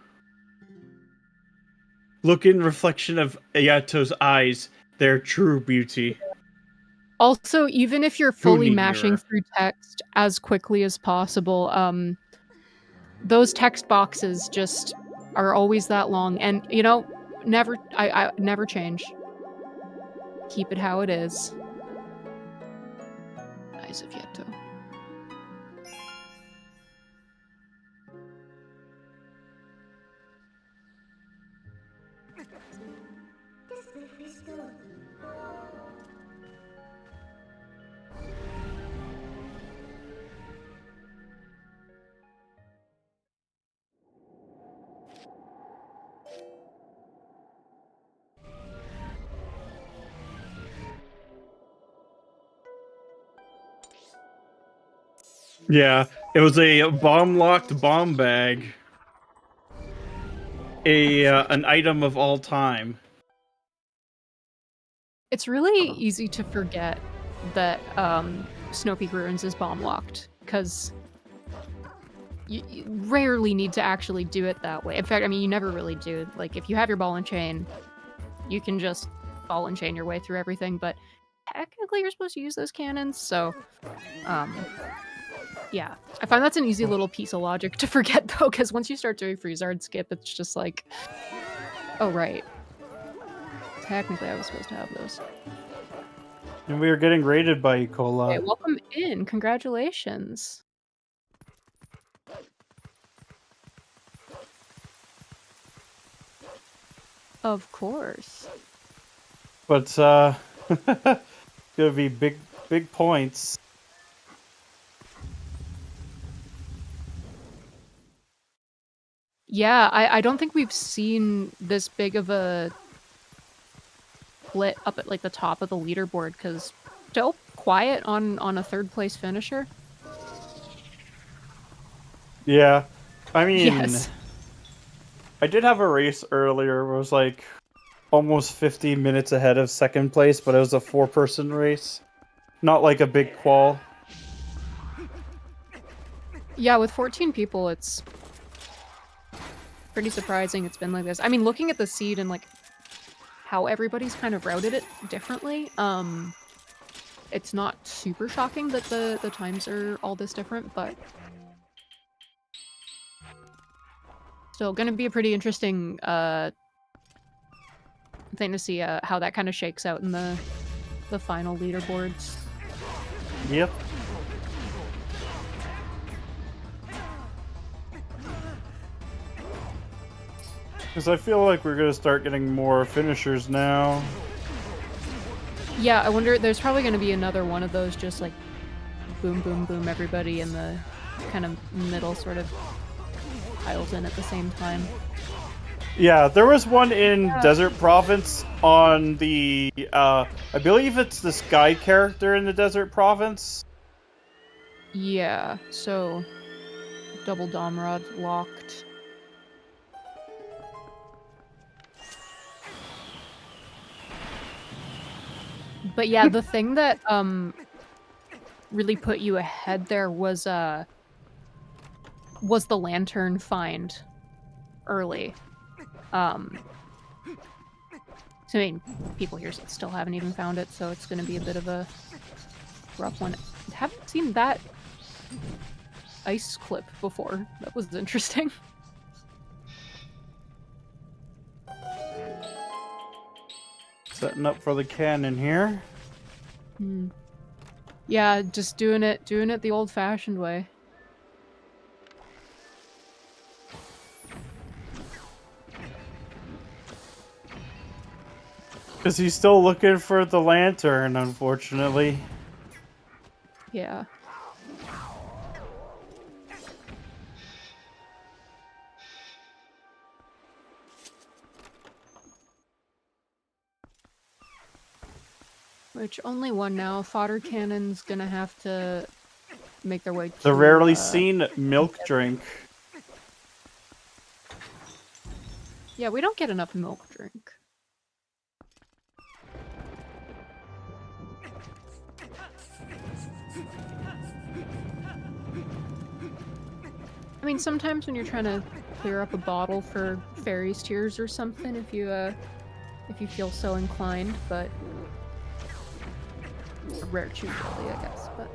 B: Look in reflection of Yeto's eyes, their true beauty.
C: Also, even if you're fully
B: need
C: mashing
B: mirror?
C: through text as quickly as possible, those text boxes just are always that long, and never I never change. Keep it how it is. Eyes of Yeto.
B: Yeah, it was a bomb-locked bomb bag. An item of all time.
C: It's really easy to forget that Snow Peak Ruins is bomb locked, because you rarely need to actually do it that way. In fact, I mean, you never really do. Like, if you have your ball and chain, you can just ball and chain your way through everything, but technically you're supposed to use those cannons, so yeah. I find that's an easy little piece of logic to forget, though, because once you start doing freeze hard skip, it's just like, oh, right. Technically, I was supposed to have those.
B: And we are getting raided by E. coli.
C: Okay, welcome in. Congratulations. Of course.
B: But, gonna be big points.
C: Yeah, I don't think we've seen this big of a split up at like the top of the leaderboard, because still quiet on a third place finisher.
B: Yeah, I mean,
C: Yes.
B: I did have a race earlier where it was like almost 50 minutes ahead of second place, but it was a 4-person race. Not like a big qual.
C: Yeah, with 14 people, it's pretty surprising it's been like this. I mean, looking at the seed and like how everybody's kind of routed it differently, it's not super shocking that the times are all this different, but still gonna be a pretty interesting thing to see how that kind of shakes out in the final leaderboards.
B: Yep. Because I feel like we're gonna start getting more finishers now.
C: Yeah, I wonder, there's probably gonna be another one of those just like boom, boom, boom, everybody in the kind of middle sort of piles in at the same time.
B: Yeah, there was one in Desert Province on the, I believe it's the Sky character in the Desert Province.
C: Yeah, so double Domrod locked. But yeah, the thing that really put you ahead there was the lantern find early. So, I mean, people here still haven't even found it, so it's going to be a bit of a rough one. I haven't seen that ice clip before. That was interesting.
B: Setting up for the cannon here.
C: Yeah, just doing it the old-fashioned way.
B: Because he's still looking for the lantern, unfortunately.
C: Yeah. Which, only one now. Fodder Cannon's gonna have to make their way to...
B: The rarely seen milk drink.
C: Yeah, we don't get enough milk drink. I mean, sometimes when you're trying to clear up a bottle for Fairy's Tears or something, if you feel so inclined, but a rare chew jelly, I guess. But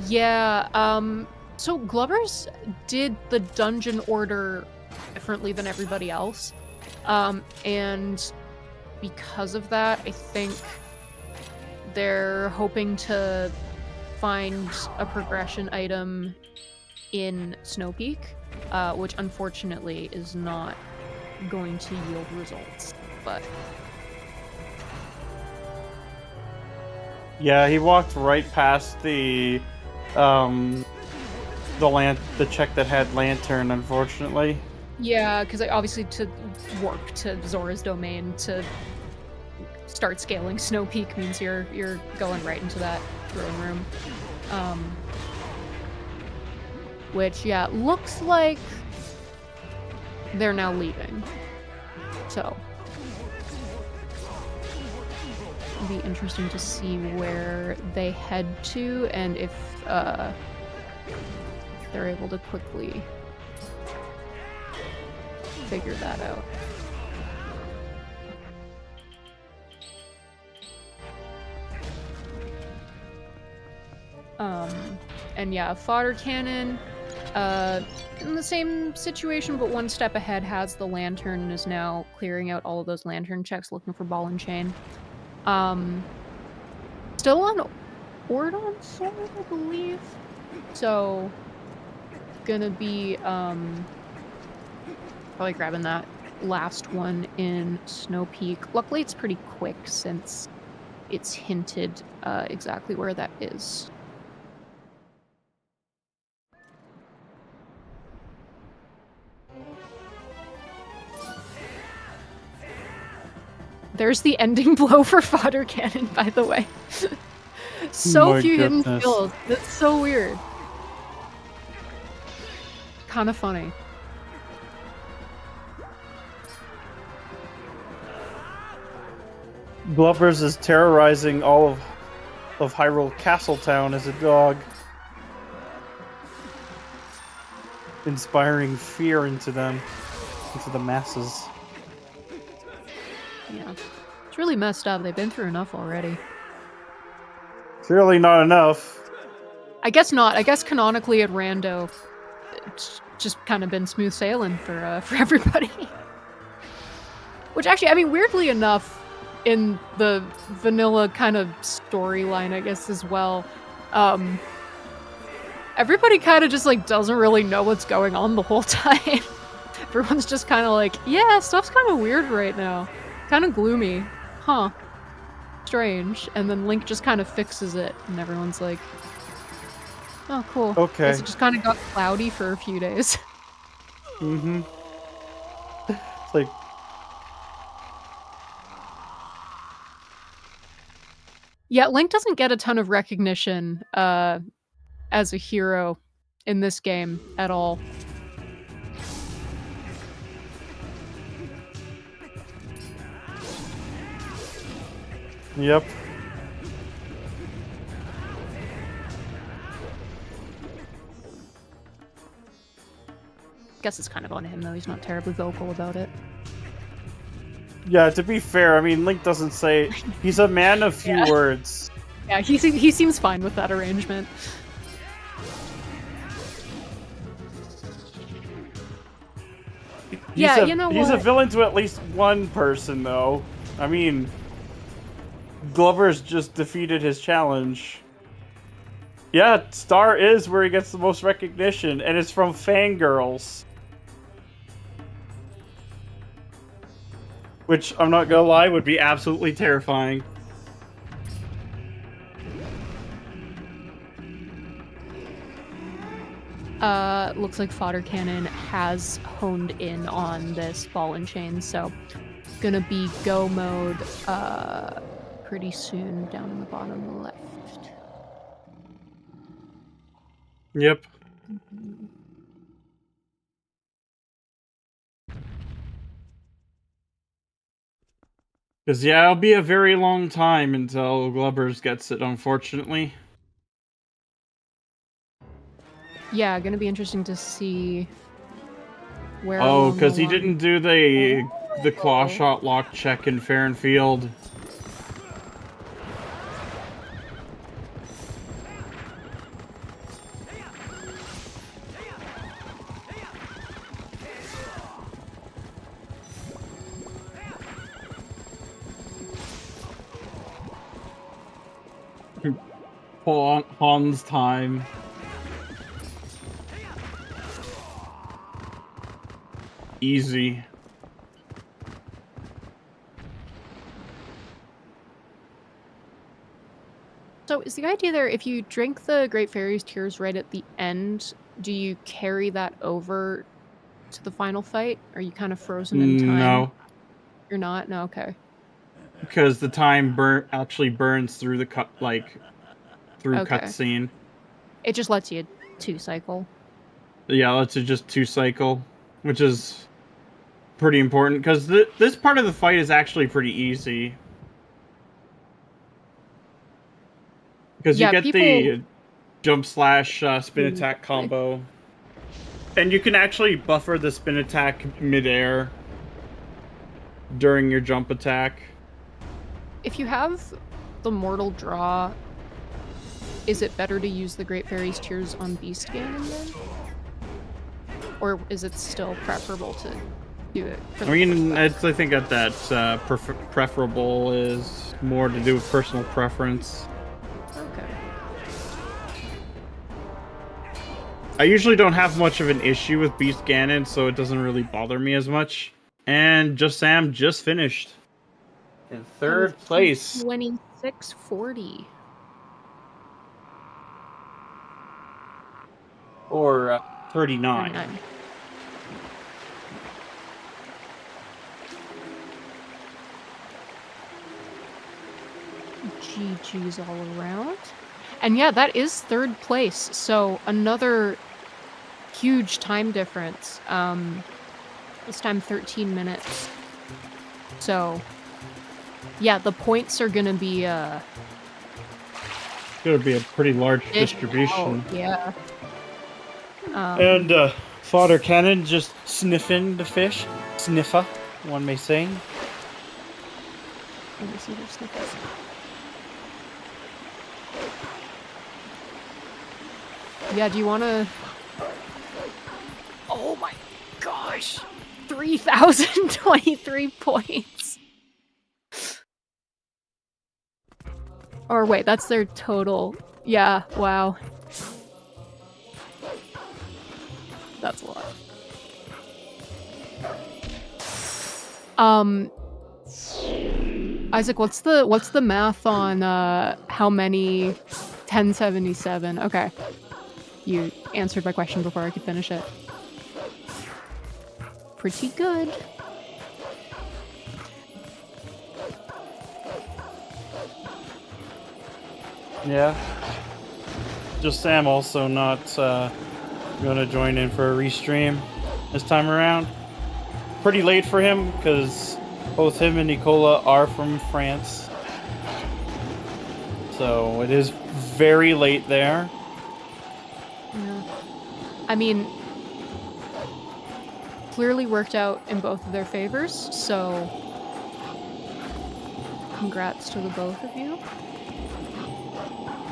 C: yeah, so Glubbers did the dungeon order differently than everybody else, and because of that, I think they're hoping to find a progression item in Snow Peak, which unfortunately is not going to yield results, but...
B: Yeah, he walked right past the check that had lantern, unfortunately.
C: Yeah, because obviously to warp to Zora's domain to start scaling Snow Peak means you're going right into that throne room. Which, yeah, looks like they're now leaving. So, it'll be interesting to see where they head to and if they're able to quickly figure that out. And yeah, fodder cannon, in the same situation, but one step ahead, has the lantern and is now clearing out all of those lantern checks, looking for ball and chain. Still on Ordon Soul, I believe. So, gonna be, probably grabbing that last one in Snow Peak. Luckily, it's pretty quick since it's hinted exactly where that is. There's the ending blow for fodder cannon, by the way. So
B: My
C: few hidden
B: goodness.
C: skills. That's so weird. Kind of funny.
B: Glubbers is terrorizing all of Hyrule Castletown as a dog. Inspiring fear into them, into the masses.
C: Yeah. It's really messed up. They've been through enough already.
B: Clearly not enough.
C: I guess not. I guess canonically at Rando, it's just kind of been smooth sailing for everybody. Which actually, I mean, weirdly enough, in the vanilla kind of storyline, I guess, as well, everybody kind of just, like, doesn't really know what's going on the whole time. Everyone's just kind of like, yeah, stuff's kind of weird right now. Kind of gloomy. Huh. Strange. And then Link just kind of fixes it, and everyone's like, oh, cool.
B: Okay.
C: Guess it just kind of got cloudy for a few days.
B: Mm-hmm. It's like...
C: Yeah, Link doesn't get a ton of recognition as a hero in this game at all.
B: Yep.
C: Guess it's kind of on him, though. He's not terribly vocal about it.
B: Yeah, to be fair, I mean, Link doesn't say... He's a man of few
C: Yeah.
B: words.
C: Yeah, he seems fine with that arrangement. Yeah, you know
B: He's a
C: what?
B: villain to at least one person, though. I mean... Glover's just defeated his challenge. Yeah, Star is where he gets the most recognition, and it's from fangirls. Which, I'm not gonna lie, would be absolutely terrifying.
C: Looks like Fodder Cannon has honed in on this ball and chain, so gonna be go mode pretty soon down in the bottom left.
B: Yep. Because, yeah, it'll be a very long time until Glubbers gets it, unfortunately.
C: Yeah, gonna be interesting to see where.
B: Oh,
C: along
B: because
C: the
B: he
C: line-
B: didn't do the claw shot lock check in Fair and Field. Han's time. Easy.
C: So is the idea there, if you drink the Great Fairy's Tears right at the end, do you carry that over to the final fight? Are you kind of frozen in time?
B: No,
C: You're not? No, okay.
B: because the time actually burns through the through
C: Okay.
B: cutscene.
C: It just lets you 2-cycle.
B: Yeah, let's just 2-cycle, which is pretty important because this part of the fight is actually pretty easy. Because you get the jump slash spin attack combo. And you can actually buffer the spin attack midair during your jump attack.
C: If you have the Mortal Draw, is it better to use the Great Fairy's Tears on Beast Ganon then? Or is it still preferable to do it?
B: I mean, I think that preferable is more to do with personal preference.
C: Okay.
B: I usually don't have much of an issue with Beast Ganon, so it doesn't really bother me as much. And Sam just finished in third place.
C: 2640.
B: Or 39.
C: 39. GG's all around. And yeah, that is third place. So another huge time difference. This time 13 minutes. So yeah, the points are gonna be
B: It's gonna be a pretty large distribution.
C: Oh, yeah.
B: And Father Cannon just sniffing the fish. Sniffer, one may say.
C: Let me see their snippets. Yeah, do you want to... Oh my gosh! 3,023 points! Or wait, that's their total. Yeah, wow. That's a lot. Isaac, what's the math on how many 1077? Okay. You answered my question before I could finish it. Pretty good.
B: Yeah. Just Sam also not gonna join in for a restream this time around. Pretty late for him because both him and Nicola are from France. So it is very late there.
C: Yeah. I mean, clearly worked out in both of their favors, so congrats to the both of you.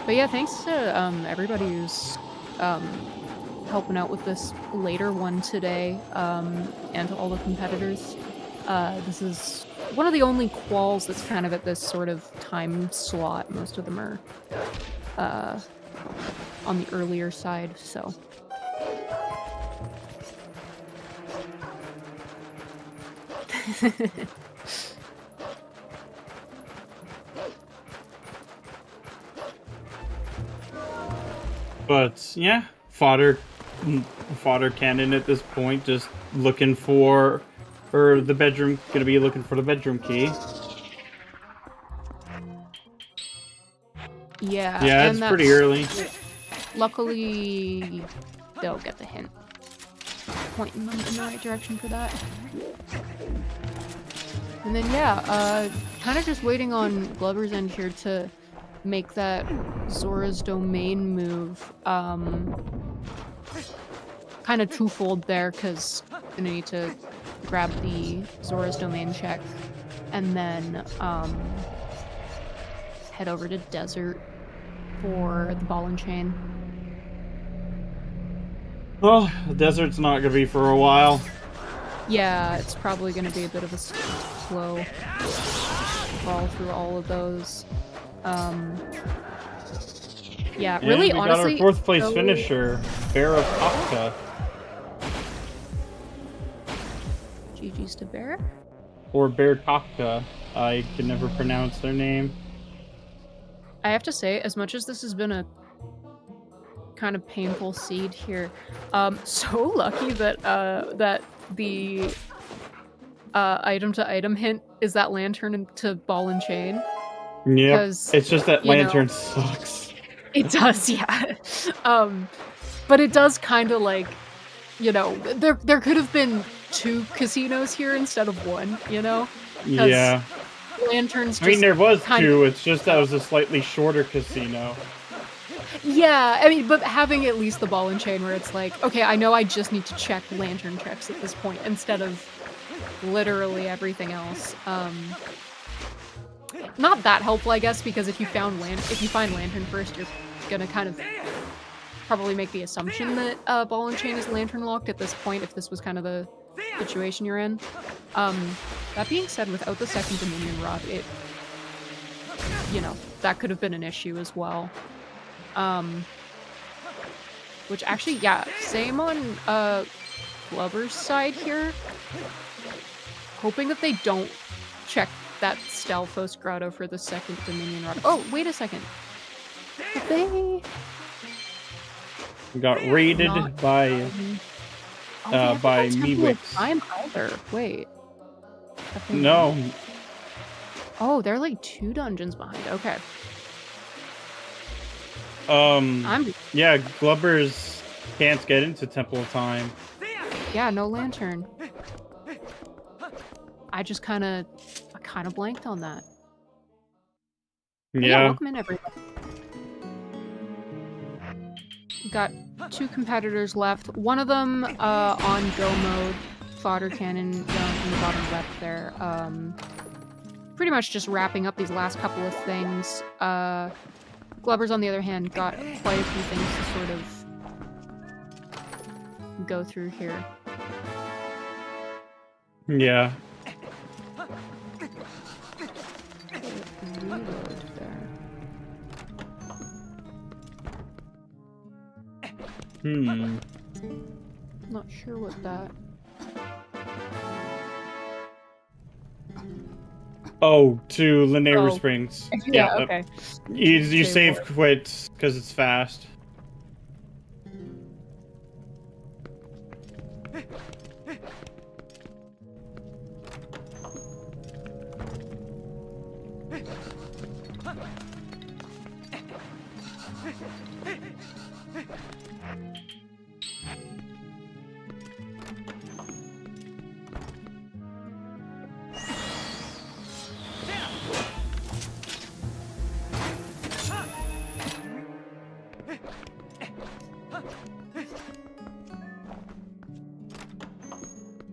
C: But yeah, thanks to everybody who's helping out with this later one today, and to all the competitors. This is one of the only quals that's kind of at this sort of time slot. Most of them are on the earlier side, so.
B: But yeah, fodder cannon at this point, just looking for the bedroom. Gonna be looking for the bedroom key.
C: Yeah.
B: Yeah, it's pretty early.
C: Luckily, they'll get the hint. Pointing them in the right direction for that. And then yeah, kind of just waiting on Glover's end here to make that Zora's Domain move. Kind of twofold there, because I'm gonna need to grab the Zora's Domain check and then head over to Desert for the ball and chain.
B: Well, the desert's not gonna be for a while.
C: Yeah, it's probably gonna be a bit of a slow crawl through all of those. Yeah, really,
B: we
C: honestly,
B: got our 4th place finisher, Bear of Kafka.
C: GG's to Bear.
B: Or Bear Kafka. I can never pronounce their name.
C: I have to say, as much as this has been a kind of painful seed here, so lucky that that the item to item hint is that lantern into ball and chain.
B: Yeah, it's just that lantern sucks.
C: It does, yeah. But it does kind of like, you know, there could have been 2 casinos here instead of 1, you know? 'Cause
B: Yeah.
C: lanterns
B: I mean,
C: just
B: there was
C: kind
B: 2, it's just that was a slightly shorter casino.
C: Yeah, I mean, but having at least the ball and chain where it's like, okay, I know I just need to check lantern checks at this point instead of literally everything else. Not that helpful, I guess, because if you find lantern first, you're gonna kind of probably make the assumption that ball and chain is lantern locked at this point if this was kind of the situation you're in. That being said, without the second Dominion Rod, it, you know, that could have been an issue as well. Which actually, yeah, same on Glover's side here. Hoping that they don't check that Stalfos Grotto for the second Dominion Rod. Oh, wait a second. Have they...
B: We got raided
C: Not-
B: by
C: Mewix. I'm either. Wait. Have they
B: No.
C: not? Oh, they're like 2 dungeons behind. Okay.
B: Yeah, Glubbers can't get into Temple of Time.
C: Yeah, no lantern. I kind of blanked on that. But yeah, welcome in, everybody. Got 2 competitors left. One of them on go mode, fodder cannon down in the bottom left there. Pretty much just wrapping up these last couple of things. Glover's, on the other hand, got quite a few things to sort of go through here.
B: Yeah.
C: Reload there. Not sure what that...
B: Oh, to Llanera Springs.
C: Yeah, okay.
B: You save quit because it's fast.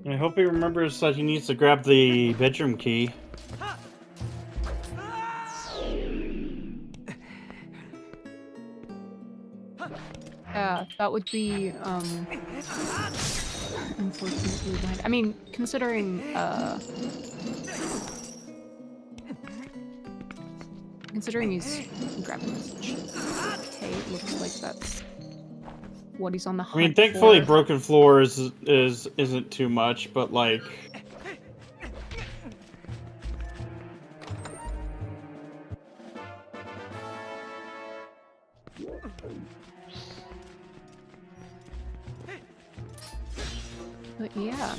B: I hope he remembers that he needs to grab the bedroom key.
C: Yeah, that would be, unfortunately behind. I mean, considering he's grabbing this. Okay, it looks like that's what he's on the hunt
B: I mean, thankfully,
C: for.
B: broken floors isn't too much, but like.
C: But yeah.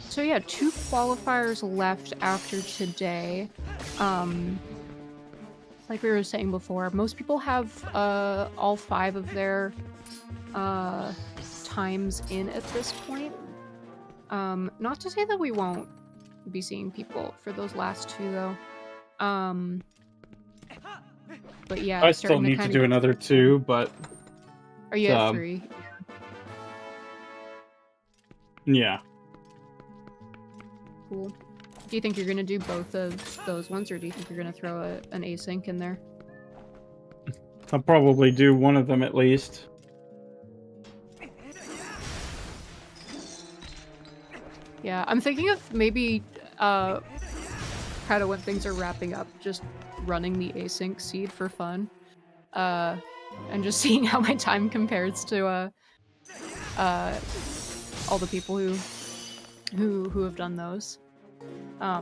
C: So yeah, 2 qualifiers left after today. Like we were saying before, most people have all 5 of their times in at this point. Not to say that we won't be seeing people for those last 2 though. But yeah,
B: I still need to do another 2, but
C: are you at 3?
B: Yeah.
C: Cool. Do you think you're gonna do both of those ones, or do you think you're gonna throw an async in there?
B: I'll probably do one of them at least.
C: Yeah, I'm thinking of maybe kind of when things are wrapping up, just running the async seed for fun, and just seeing how my time compares to all the people who have done those.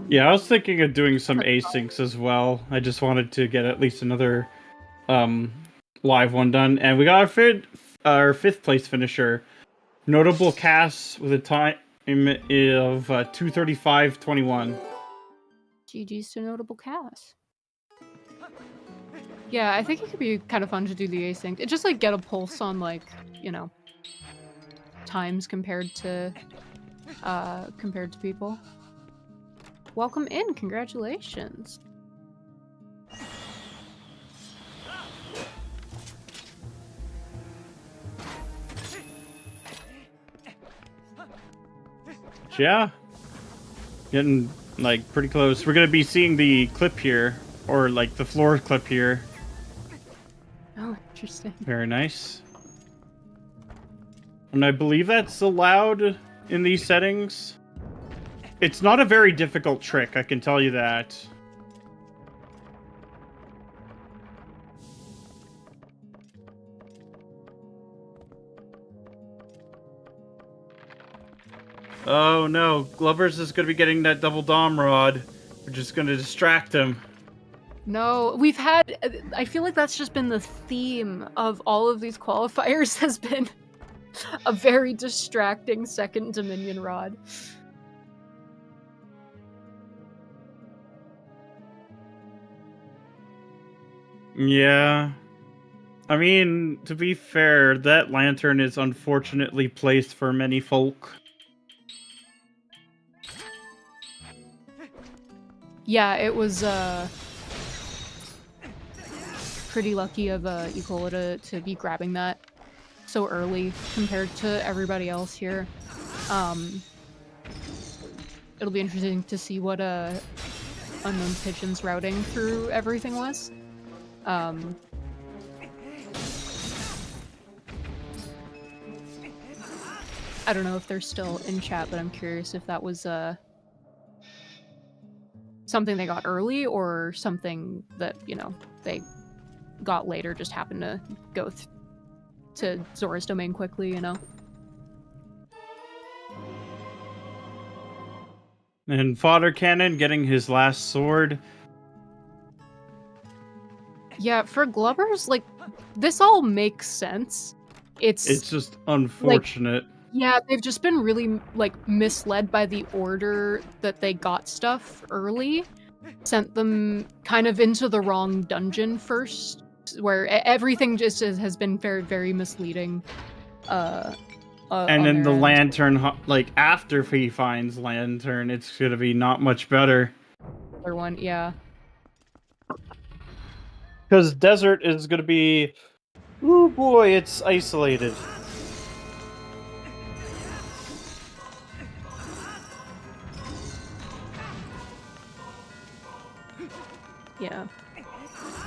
B: Yeah, I was thinking of doing some asyncs as well. I just wanted to get at least another live one done, and we got our fifth place finisher, notable cast with a time of 2:35:21.
C: GG's to notable cast. Yeah, I think it could be kind of fun to do the async. It just like get a pulse on like, you know, times compared to people. Welcome in, congratulations.
B: Yeah. Getting like pretty close. We're gonna be seeing the clip here, or like the floor clip here.
C: Oh, interesting.
B: Very nice. And I believe that's allowed in these settings. It's not a very difficult trick, I can tell you that. Oh no, Glover's is going to be getting that double dom rod, which is going to distract him.
C: No, we've had... I feel like that's just been the theme of all of these qualifiers, has been a very distracting second Dominion rod.
B: Yeah. I mean, to be fair, that lantern is unfortunately placed for many folk.
C: Yeah, it was pretty lucky of Ecola to be grabbing that so early compared to everybody else here. It'll be interesting to see what Unknown Pigeon's routing through everything was. I don't know if they're still in chat, but I'm curious if that was something they got early or something that, you know, they got later, just happened to go to Zora's domain quickly, you know?
B: And Fodder Cannon getting his last sword.
C: Yeah, for Glubbers, like, this all makes sense.
B: It's just unfortunate.
C: Like, yeah, they've just been really, like, misled by the order that they got stuff early. Sent them kind of into the wrong dungeon first, where everything just has been very, very misleading.
B: And then the lantern, like, after he finds lantern, it's gonna be not much better.
C: Other one, yeah.
B: Because desert is gonna be... Oh boy, it's isolated.
C: Yeah.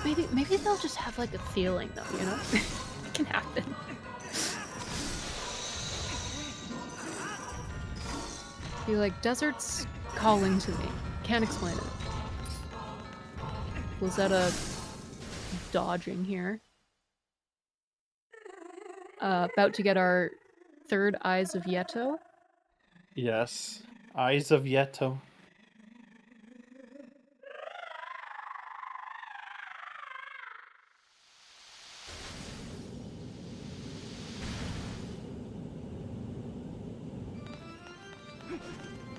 C: Maybe they'll just have like a feeling though, you know? It can happen. Be like, desert's calling to me. Can't explain it. Was that a dodging here? About to get our third Eyes of Yeto.
B: Yes. Eyes of Yeto.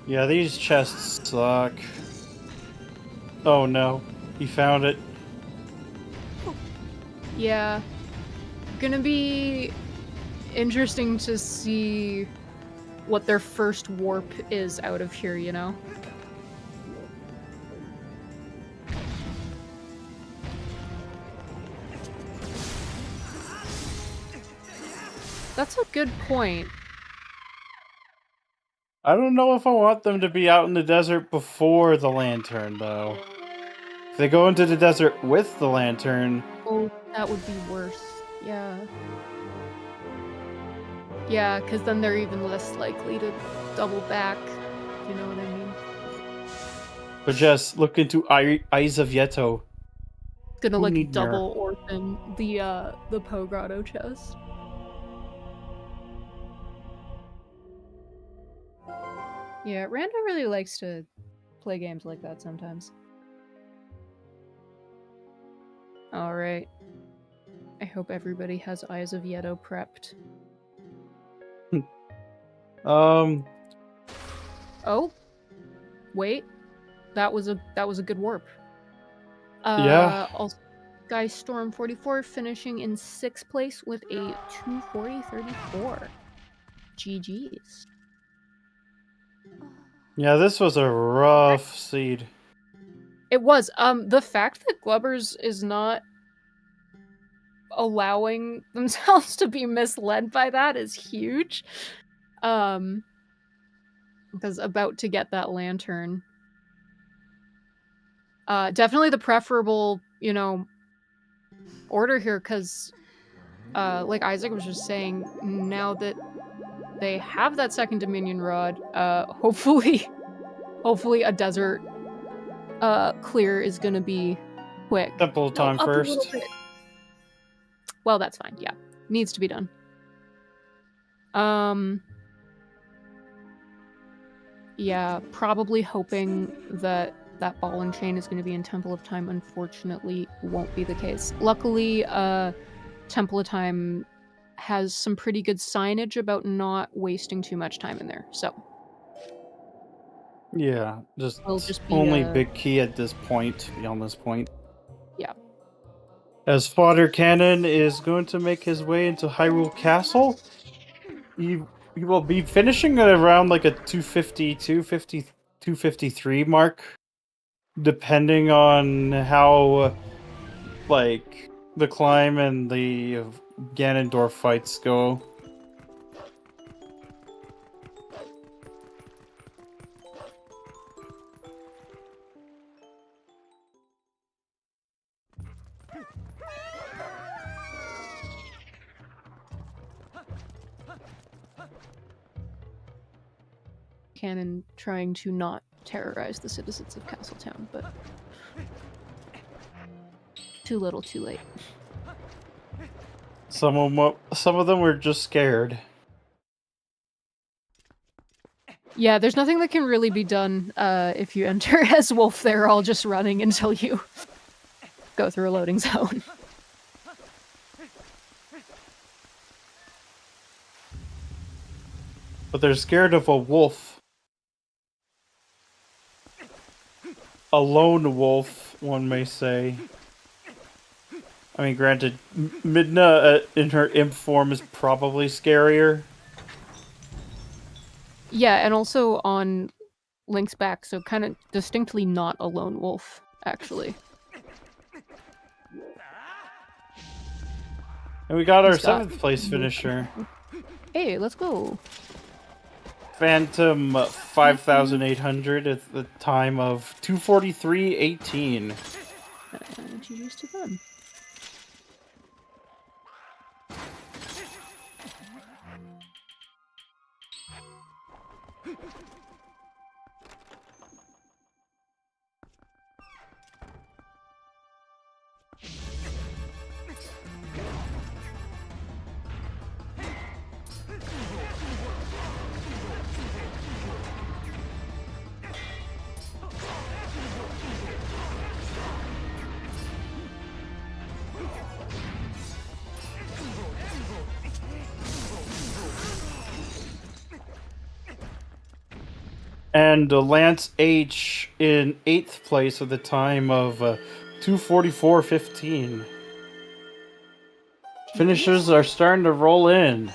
B: Yeah, these chests suck. Oh no, he found it.
C: Yeah. Gonna be interesting to see what their first warp is out of here, you know? That's a good point.
B: I don't know if I want them to be out in the desert before the lantern, though. If they go into the desert with the lantern...
C: Oh, that would be worse. Yeah. Yeah, because then they're even less likely to double back. You know what I mean?
B: But just look into Eyes of Yeto.
C: Gonna
B: Who
C: like
B: need
C: double orphan the Pogrotto chest. Yeah, Rando really likes to play games like that sometimes. Alright. I hope everybody has Eyes of Yeto prepped. Oh. Wait. That was a good warp.
B: Yeah.
C: Guy Storm 44 finishing in 6th place with a 240.34. GG's.
B: Yeah, this was a rough seed.
C: It was. The fact that Glubbers is not allowing themselves to be misled by that is huge. Because about to get that lantern. Definitely the preferable, order here, because like Isaac was just saying, now that they have that second Dominion rod, hopefully a desert clear is gonna be quick.
B: Temple time
C: up a little
B: first.
C: bit. Well, that's fine. Yeah, needs to be done. Yeah, probably hoping that ball and chain is going to be in Temple of Time. Unfortunately, won't be the case. Luckily, Temple of Time has some pretty good signage about not wasting too much time in there. So
B: Yeah,
C: it'll just be
B: only big key at this point, beyond this point.
C: Yeah.
B: As Fodder Cannon is going to make his way into Hyrule Castle, he will be finishing at around like a 250, 253 mark, depending on how like the climb and the Ganondorf fights go.
C: Cannon trying to not terrorize the citizens of Castletown, but too little, too late.
B: Some of them were just scared.
C: Yeah, there's nothing that can really be done if you enter as Wolf. They're all just running until you go through a loading zone.
B: But they're scared of a wolf. A lone wolf, one may say. I mean, granted, Midna in her imp form is probably scarier.
C: Yeah, and also on Link's back, so kind of distinctly not a lone wolf, actually.
B: And we got our 7th place finisher.
C: Hey, let's go.
B: Phantom 5,800 at the time of 243.18.
C: GG's to them.
B: And Lance H in 8th place at the time of 244.15. Finishers are starting to roll in.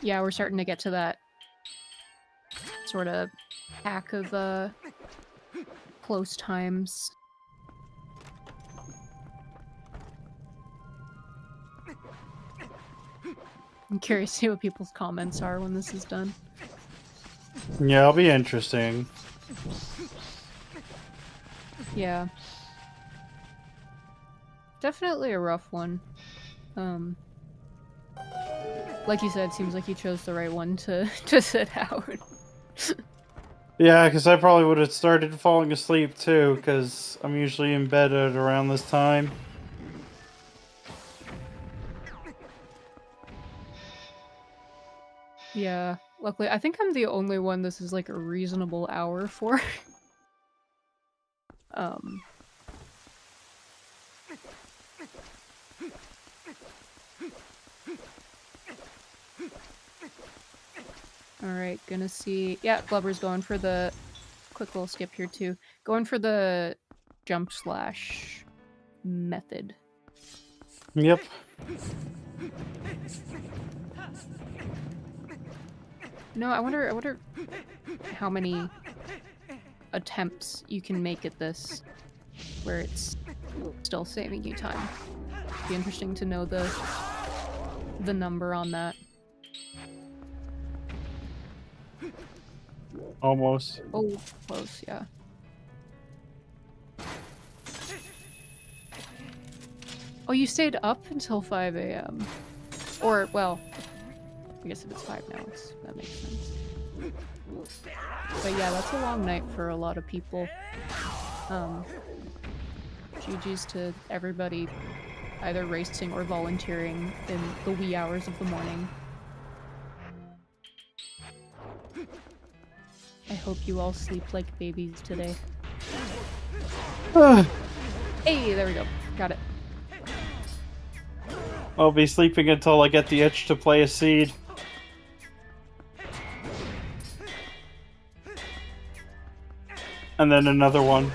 C: Yeah, we're starting to get to that sort of pack of close times. I'm curious to see what people's comments are when this is done.
B: Yeah, it'll be interesting.
C: Yeah. Definitely a rough one. Like you said, seems like you chose the right one to sit out.
B: Yeah, because I probably would have started falling asleep too, because I'm usually in bed at around this time.
C: Yeah, luckily, I think I'm the only one this is like a reasonable hour for. Alright, gonna see... Yeah, Glubber's going for the... Quick little skip here, too. Going for the jump slash method.
B: Yep.
C: No, I wonder how many attempts you can make at this where it's still saving you time. It'd be interesting to know the number on that.
B: Almost.
C: Oh, close, yeah. Oh, you stayed up until 5 a.m. Or, well, I guess if it's 5 now, that makes sense. But yeah, that's a long night for a lot of people. GG's to everybody either racing or volunteering in the wee hours of the morning. I hope you all sleep like babies today. Hey, there we go. Got it.
B: I'll be sleeping until I get the itch to play a seed. And then another one.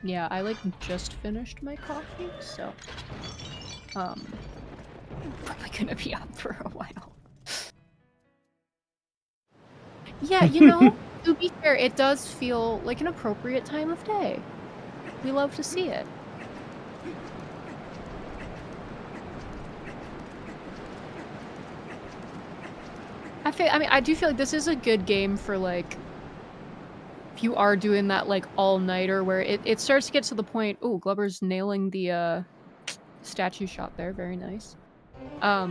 C: Yeah, I like just finished my coffee, so probably gonna be up for a while. Yeah, you know, to be fair, it does feel like an appropriate time of day. We love to see it. I mean, I do feel like this is a good game for, like, if you are doing that, like, all-nighter where it starts to get to the point... Ooh, Glubber's nailing the, statue shot there. Very nice. But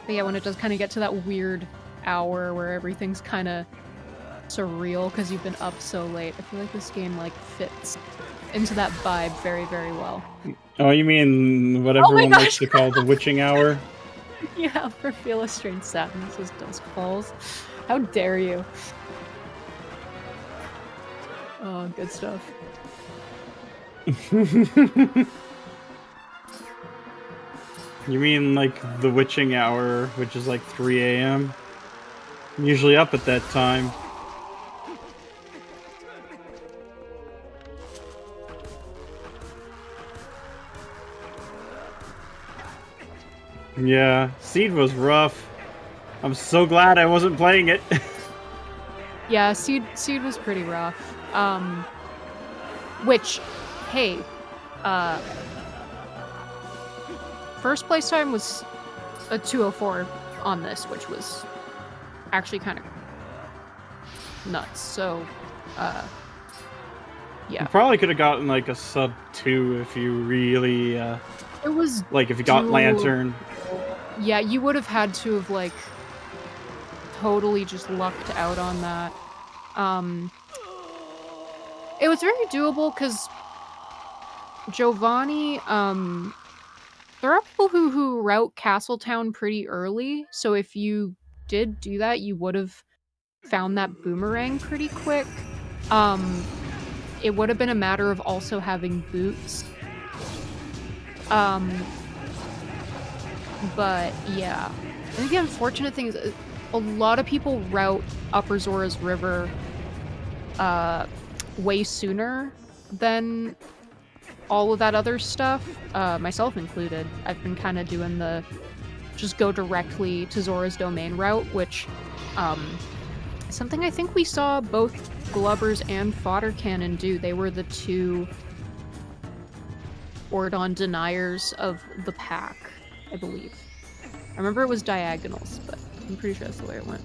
C: yeah, when it does kind of get to that weird hour where everything's kind of surreal because you've been up so late, I feel like this game, like, fits into that vibe very, very well.
B: Oh, you mean what everyone likes to call the witching hour?
C: Yeah, for Feel a Strange Sadness as Dusk Falls. How dare you? Oh, good stuff.
B: You mean like the witching hour, which is like 3 a.m.? I'm usually up at that time. Yeah, Seed was rough. I'm so glad I wasn't playing it.
C: Yeah, Seed was pretty rough. Which, hey, first place time was a 2:04 on this, which was actually kind of nuts. So, yeah.
B: You probably could have gotten like a sub 2 if you really,
C: it was
B: like if you got Lantern.
C: Yeah, you would have had to have, like, totally just lucked out on that. It was very doable because Giovanni, there are people who route Castletown pretty early, so if you did do that, you would have found that boomerang pretty quick. It would have been a matter of also having boots. But yeah, I think the unfortunate thing is a lot of people route Upper Zora's River way sooner than all of that other stuff, myself included. I've been kind of doing the just go directly to Zora's Domain route, which something I think we saw both Glubbers and Fodder Cannon do. They were the two Ordon deniers of the pack, I believe. I remember it was diagonals, but I'm pretty sure that's the way it went.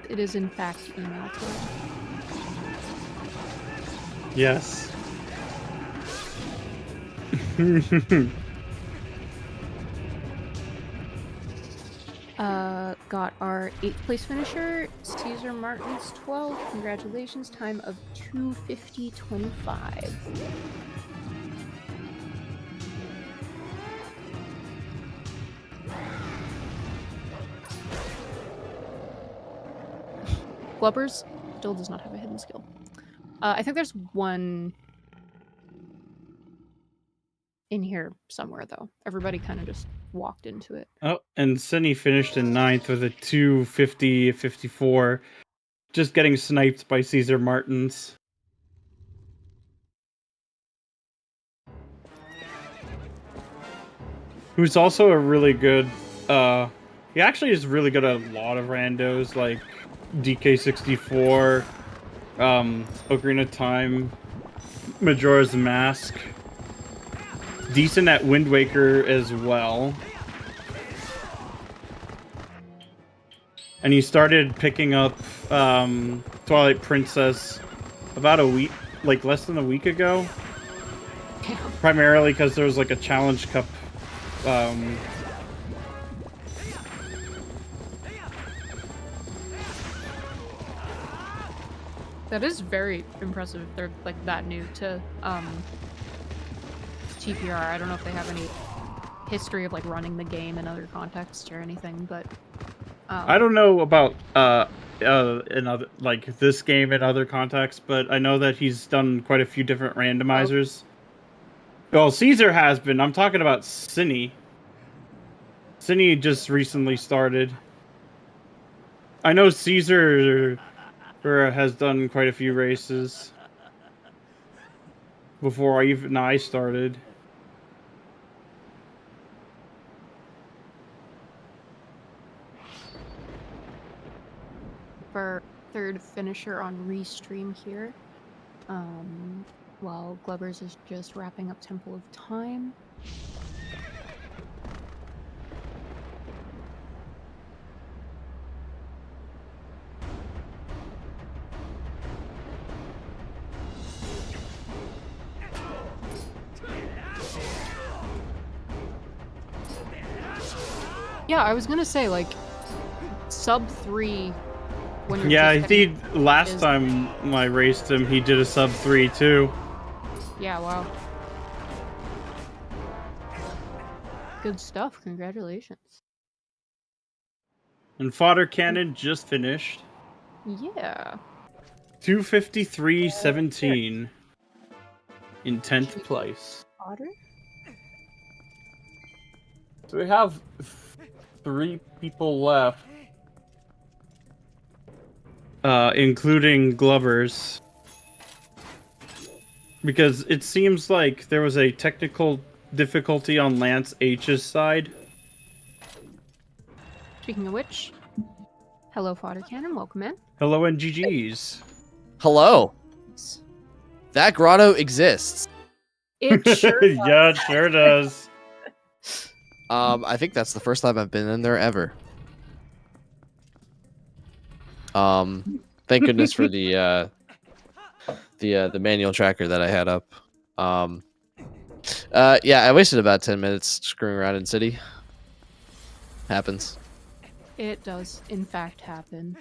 C: It is in fact email time.
B: Yes.
C: got our 8th place finisher, Caesar Martins 12. Congratulations, time of 2:50.25. Glubbers still does not have a hidden skill. I think there's one in here somewhere, though. Everybody kind of just walked into it.
B: Oh, and Cindy finished in 9th with a 2:50.54, just getting sniped by Caesar Martins. Who's also a really good, he actually is really good at a lot of randos, like DK64, Ocarina of Time, Majora's Mask. Decent at Wind Waker as well. And he started picking up Twilight Princess about a week, like less than a week ago.
C: Damn.
B: Primarily because there was like a Challenge Cup.
C: That is very impressive. They're like that new to TPR. I don't know if they have any history of like running the game in other contexts or anything, but
B: I don't know about in other, like this game in other contexts, but I know that he's done quite a few different randomizers. Well, Caesar has been. I'm talking about Cine. Cine just recently started. I know Caesar has done quite a few races before I started.
C: for third finisher on restream here. While Glubbers is just wrapping up Temple of Time. Yeah, I was gonna say, like, sub 3 when you're
B: Yeah,
C: just
B: he
C: getting-
B: last time I raced him, he did a sub 3 too.
C: Yeah, wow. Good stuff, congratulations.
B: And Fodder Cannon just finished.
C: Yeah.
B: 2:53.17 in 10th place.
C: Otter?
B: So we have 3 people left. Including Glubbers. Because it seems like there was a technical difficulty on Lance H's side.
C: Speaking of which, hello, Fodder Cannon, welcome in.
B: Hello and GG's.
D: Hello. That grotto exists.
C: It sure does.
B: Yeah, it sure does.
D: I think that's the first time I've been in there ever. Thank goodness for the manual tracker that I had up. Yeah, I wasted about 10 minutes screwing around in City. Happens.
C: It does, in fact, happen.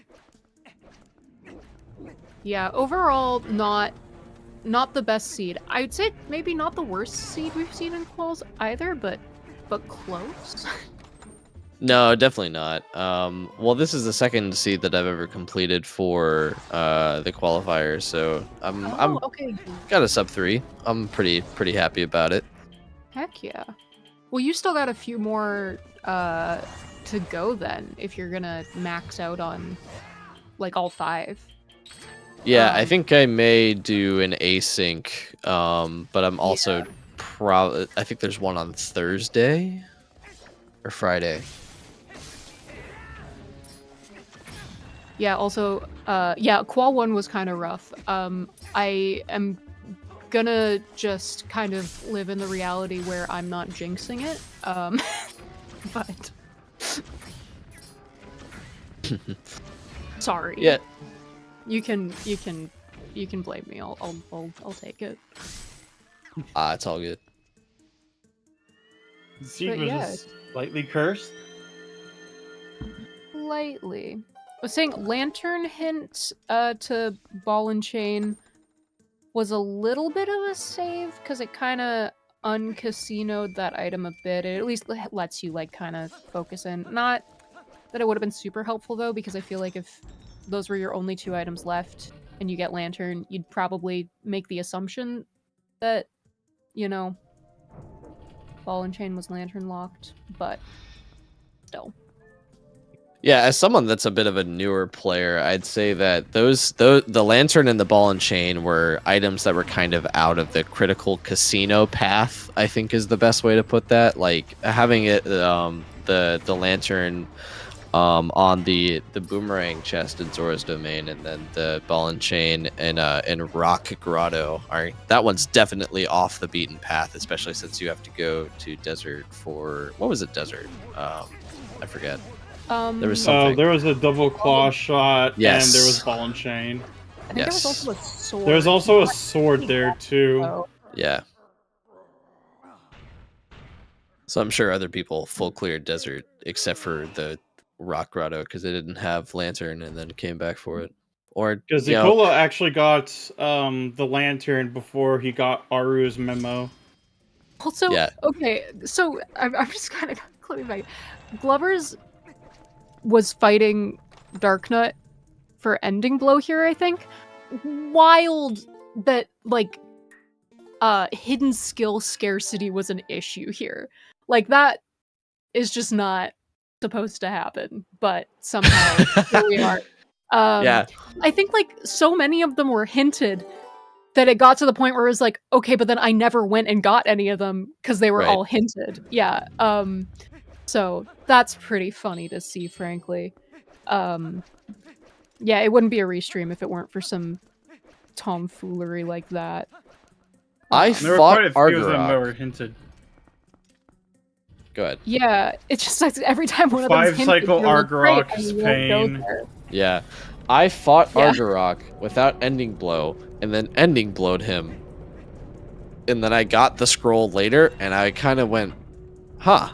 C: Yeah, overall, not the best seed. I'd say maybe not the worst seed we've seen in quals either, but close.
D: No, definitely not. Well, this is the second seed that I've ever completed for the qualifier, so I'm
C: okay.
D: got a sub 3. I'm pretty happy about it.
C: Heck yeah. Well, you still got a few more to go then, if you're gonna max out on like all 5.
D: Yeah, I think I may do an async, but I'm also I think there's one on Thursday or Friday.
C: Yeah, also, yeah, Qual 1 was kind of rough. I am gonna just kind of live in the reality where I'm not jinxing it, but... Sorry.
D: Yeah.
C: You can blame me. I'll take it.
D: It's all good.
B: Seed
C: But
B: was
C: yeah.
B: just slightly cursed.
C: A slightly. I was saying lantern hint to ball and chain was a little bit of a save because it kind of uncasinoed that item a bit. It at least lets you like kind of focus in. Not that it would have been super helpful though, because I feel like if those were your only 2 items left and you get lantern, you'd probably make the assumption that, you know, ball and chain was lantern locked, but still.
D: Yeah, as someone that's a bit of a newer player, I'd say that the lantern and the ball and chain were items that were kind of out of the critical casino path, I think is the best way to put that. Like having it the lantern on the boomerang chest in Zora's Domain, and then the ball and chain in Rock Grotto. That one's definitely off the beaten path, especially since you have to go to desert for what was it? Desert? I forget. There was something.
B: There was a double claw shot,
D: Yes.
B: and there was ball and chain.
C: I think there was also a sword.
B: There was also a sword there too.
C: Oh.
D: Yeah. So I'm sure other people full cleared desert except for the Rock Grotto because they didn't have lantern and then came back for it. Or
B: because Nicola actually got the lantern before he got Aru's memo.
C: Also,
D: Yeah.
C: okay, so I'm just kind of clipping back. Glover's was fighting Darknut for ending blow here, I think. Wild that, like, hidden skill scarcity was an issue here. Like, that is just not supposed to happen, but somehow here we are.
D: Yeah.
C: I think, like, so many of them were hinted that it got to the point where it was like, okay, but then I never went and got any of them because they were all hinted. Yeah. So that's pretty funny to see, frankly. Yeah, it wouldn't be a restream if it weren't for some tomfoolery like that.
B: There were quite a few of them that were hinted.
D: Go ahead.
C: Yeah, it's just like every time one of them hinted,
B: 5-cycle
C: you're like, great,
B: Argarok's
C: and you won't go
B: pain.
C: there.
D: Yeah. I fought Argarok without ending blow, and then ending blowed him. And then I got the scroll later, and I kind of went, huh.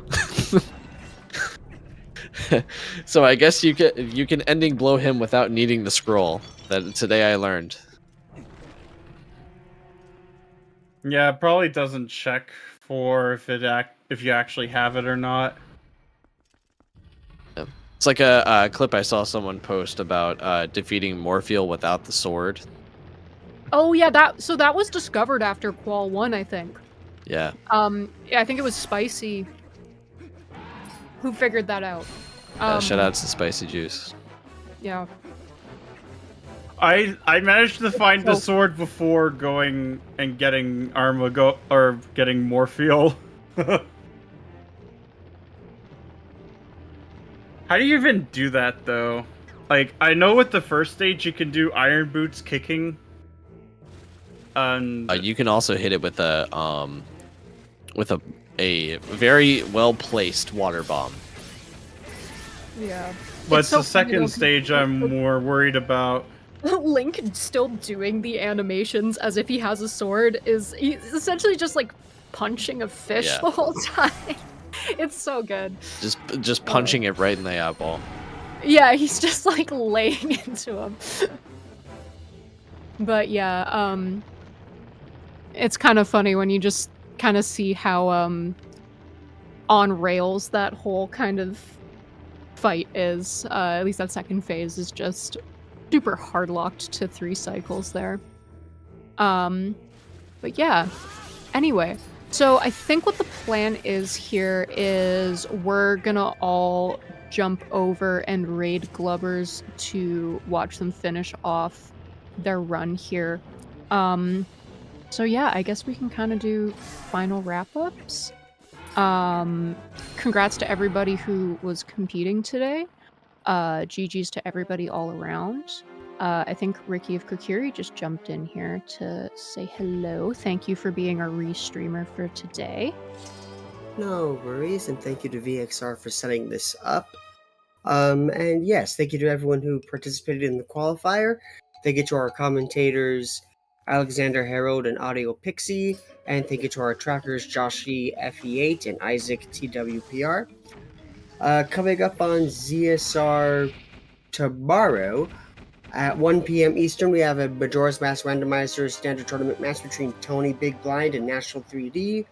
D: So I guess you can ending blow him without needing the scroll. That today I learned.
B: Yeah, it probably doesn't check for if you actually have it or not.
D: Yeah. It's like a clip I saw someone post about defeating Morpheal without the sword.
C: Oh yeah, that was discovered after Qual 1, I think.
D: Yeah.
C: Yeah, I think it was Spicy who figured that out.
D: Shout outs to Spicy Juice.
C: Yeah.
B: I managed to find the sword before going and getting getting Morpheal. How do you even do that though? Like, I know with the first stage you can do Iron Boots kicking.
D: You can also hit it with a very well placed water bomb.
C: Yeah.
B: But
C: It's so
B: the second
C: funny, though,
B: stage I'm more worried about.
C: Link still doing the animations as if he has a sword he's essentially just like punching a fish the whole time. It's so good.
D: Just punching it right in the eyeball.
C: Yeah, he's just like laying into him. But yeah, it's kind of funny when you just kind of see how on rails that whole kind of fight is. At least that second phase is just super hard locked to 3 cycles there. But yeah. Anyway, so I think what the plan is here is we're gonna all jump over and raid Glubbers to watch them finish off their run here. So yeah, I guess we can kind of do final wrap-ups. Congrats to everybody who was competing today. GG's to everybody all around. I think Ricky of Kokiri just jumped in here to say hello. Thank you for being our restreamer for today.
E: No worries, and thank you to VXR for setting this up. And yes, thank you to everyone who participated in the qualifier. Thank you to our commentators, Alexander Harold and Audio Pixie, and thank you to our trackers, Joshi FE8 and Isaac TWPR. Coming up on ZSR tomorrow at 1 p.m. Eastern, we have a Majora's Mask Randomizer standard tournament match between Tony Big Blind and National 3D.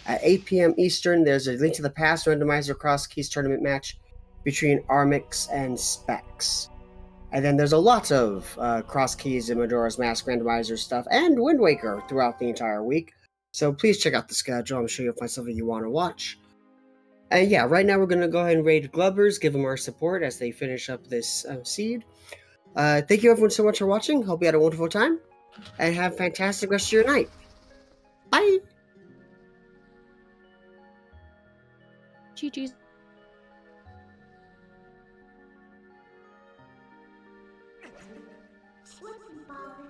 E: At 8 p.m. Eastern, there's a Link to the Past Randomizer Cross Keys tournament match between Armix and Specs. And then there's a lot of Cross Keys and Majora's Mask Randomizer stuff and Wind Waker throughout the entire week. So please check out the schedule. I'm sure you'll find something you want to watch. And yeah, right now we're going to go ahead and raid Glubbers, give them our support as they finish up this seed. Thank you everyone so much for watching. Hope you had a wonderful time. And have a fantastic rest of your night. Bye!
C: GG's.
F: Slipping, Bobby.